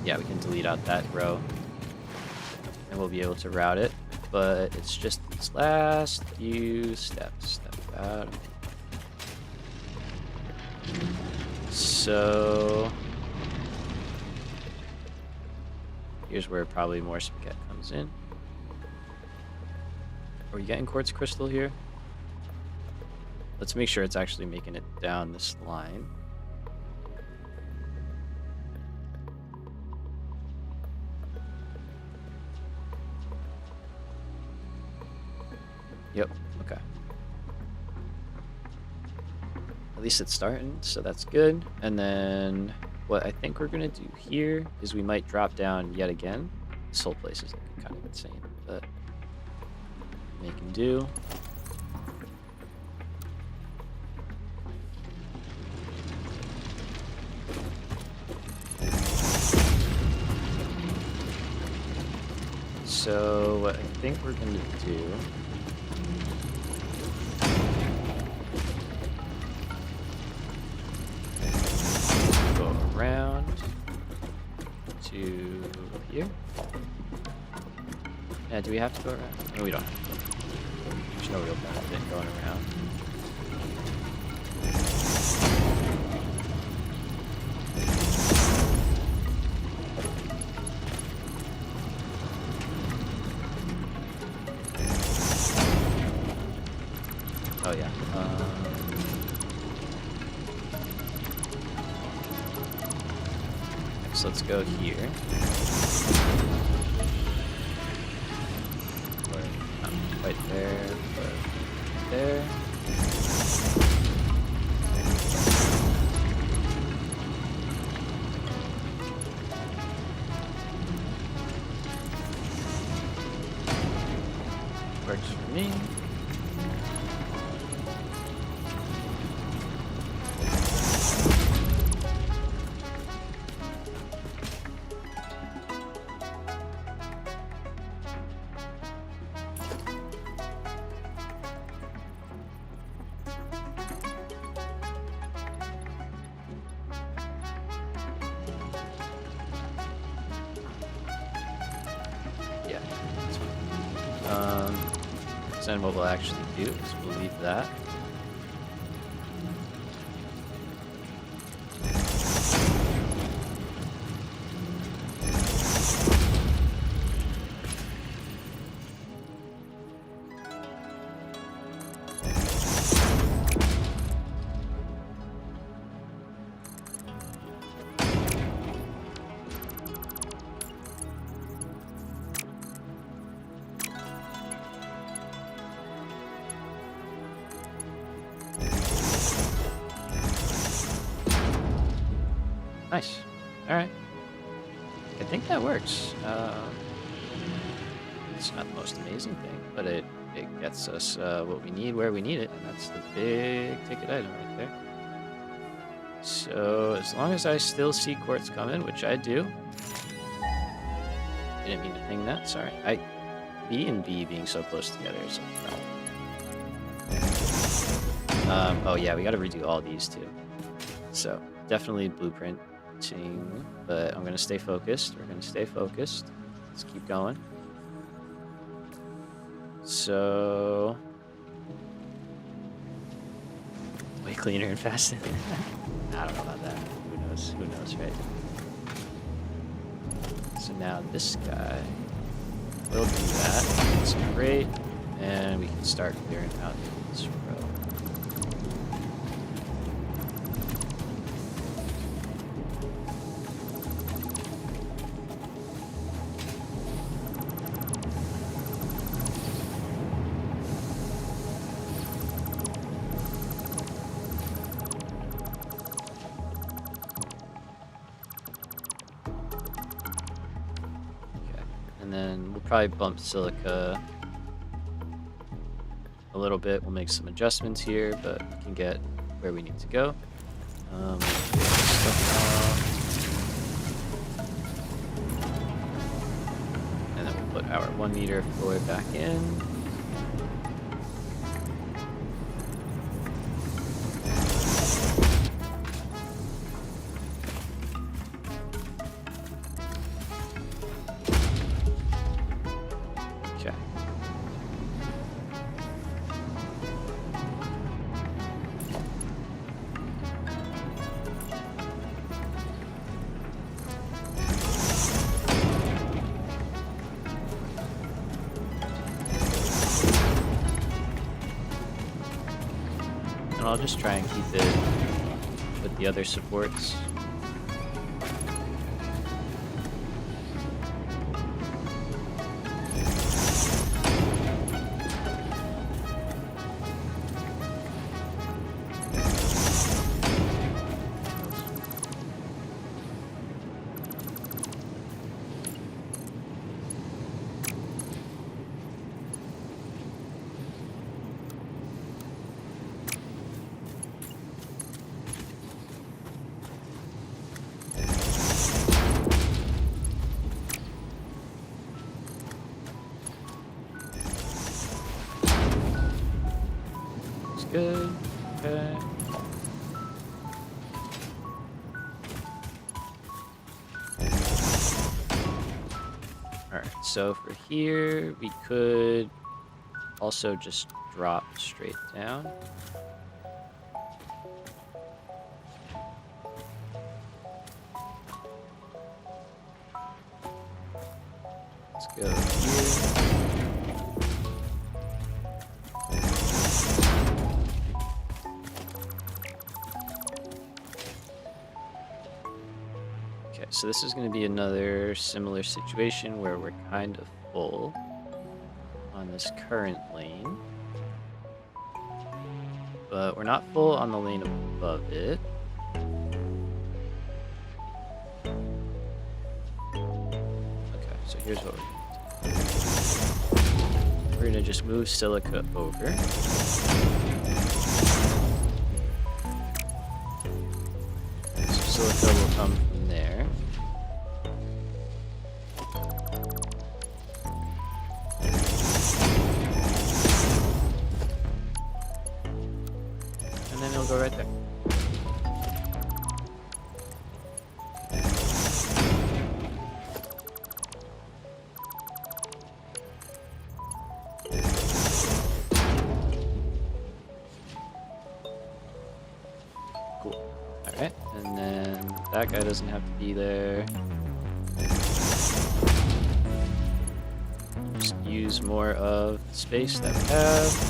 Yeah, we can delete out that row. And we'll be able to route it. But it's just these last few steps. Step out. So here's where probably more spaghetti comes in. Are we getting quartz crystal here? Let's make sure it's actually making it down this line. Yep, okay. At least it's starting, so that's good. And then what I think we're gonna do here is we might drop down yet again. This whole place is like kind of insane, but make and do. So what I think we're gonna do around to here. Yeah, do we have to go around? No, we don't have to. There's no real benefit in going around. Oh yeah. So let's go here. Or not quite there, but there. Works for me. Then what we'll actually do is we'll leave that. Nice. All right. I think that works. It's not the most amazing thing, but it gets us what we need where we need it, and that's the big ticket item right there. So as long as I still see quartz coming, which I do. Didn't mean to ping that. Sorry. B and B being so close together is a problem. Oh yeah, we got to redo all these too. So definitely blueprint. But I'm gonna stay focused. We're gonna stay focused. Let's keep going. So way cleaner and faster. I don't know about that. Who knows? Who knows, right? So now this guy will do that. That's great, and we can start clearing out this row. then we'll probably bump silica a little bit. We'll make some adjustments here, but we can get where we need to go. And then we'll put our 1 meter floor back in. I'll just try and keep it with the other supports. Good. Okay. Alright, so for here, we could also just drop straight down. Let's go here. So this is going to be another similar situation where we're kind of full on this current lane, but we're not full on the lane above it. Okay, so here's what we're going to just move silica over. So silica will come from there. Go right there. Cool. Alright, and then that guy doesn't have to be there. Just use more of the space that we have.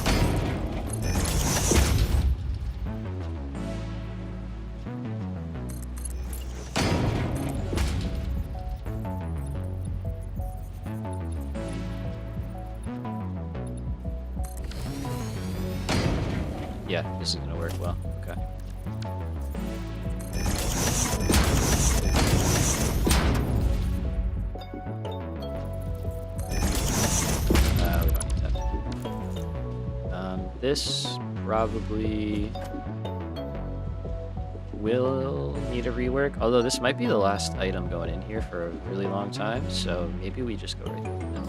Yeah, this is gonna work well. Okay. We don't need that. This probably will need a rework, although this might be the last item going in here for a really long time, so maybe we just go right through now.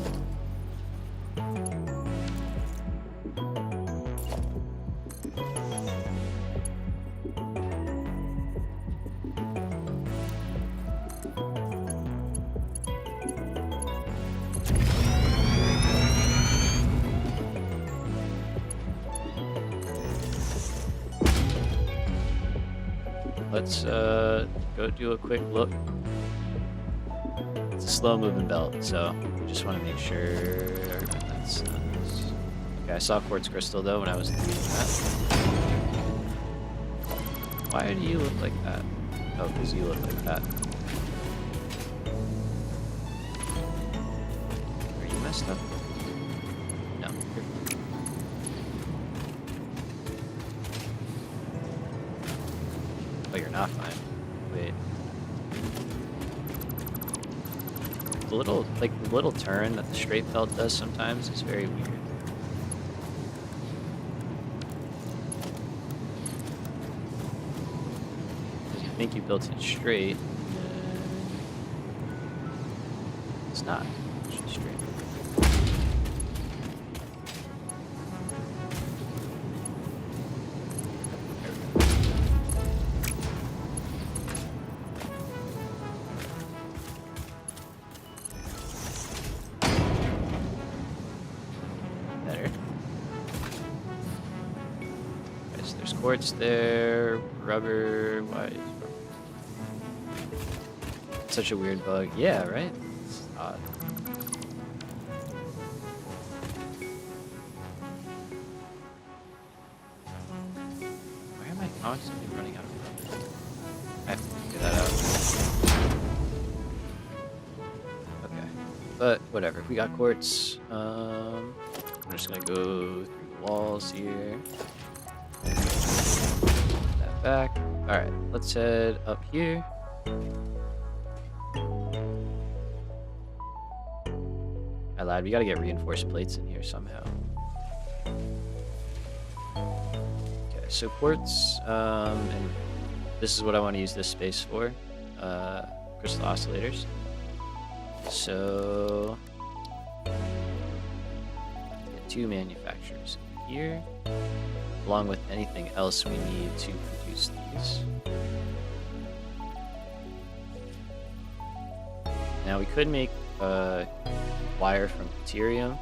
Let's go do a quick look. It's a slow moving belt, so we just want to make sure that's okay. I saw quartz crystal though when I was thinking that. Why do you look like that? Oh, because you look like that. Are you messed up? No. Oh, you're not fine. Wait. The little turn that the straight felt does sometimes is very weird. You think you built it straight, and it's not actually straight. Quartz there, rubber, why is rubber? Such a weird bug. Yeah, right? It's odd. Why am I constantly running out of rubber? I have to figure that out. Okay. But whatever, we got quartz. I'm just gonna go through the walls here. Back. Alright, let's head up here. I lied, we gotta get reinforced plates in here somehow. Okay, so quartz, and this is what I want to use this space for. Crystal oscillators. So, get 2 manufacturers here, along with anything else we need to produce these. Now we could make a wire from deuterium,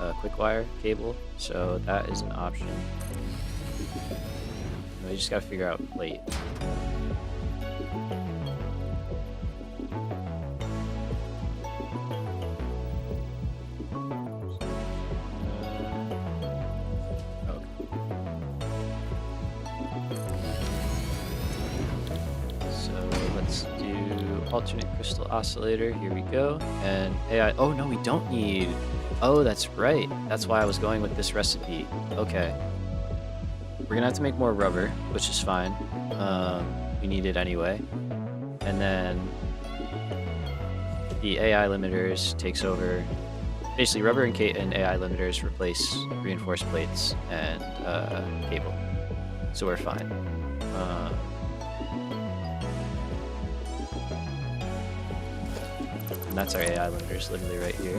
a quick wire cable, so that is an option. We just gotta figure out plate. Alternate crystal oscillator, here we go. And AI, oh no, we don't need, oh that's right, that's why I was going with this recipe. Okay, we're gonna have to make more rubber, which is fine. We need it anyway. And then the AI limiters takes over, basically rubber and AI limiters replace reinforced plates and cable, so we're fine. And that's our AI limiters, literally right here.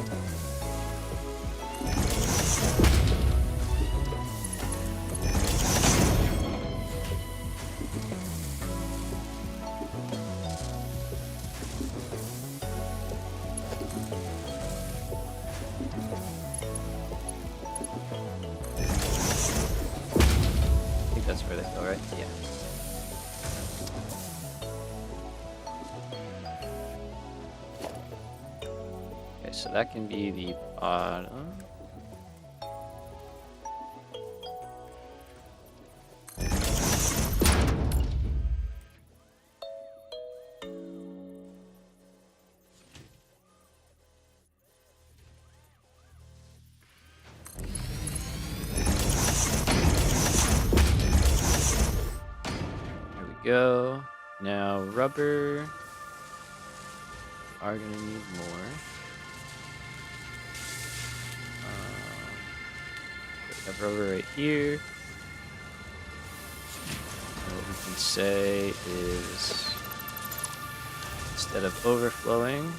I think that's where they go, right? Yeah. So that can be the bottom. There we go. Now rubber. Are gonna need more. We have rubber right here. And what we can say is, instead of overflowing,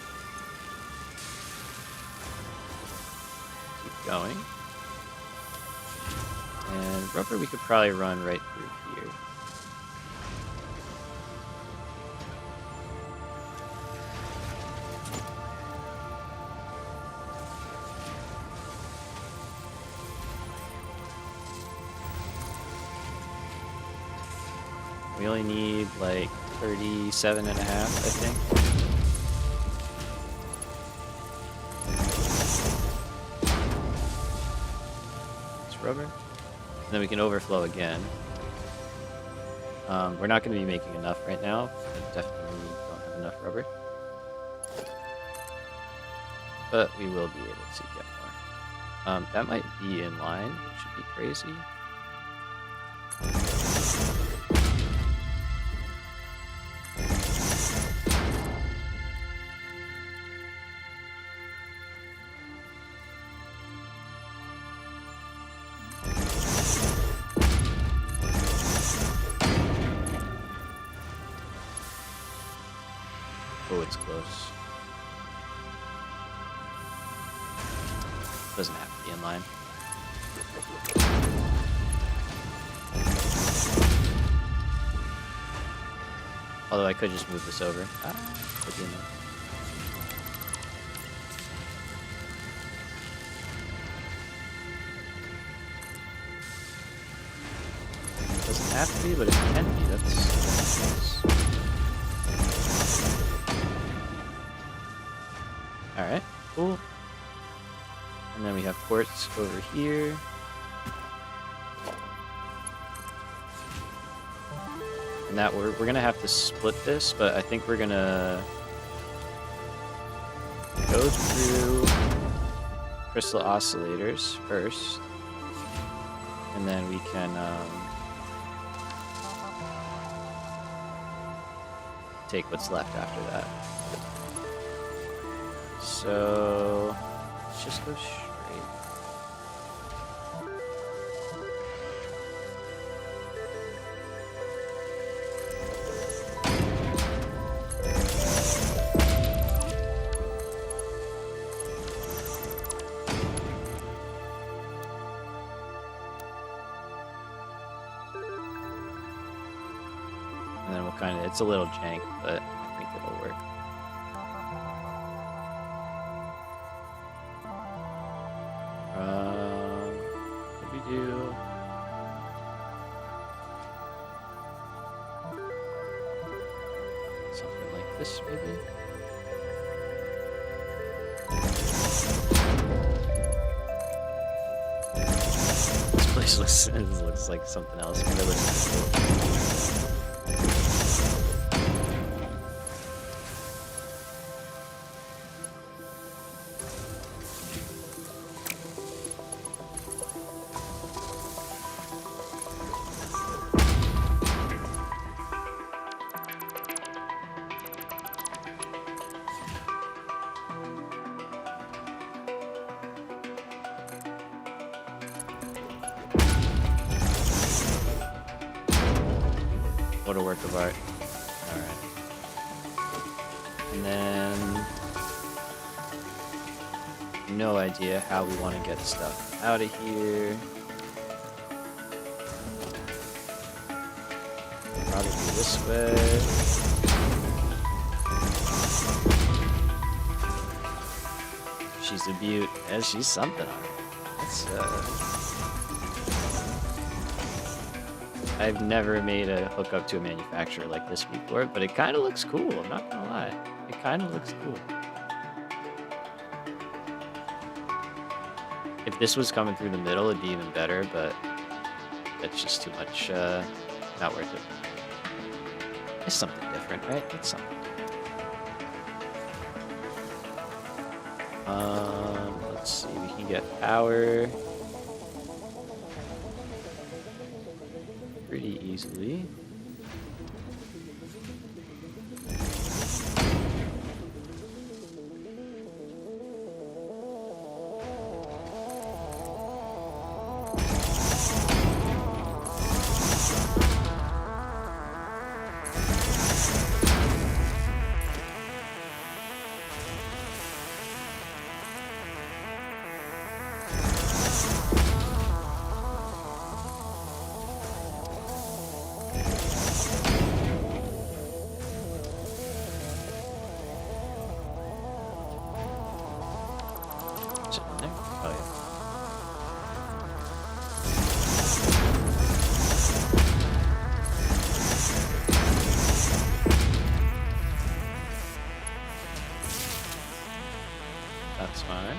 keep going. And rubber we could probably run right through here. We only need like 37 and a half, I think. It's rubber. And then we can overflow again. We're not going to be making enough right now. We definitely don't have enough rubber. But we will be able to get more. That might be in line, which should be crazy. Oh, it's close. Doesn't have to be in line. Although I could just move this over. Could be in there. Doesn't have to be, but it can be. That's nice. Alright, cool. And then we have ports over here. And that we're gonna have to split this, but I think we're gonna go through crystal oscillators first, and then we can take what's left after that. So let's just go straight. And then we'll kind of, it's a little jank, but I think it'll work. What do we do? Something like this, maybe? This place looks like something else, but it looks cool. What a work of art. Alright. And then no idea how we want to get stuff out of here. Probably this way. She's a beaut. Yeah, she's something on her. That's I've never made a hookup to a manufacturer like this before, but it kind of looks cool. I'm not gonna lie. It kind of looks cool. If this was coming through the middle, it'd be even better, but that's just too much, not worth it. It's something different, right? It's something different. Let's see, we can get power pretty easily. That's fine.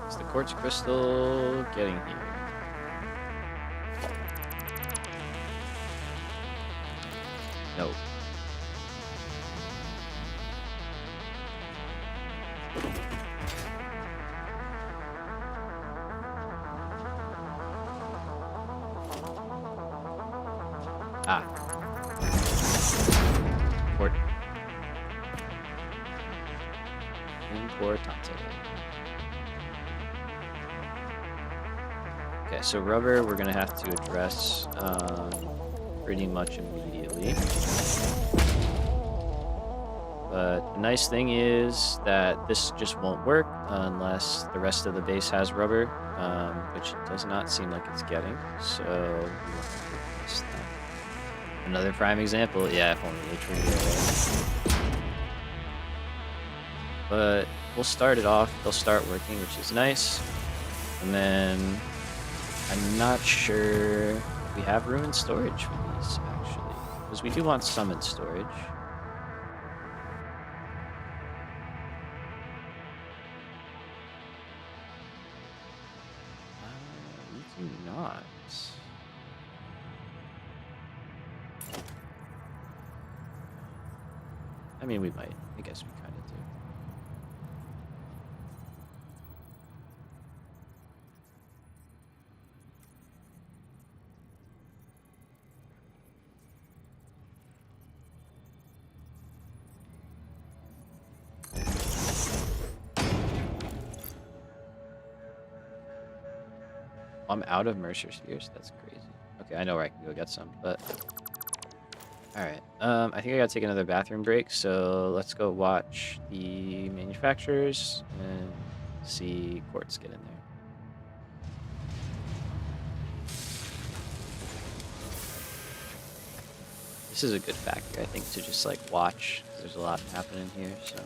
Is the quartz crystal getting here? No. Ah. Port. Importante. Okay, so rubber we're gonna have to address pretty much immediately. But the nice thing is that this just won't work unless the rest of the base has rubber, which it does not seem like it's getting. So we will have to replace that. Another prime example. Yeah, if only H were here. But we'll start it off. They'll start working, which is nice. And then I'm not sure we have room in storage for these, actually. Because we do want some in storage. We do not. I mean, we might. I guess we kind of do. I'm out of Mercer spheres. That's crazy. Okay, I know where I can go get some, but all right. I think I gotta take another bathroom break, so let's go watch the manufacturers and see Quartz get in there. This is a good factor, I think, to just like watch. There's a lot happening here, so.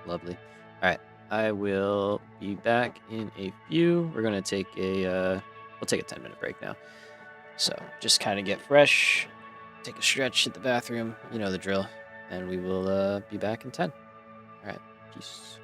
Lovely. All right, I will be back in a few. We're gonna take a we'll take a 10-minute break now. So just kind of get fresh, take a stretch, hit the bathroom, you know the drill, and we will be back in 10. All right, peace.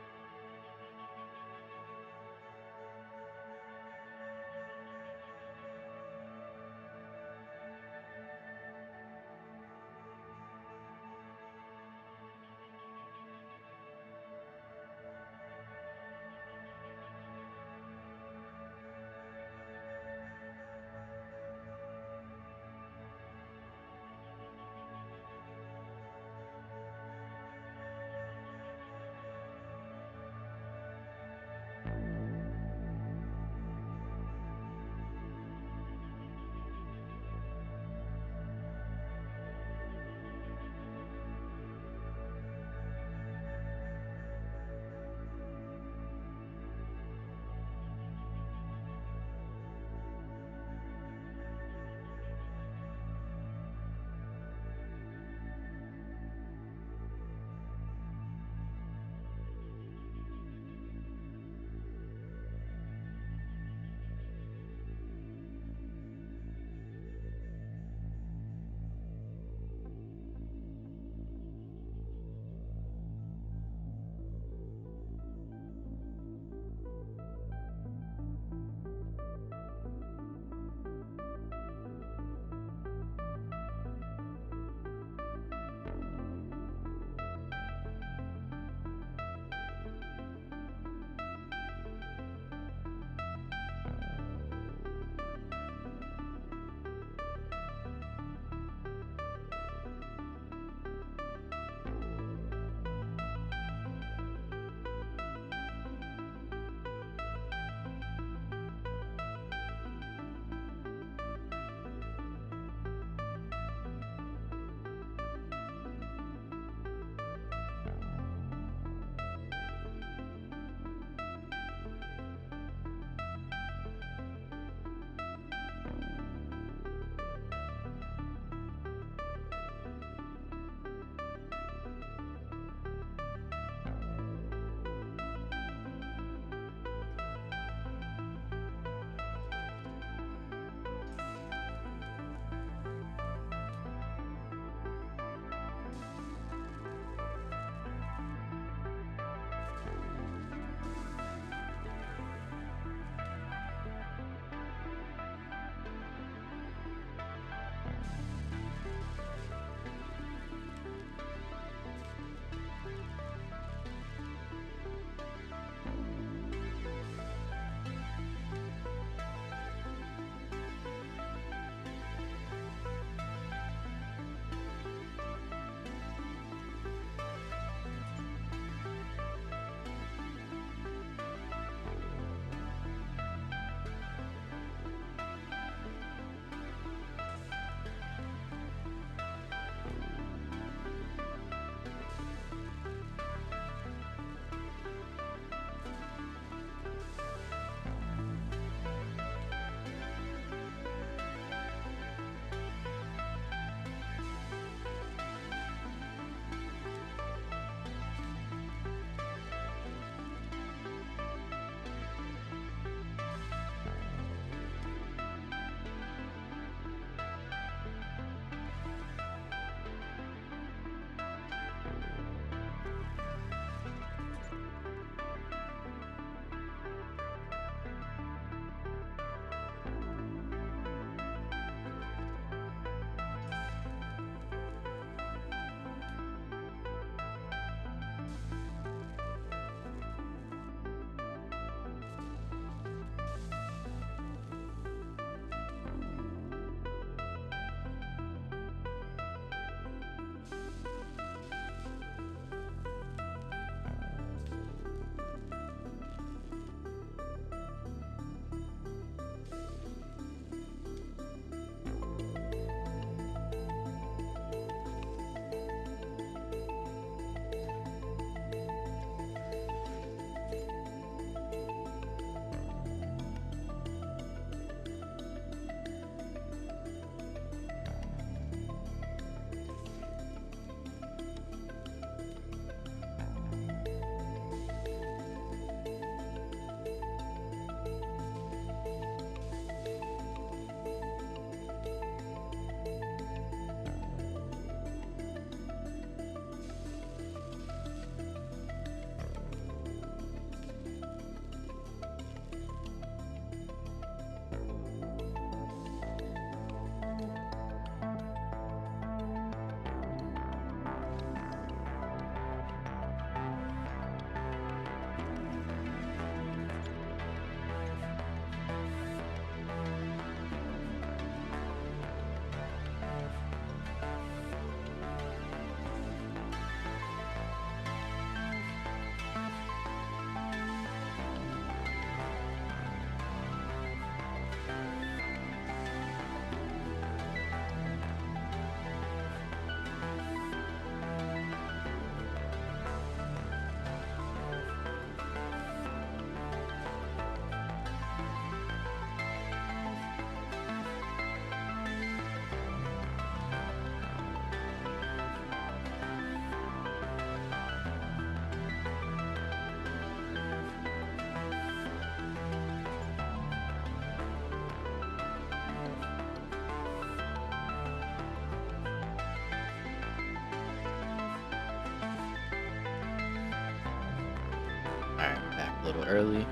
a little early,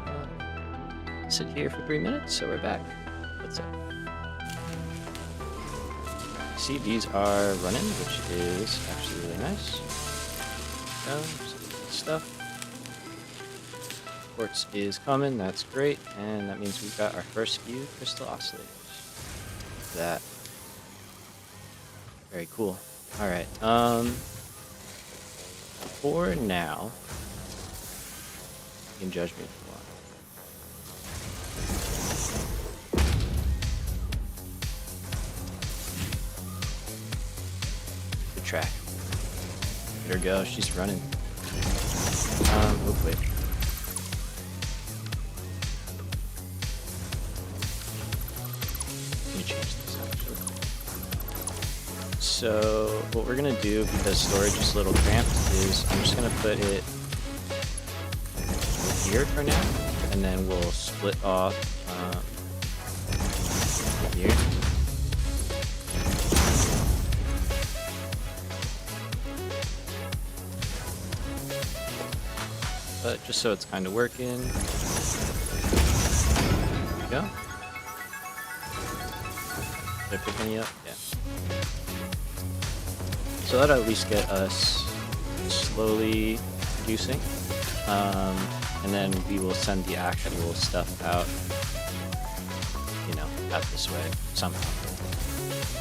but sit here for 3 minutes, so we're back. What's up? See, these are running, which is actually really nice. Stuff. Quartz is coming, that's great, and that means we've got our first few crystal oscillators. That. Very cool. Alright, for now, you can judge me if you want. Good track. There we go, she's running. Oh wait. Let me change this actually. So what we're gonna do, because storage is a little cramped, is I'm just gonna put it here for now, and then we'll split off here. But just so it's kind of working. There we go. Did I pick any up? Yeah. So that'll at least get us slowly producing. And then we will send the actual stuff out, you know, out this way somehow.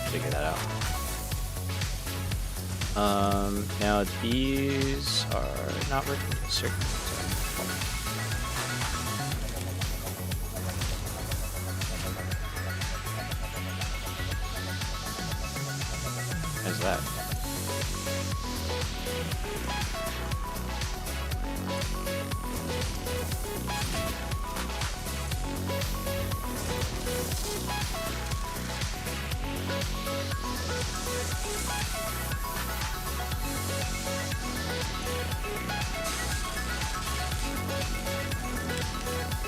Figure that out. Now these are not working. Certain. How's that?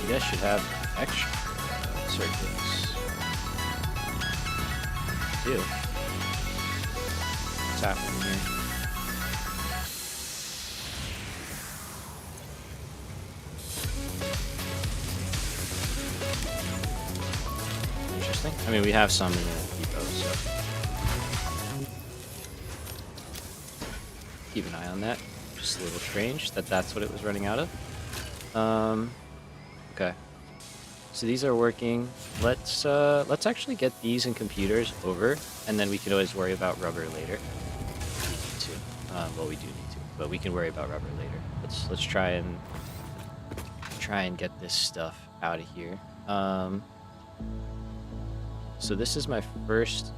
You guys should have extra circuits. Ew. What's happening here? Interesting. I mean, we have some in the depot, so keep an eye on that. Just a little strange that that's what it was running out of. Okay. So these are working. Let's actually get these in computers over, and then we can always worry about rubber later. We need to. Well, we do need to, but we can worry about rubber later. Let's try and get this stuff out of here. So this is my first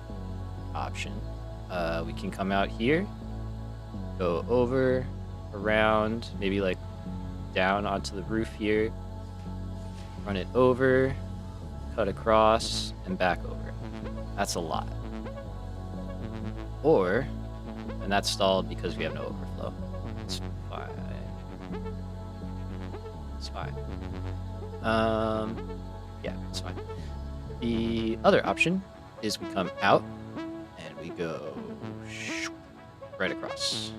option. We can come out here, go over, around, maybe like down onto the roof here. Run it over, cut across, and back over. That's a lot. Or, and that's stalled because we have no overflow. It's fine. It's fine. Yeah, it's fine. The other option is we come out and we go right across.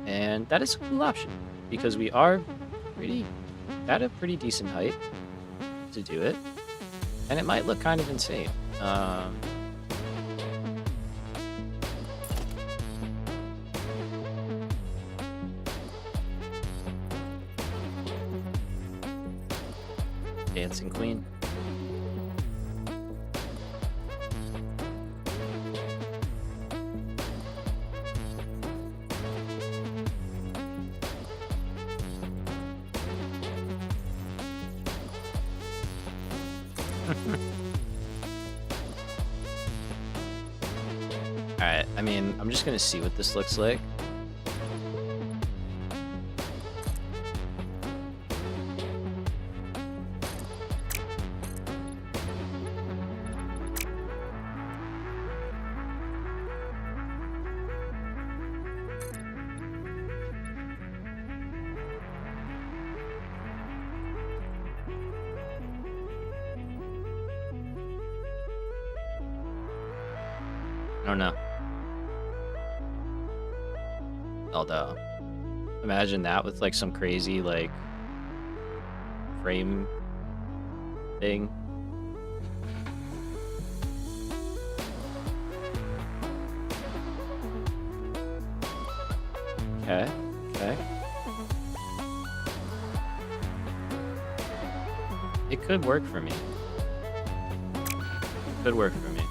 And that is a cool option because we are at a pretty decent height to do it, and it might look kind of insane. Dancing Queen. Alright, I mean, I'm just gonna see what this looks like. I don't know. Although, imagine that with like some crazy like frame thing. Okay, okay. It could work for me. It could work for me.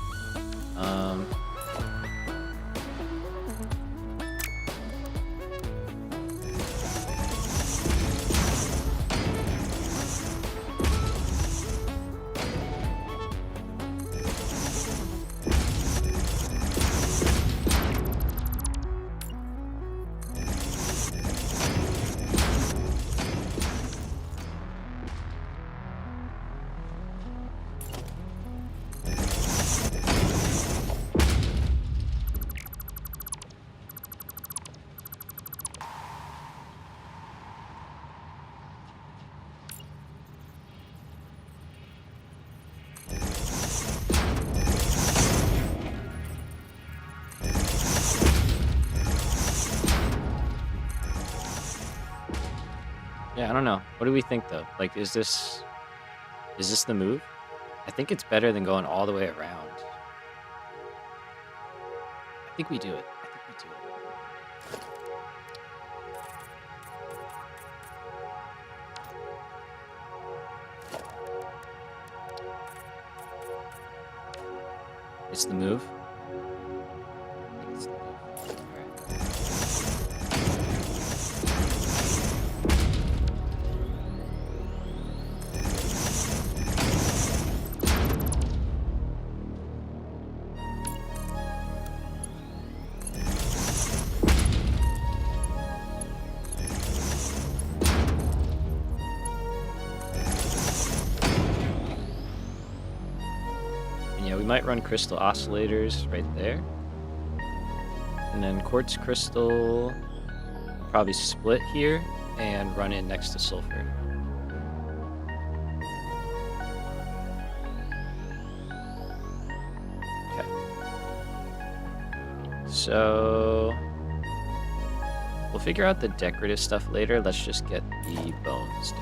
Yeah, I don't know. What do we think though? Like, is this the move? I think it's better than going all the way around. I think we do it. I think we do it. It's the move. I think it's the move. All right. We might run crystal oscillators right there. And then quartz crystal probably split here and run it next to sulfur. Okay. So we'll figure out the decorative stuff later. Let's just get the bones down.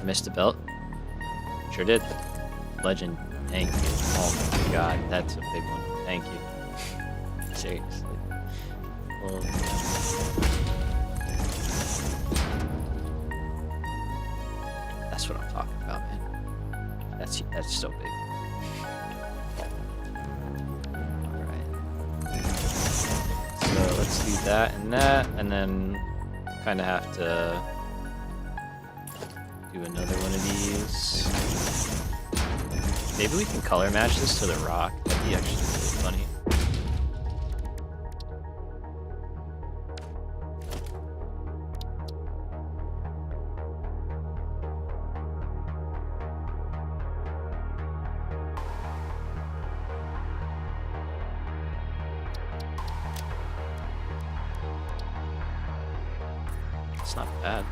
Missed a belt? Sure did. Legend. Thank you. Oh my god, that's a big one. Thank you. Seriously. Well, that's what I'm talking about, man. That's so big. Alright. So let's do that, and then kind of have to do another one of these. Maybe we can color match this to the rock. That'd be actually really funny. It's not bad.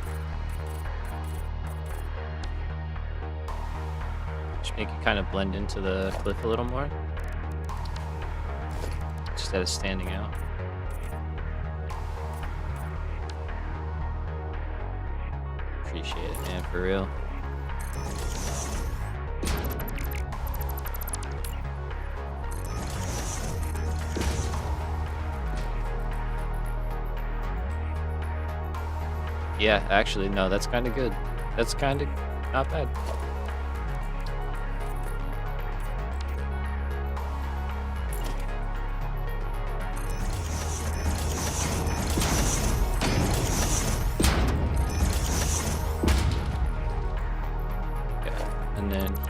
Just make it kind of blend into the cliff a little more, instead of standing out. Appreciate it, man, for real. Yeah, actually, no, that's kind of good. That's kind of not bad.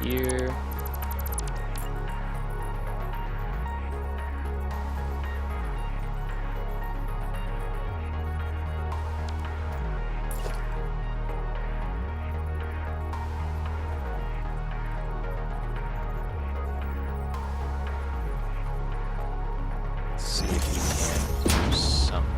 Here. Let's see if we can do something.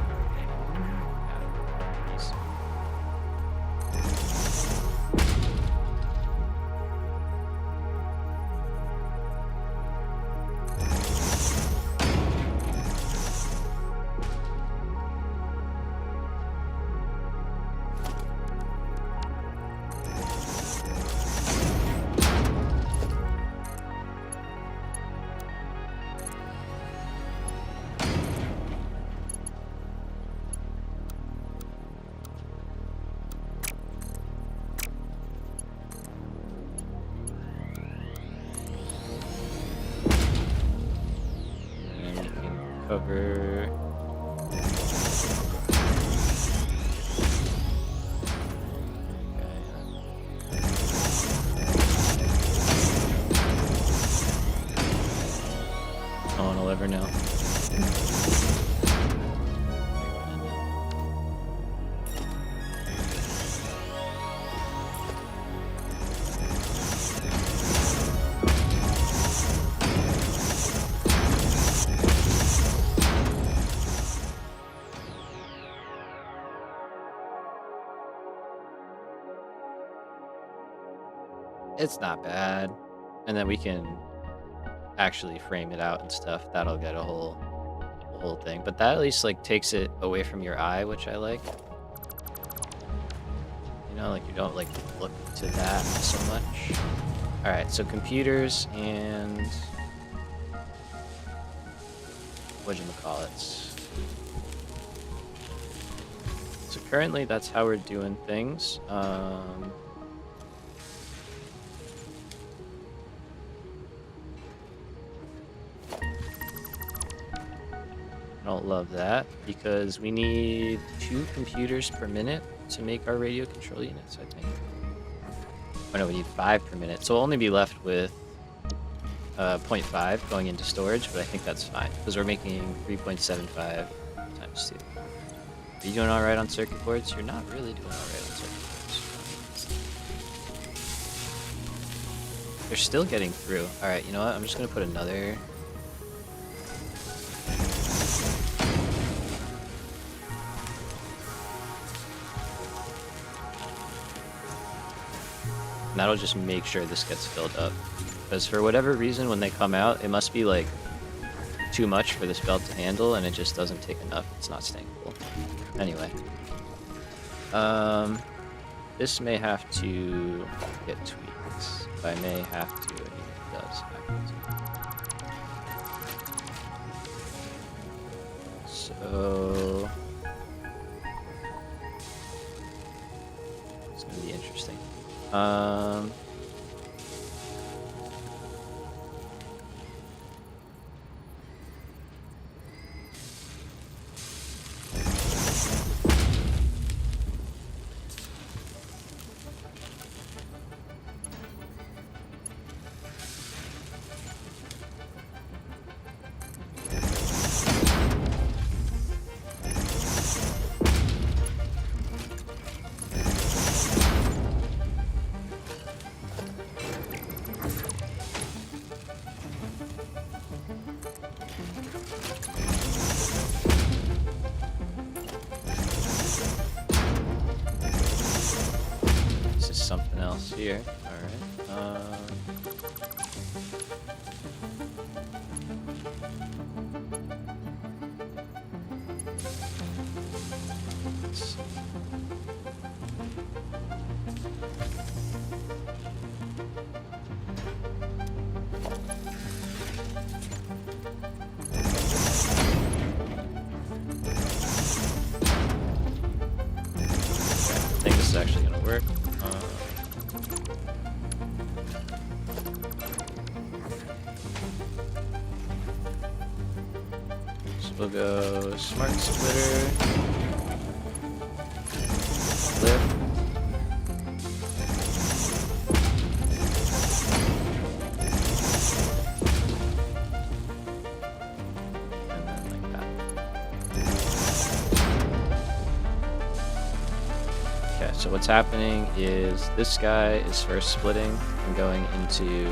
cover. No one will ever know. It's not bad. And then we can actually frame it out and stuff. That'll get a whole thing. But that at least like takes it away from your eye, which I like. You know, like you don't like look to that so much. Alright, so computers and whatchamacallits. So currently that's how we're doing things. I don't love that because we need 2 computers per minute to make our radio control units, I think. Oh no, we need 5 per minute. So we'll only be left with 0.5 going into storage, but I think that's fine because we're making 3.75 times 2. Are you doing all right on circuit boards? You're not really doing all right on circuit boards. They're still getting through. All right, you know what? I'm just going to put another... And that'll just make sure this gets filled up. Because for whatever reason, when they come out, it must be like too much for this belt to handle, and it just doesn't take enough. It's not staying full. Anyway. This may have to get tweaked. If I may have to, I mean it does have to. So... it's gonna be interesting. Something else here. Alright. I think this is actually going to work. We'll go smart splitter, flip, and then like that. Okay, so what's happening is this guy is first splitting and going into,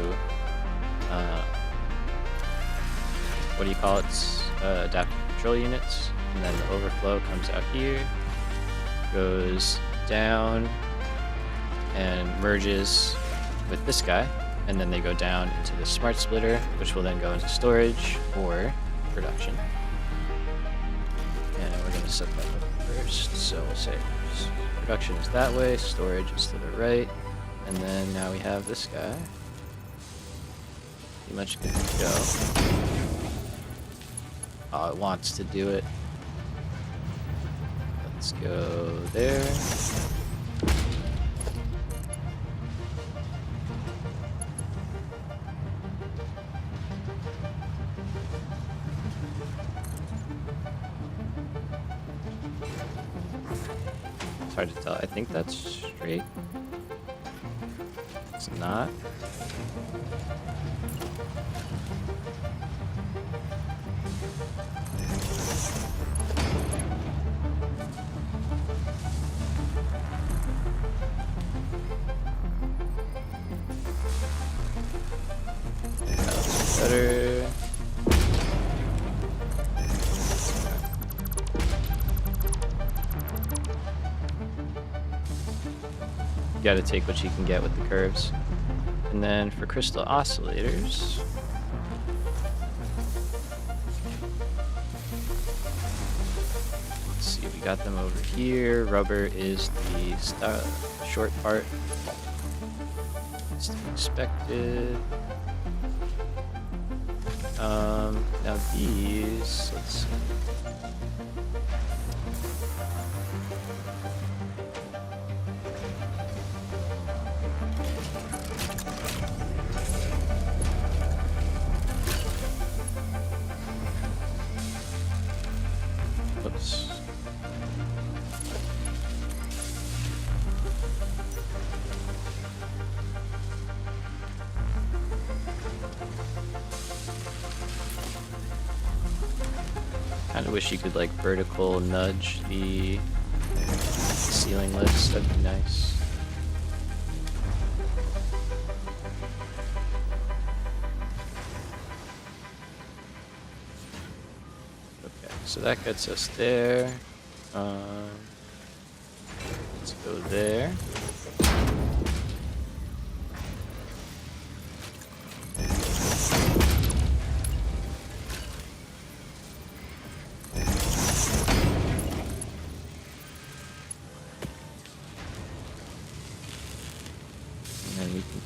what do you call it? Adaptive control units, and then the overflow comes out here, goes down and merges with this guy, and then they go down into the smart splitter, which will then go into storage or production. And we're going to set that up first, so we'll say production is that way, storage is to the right, and then now we have this guy. Pretty much good to go. Oh, it wants to do it. Let's go there. It's hard to tell. I think that's straight. It's not. That's better. You gotta take what you can get with the curves. And then for crystal oscillators, let's see, we got them over here. Rubber is the short part. It's expected. Now these, let's see. Oops. Kind of wish you could like vertical nudge the ceiling lifts. That'd be nice. Okay, so that gets us there. Let's go there.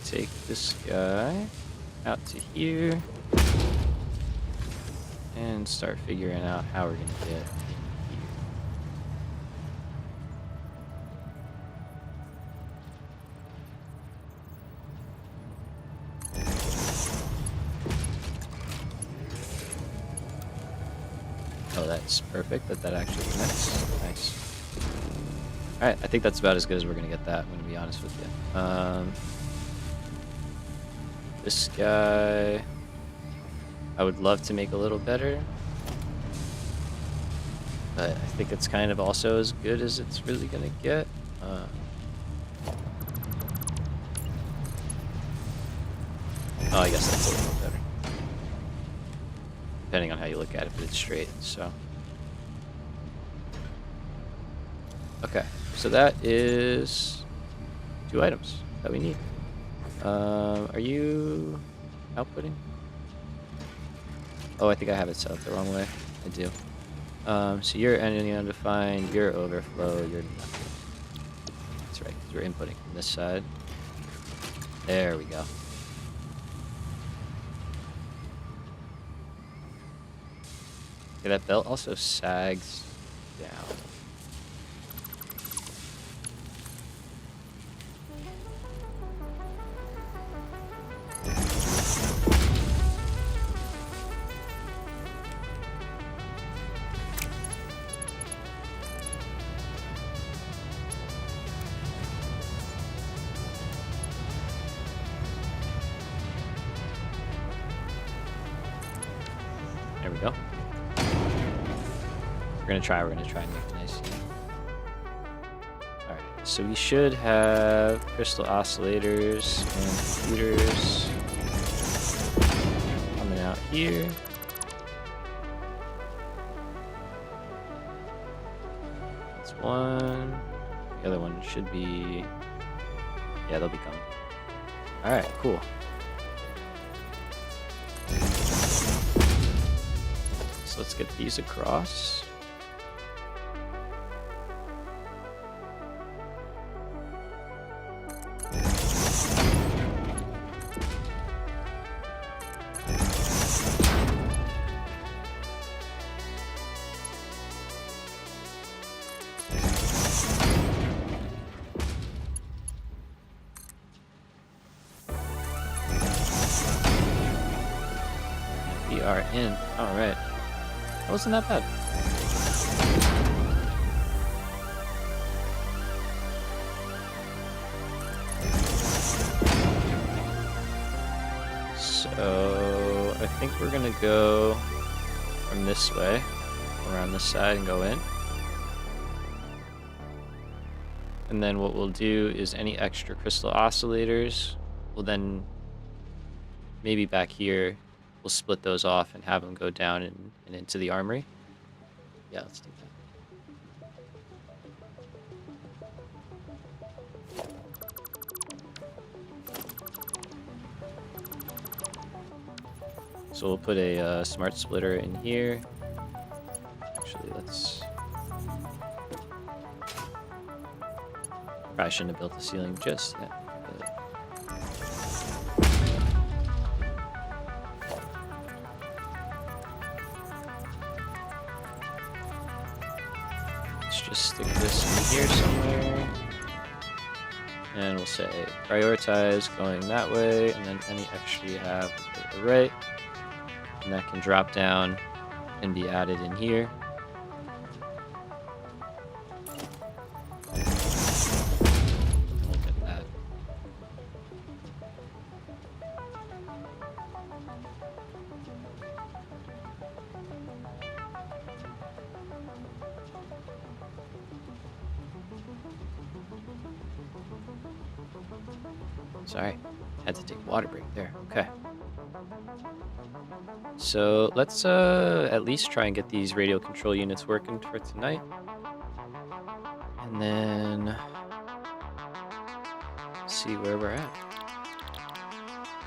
Take this guy out to here and start figuring out how we're gonna get here. Oh, that's perfect that actually connects. Nice. Alright, I think that's about as good as we're gonna get that, I'm gonna be honest with you. This guy, I would love to make a little better, but I think it's kind of also as good as it's really gonna get. Oh, I guess that's a little better, depending on how you look at it, but it's straight, so. Okay, so that is 2 items that we need. Are you outputting? Oh, I think I have it set up the wrong way. I do. So you're entity undefined, you're overflow, you're nothing. That's right, because we're inputting from this side. There we go. Okay, that belt also sags down. There we go. We're gonna try and make it nice. Alright, so we should have crystal oscillators and computers coming out here. That's one. The other one should be... yeah, they'll be coming. Alright, cool. So let's get these across. We are in. All right. That wasn't that bad. So I think we're gonna go from this way, around this side and go in. And then what we'll do is any extra crystal oscillators, we'll then maybe back here, we'll split those off and have them go down and into the armory. Yeah, let's do that. So we'll put a smart splitter in here. Actually, let's... Probably shouldn't have built the ceiling just yet. But... Let's just stick this in here somewhere. And we'll say prioritize going that way, and then any extra you have go to the right. And that can drop down and be added in here. Look at that. Sorry, had to take a water break there. Okay. So let's at least try and get these radio control units working for tonight. And then see where we're at.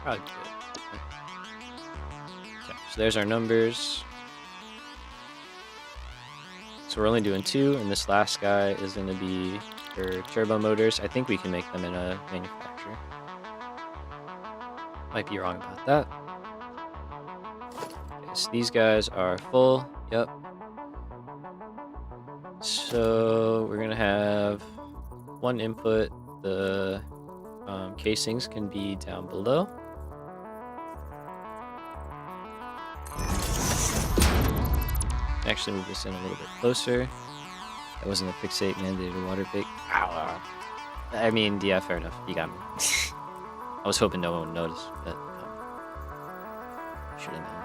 Probably good. Okay, so there's our numbers. So we're only doing 2, and this last guy is going to be for turbo motors. I think we can make them in a manufacturer. Might be wrong about that. So these guys are full. Yep. So we're gonna have one input. The casings can be down below. Actually, move this in a little bit closer. That wasn't a FicsIt mandated water break. Ow. I mean, yeah, fair enough. You got me. I was hoping no one would notice, but should have known.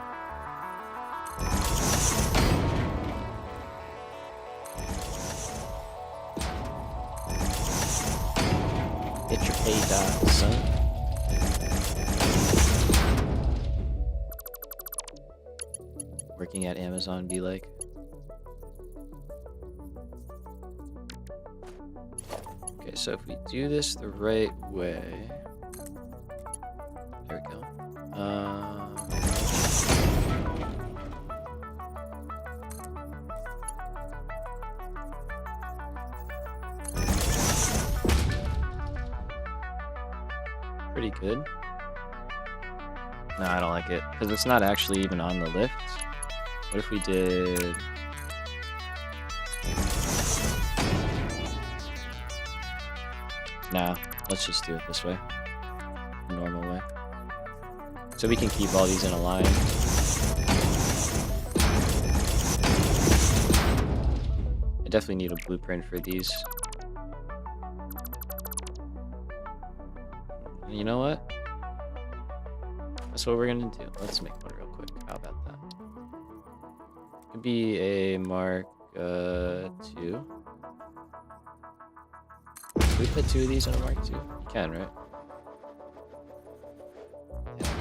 Get your pay dot, son. Working at Amazon be like. Okay, so if we do this the right way, there we go. Pretty good. No, I don't like it because it's not actually even on the lift. What if we did? Nah, let's just do it this way, the normal way. So we can keep all these in a line. I definitely need a blueprint for these. You know what? That's what we're gonna do. Let's make one real quick. How about that? Could be a Mark 2. Can we put 2 of these on a Mark 2? You can, right? Yeah.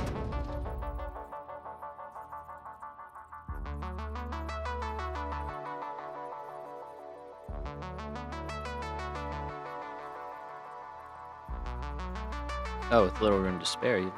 Oh, with little room to spare, even.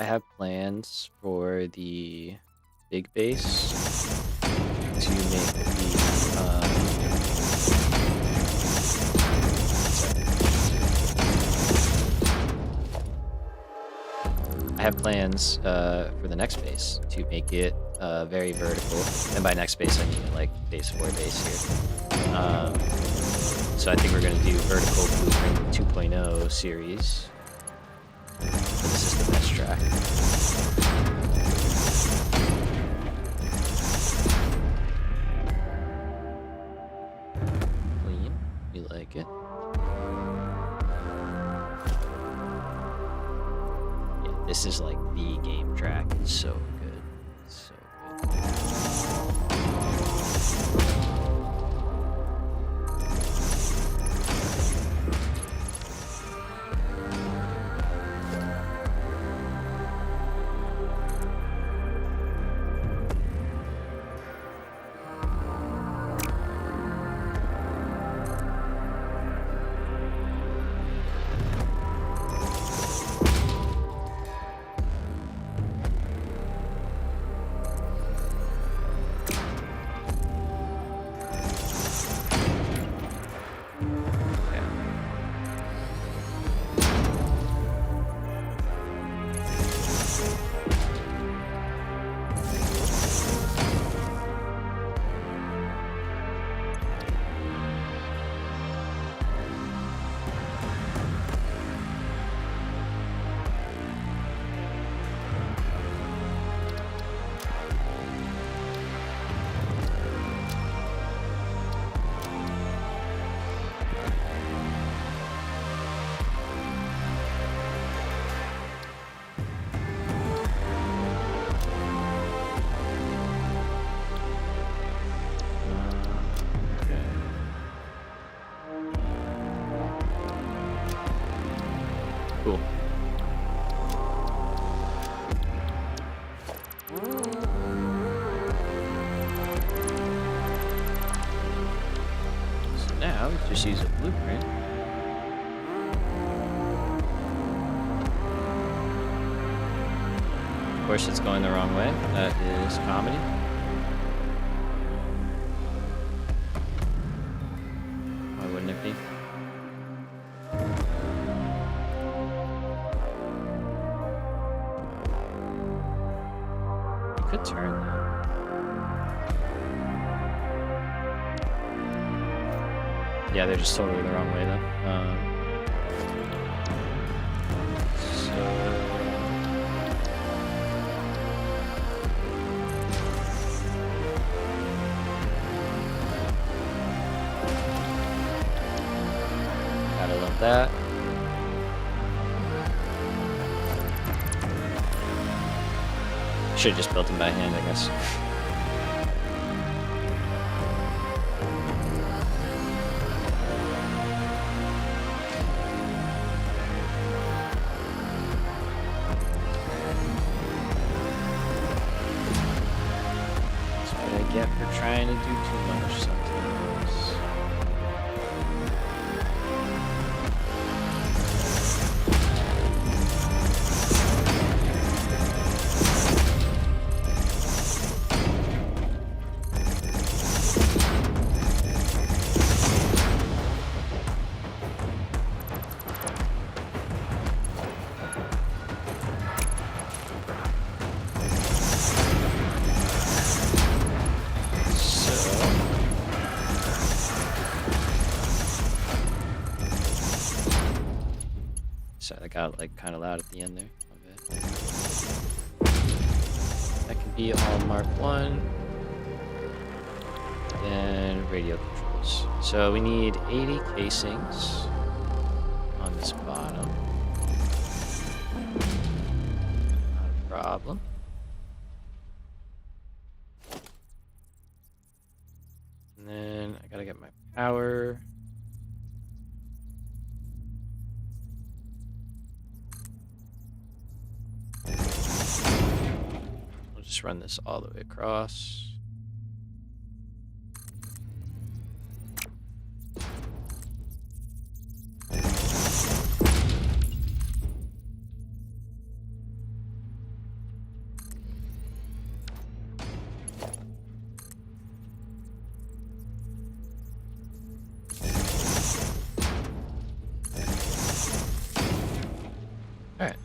I have plans for the big base to make I have plans for the next base to make it very vertical, and by next base I mean like base 4 base here. So I think we're going to do vertical blueprint 2.0 series. So this is the best track. Clean, we like it. Yeah, this is like the game track. It's so good. It's so good. Cool. So now we just use a blueprint. Of course, it's going the wrong way. That is comedy. Why wouldn't it be? Could turn that. Yeah, they're just totally the wrong way though. Gotta love that. Should have just built them by hand, I guess. That's what I get for trying to do too much sometimes. Sorry, that got like kind of loud at the end there. My bad. That can be all Mark 1. Then radio controls. So we need 80 casings on this bottom. Not a problem. And then I gotta get my power. Just run this all the way across. Alright.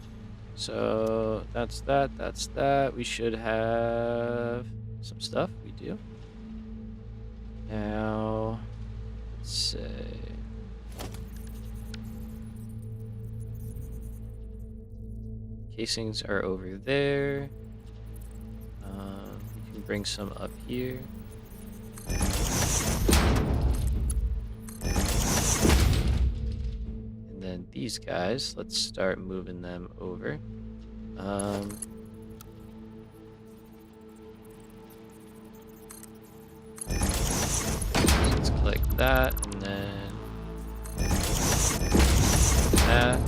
So that's that. That's that. We should have some stuff. We do. Now, let's say. Casings are over there. We can bring some up here. And then these guys, let's start moving them over. Let's click that, and then that.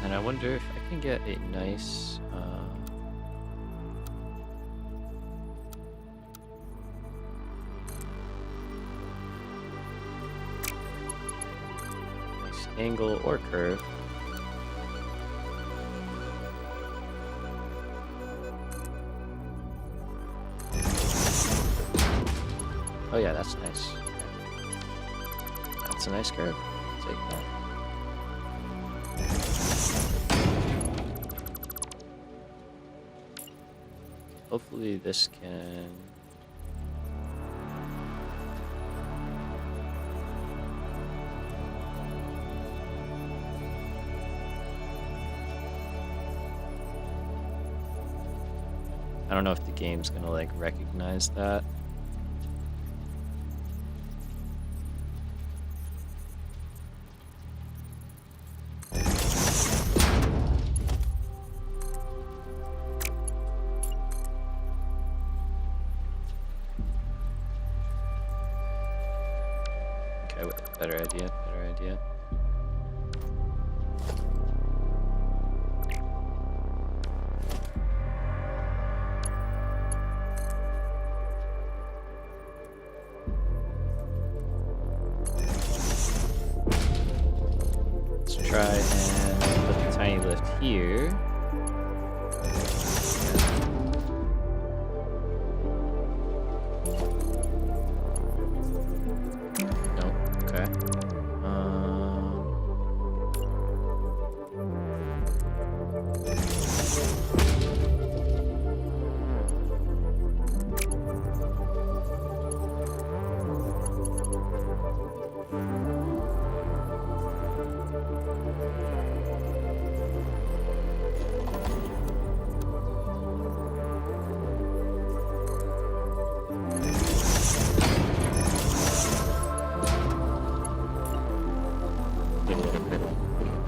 And I wonder if I can get a nice, nice angle or curve. Oh yeah, that's nice. That's a nice curve. I'll take that. Hopefully this can... I don't know if the game's gonna like recognize that. Better idea, better idea. Let's try and put the tiny lift here.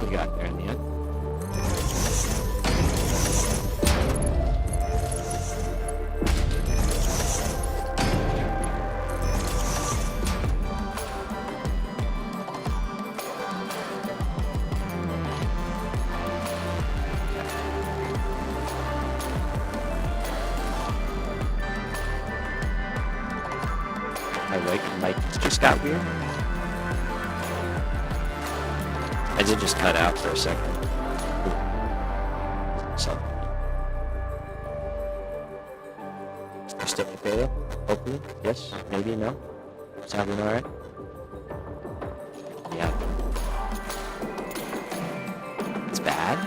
We got there in the end. My mic just got weird. I did just cut out for a second. So. You still okay though? Hopefully? Yes? Maybe? No? Sounding alright? Yeah. It's bad?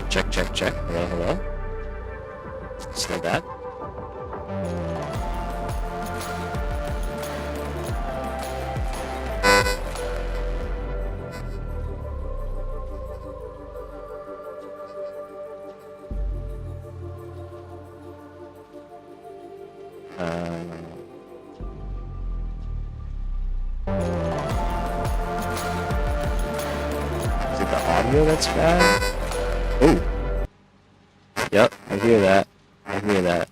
Check, check, check. Hello, hello. Still bad? Is it the audio that's bad? Oh. Yep, I hear that. I hear that.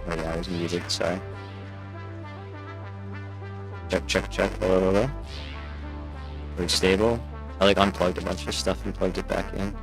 Oh yeah, I was muted, sorry. Check. Hello, hello. Pretty stable. I like unplugged a bunch of stuff and plugged it back in.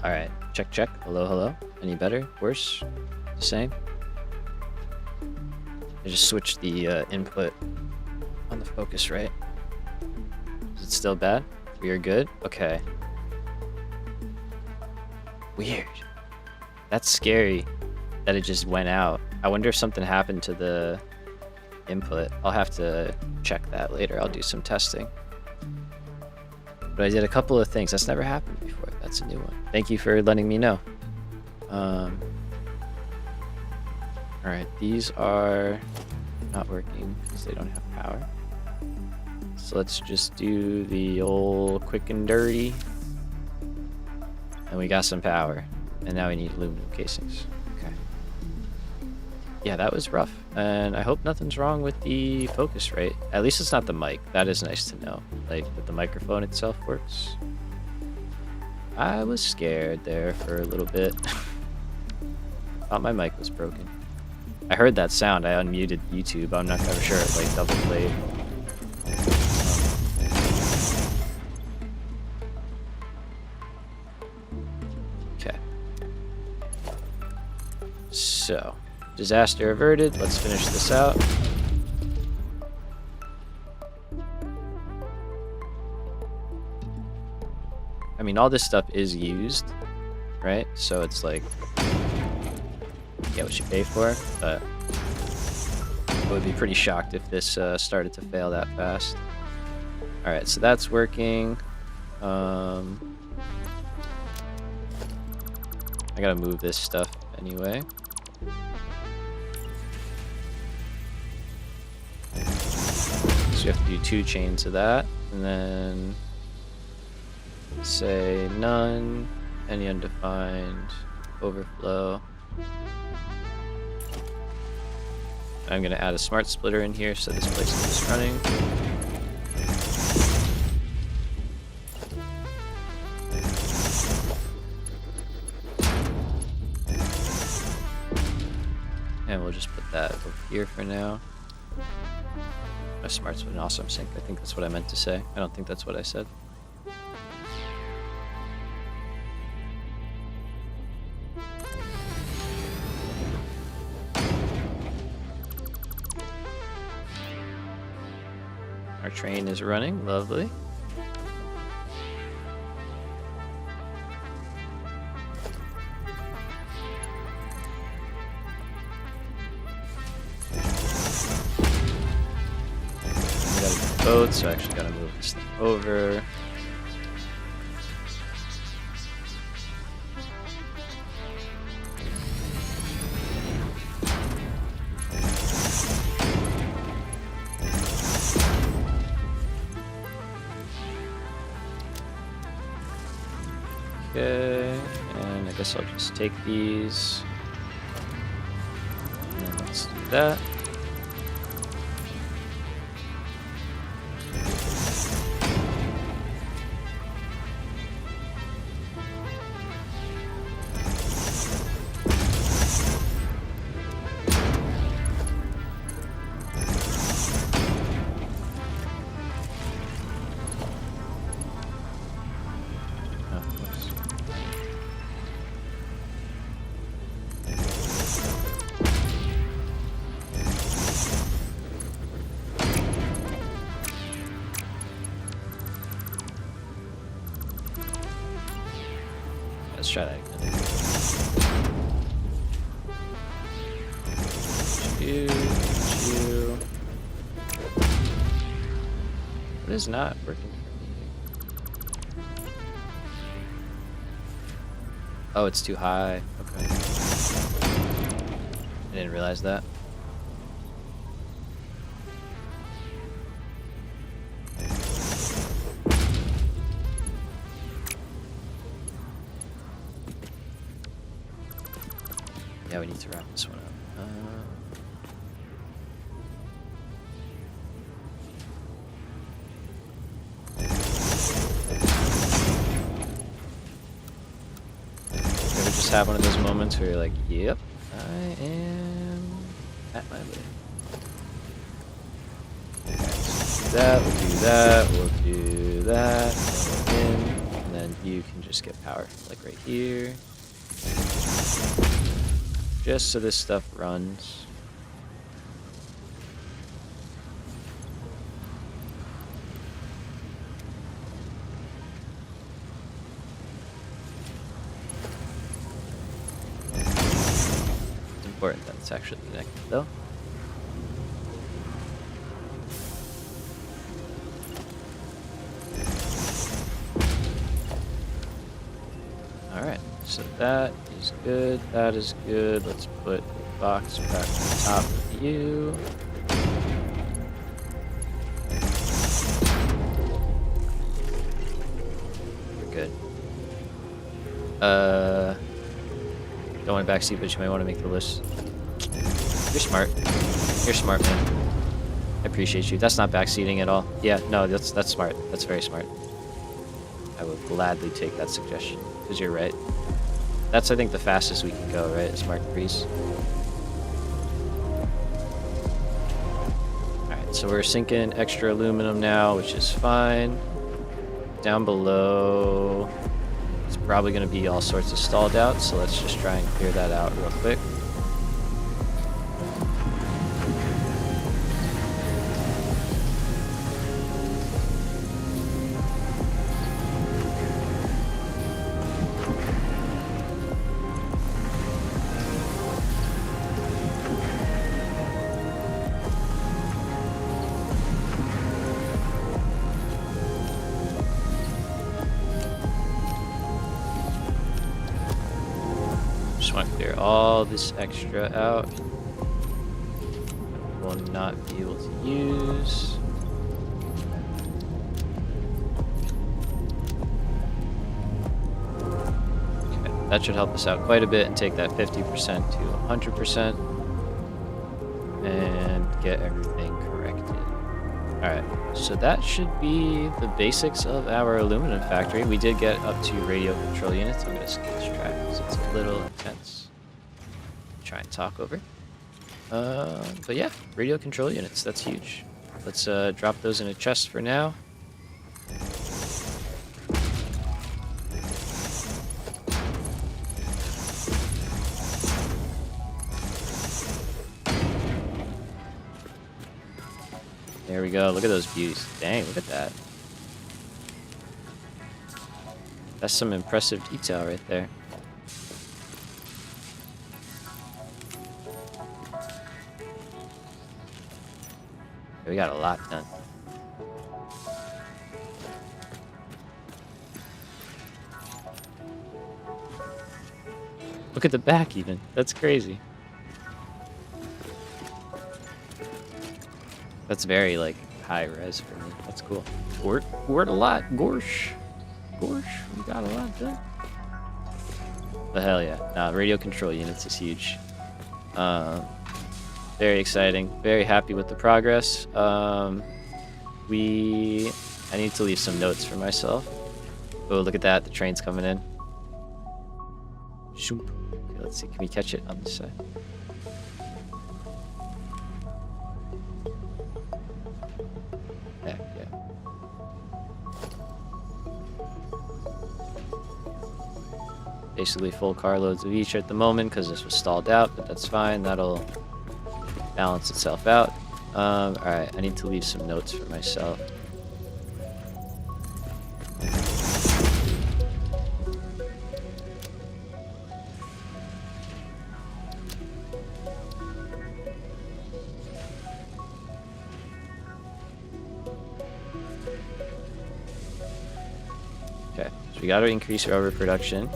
Alright, check. Hello. Any better? Worse? The same? I just switched the input on the Focusrite. Is it still bad? We are good? Okay. Weird. That's scary that it just went out. I wonder if something happened to the input. I'll have to check that later. I'll do some testing. But I did a couple of things. That's never happened before. That's a new one. Thank you for letting me know. Alright, these are not working because they don't have power. So let's just do the old quick and dirty. And we got some power. And now we need aluminum casings. Okay. Yeah, that was rough. And I hope nothing's wrong with the Focusrite. At least it's not the mic. That is nice to know. Like, that the microphone itself works. I was scared there for a little bit. Thought my mic was broken. I heard that sound. I unmuted YouTube. I'm not sure it like double played. Okay. So, disaster averted. Let's finish this out. I mean, all this stuff is used, right? So it's like, get what you pay for, but I would be pretty shocked if this started to fail that fast. All right, so that's working. I gotta move this stuff anyway. So you have to do 2 chains of that, and then say none, any undefined, overflow. I'm going to add a smart splitter in here so this place keeps running. And we'll just put that over here for now. My smart's an awesome sync. I think that's what I meant to say. I don't think that's what I said. Our train is running, lovely. We got a boat, so I actually gotta move this thing over. Okay, and I guess I'll just take these. And then let's do that. Oh, whoops. Let's try that again. Chew. What is not working for me? Oh, it's too high. Okay. I didn't realize that. Yeah, we need to wrap this one up. You ever just have one of those moments where you're like, yep, I am at my limit. That, we'll do that, we'll do that, and then you can just get power, like right here. Just so this stuff runs. It's important that it's actually connected though. Alright, so that is good, that is good. Let's put a box back on top of you. We're good. Don't want to backseat, but you might want to make the list. You're smart. You're smart, man. I appreciate you. That's not backseating at all. Yeah, no, that's smart. That's very smart. I would gladly take that suggestion, because you're right. That's, I think, the fastest we can go, right? Is Mark Priest. Alright, so we're sinking extra aluminum now, which is fine. Down below, it's probably going to be all sorts of stalled out, so let's just try and clear that out real quick. Just want to clear all this extra out. Will not be able to use. Okay, that should help us out quite a bit and take that 50% to 100% and get everything corrected. Alright, so that should be the basics of our aluminum factory. We did get up to radio control units. I'm going to skip this track because it's a little intense. Try and talk over. But yeah, radio control units, that's huge. Let's drop those in a chest for now. There we go. Look at those beauties. Dang, look at that. That's some impressive detail right there. We got a lot done. Look at the back even. That's crazy. That's very, like, high res for me. That's cool. Worked a lot. Gorsh. We got a lot done. But hell yeah. Nah, radio control units is huge. Very exciting. Very happy with the progress. I need to leave some notes for myself. Oh, look at that. The train's coming in. Zoop. Okay, let's see. Can we catch it on this side? Yeah. basically full carloads of each at the moment because this was stalled out, but that's fine. That'll balance itself out. Alright, I need to leave some notes for myself. Okay, so we got to increase rubber production.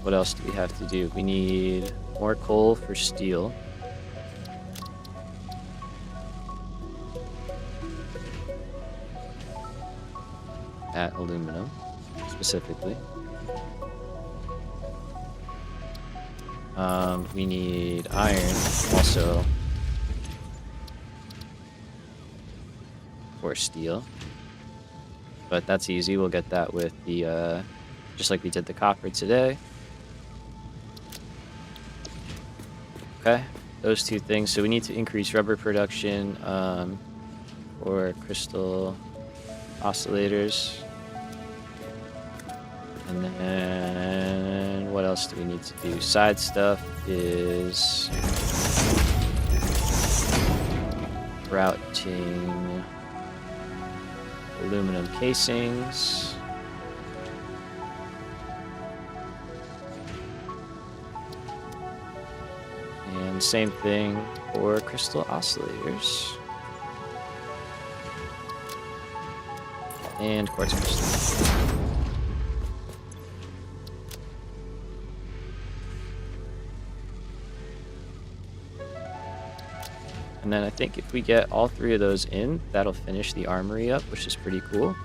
What else do we have to do? We need more coal for steel. At aluminum, specifically. We need iron also for steel. But that's easy. We'll get that with the, just like we did the copper today. Okay, those two things. So we need to increase rubber production for crystal oscillators. And then what else do we need to do? Side stuff is routing aluminum casings. And same thing for crystal oscillators. And quartz crystal. And then I think if we get all three of those in, that'll finish the armory up, which is pretty cool.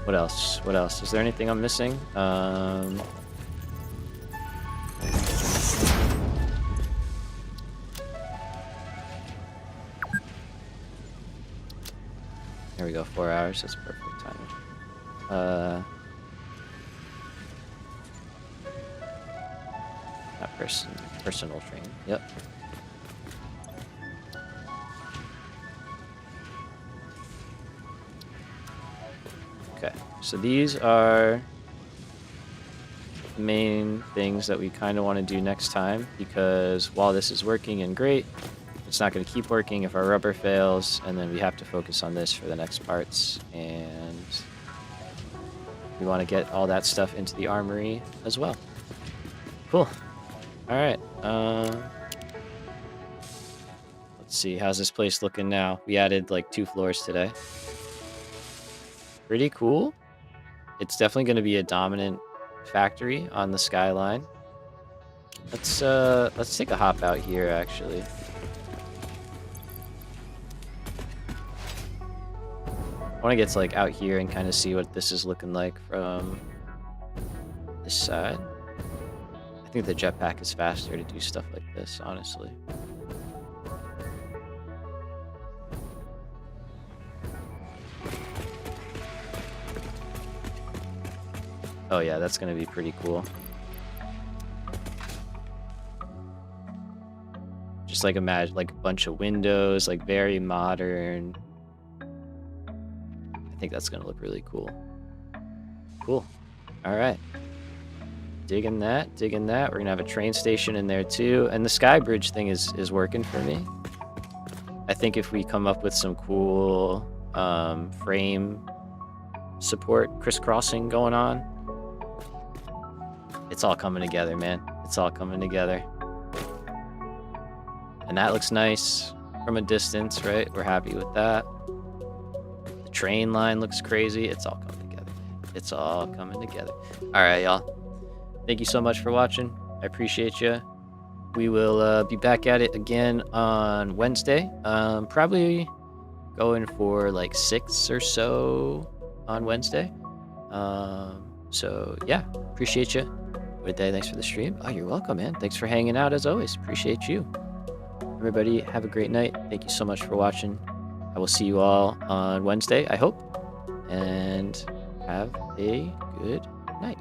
What else? What else? Is there anything I'm missing? There we go, 4 hours. That's perfect timing. That personal train. Yep. Okay, so these are the main things that we kind of want to do next time, because while this is working and great, it's not going to keep working if our rubber fails, and then we have to focus on this for the next parts, and we want to get all that stuff into the armory as well. Cool. Alright. Let's see. How's this place looking now? We added like 2 floors today. Pretty cool. It's definitely going to be a dominant factory on the skyline. Let's take a hop out here, actually. I want to get to like out here and kind of see what this is looking like from this side. I think the jetpack is faster to do stuff like this, honestly. Oh yeah, that's gonna be pretty cool. Just like imagine like a bunch of windows, like very modern. I think that's gonna look really cool. Cool. All right. Digging that, digging that. We're gonna have a train station in there too. And the sky bridge thing is working for me. I think if we come up with some cool frame support crisscrossing going on, it's all coming together, man. It's all coming together. And that looks nice from a distance, right? We're happy with that. The train line looks crazy. It's all coming together. It's all coming together. All right, y'all. Thank you so much for watching. I appreciate you. We will be back at it again on Wednesday. Probably going for like 6 or so on Wednesday. So yeah, appreciate you. Good day. Thanks for the stream. Oh, you're welcome, man. Thanks for hanging out as always. Appreciate you. Everybody, have a great night. Thank you so much for watching. I will see you all on Wednesday, I hope. And have a good night.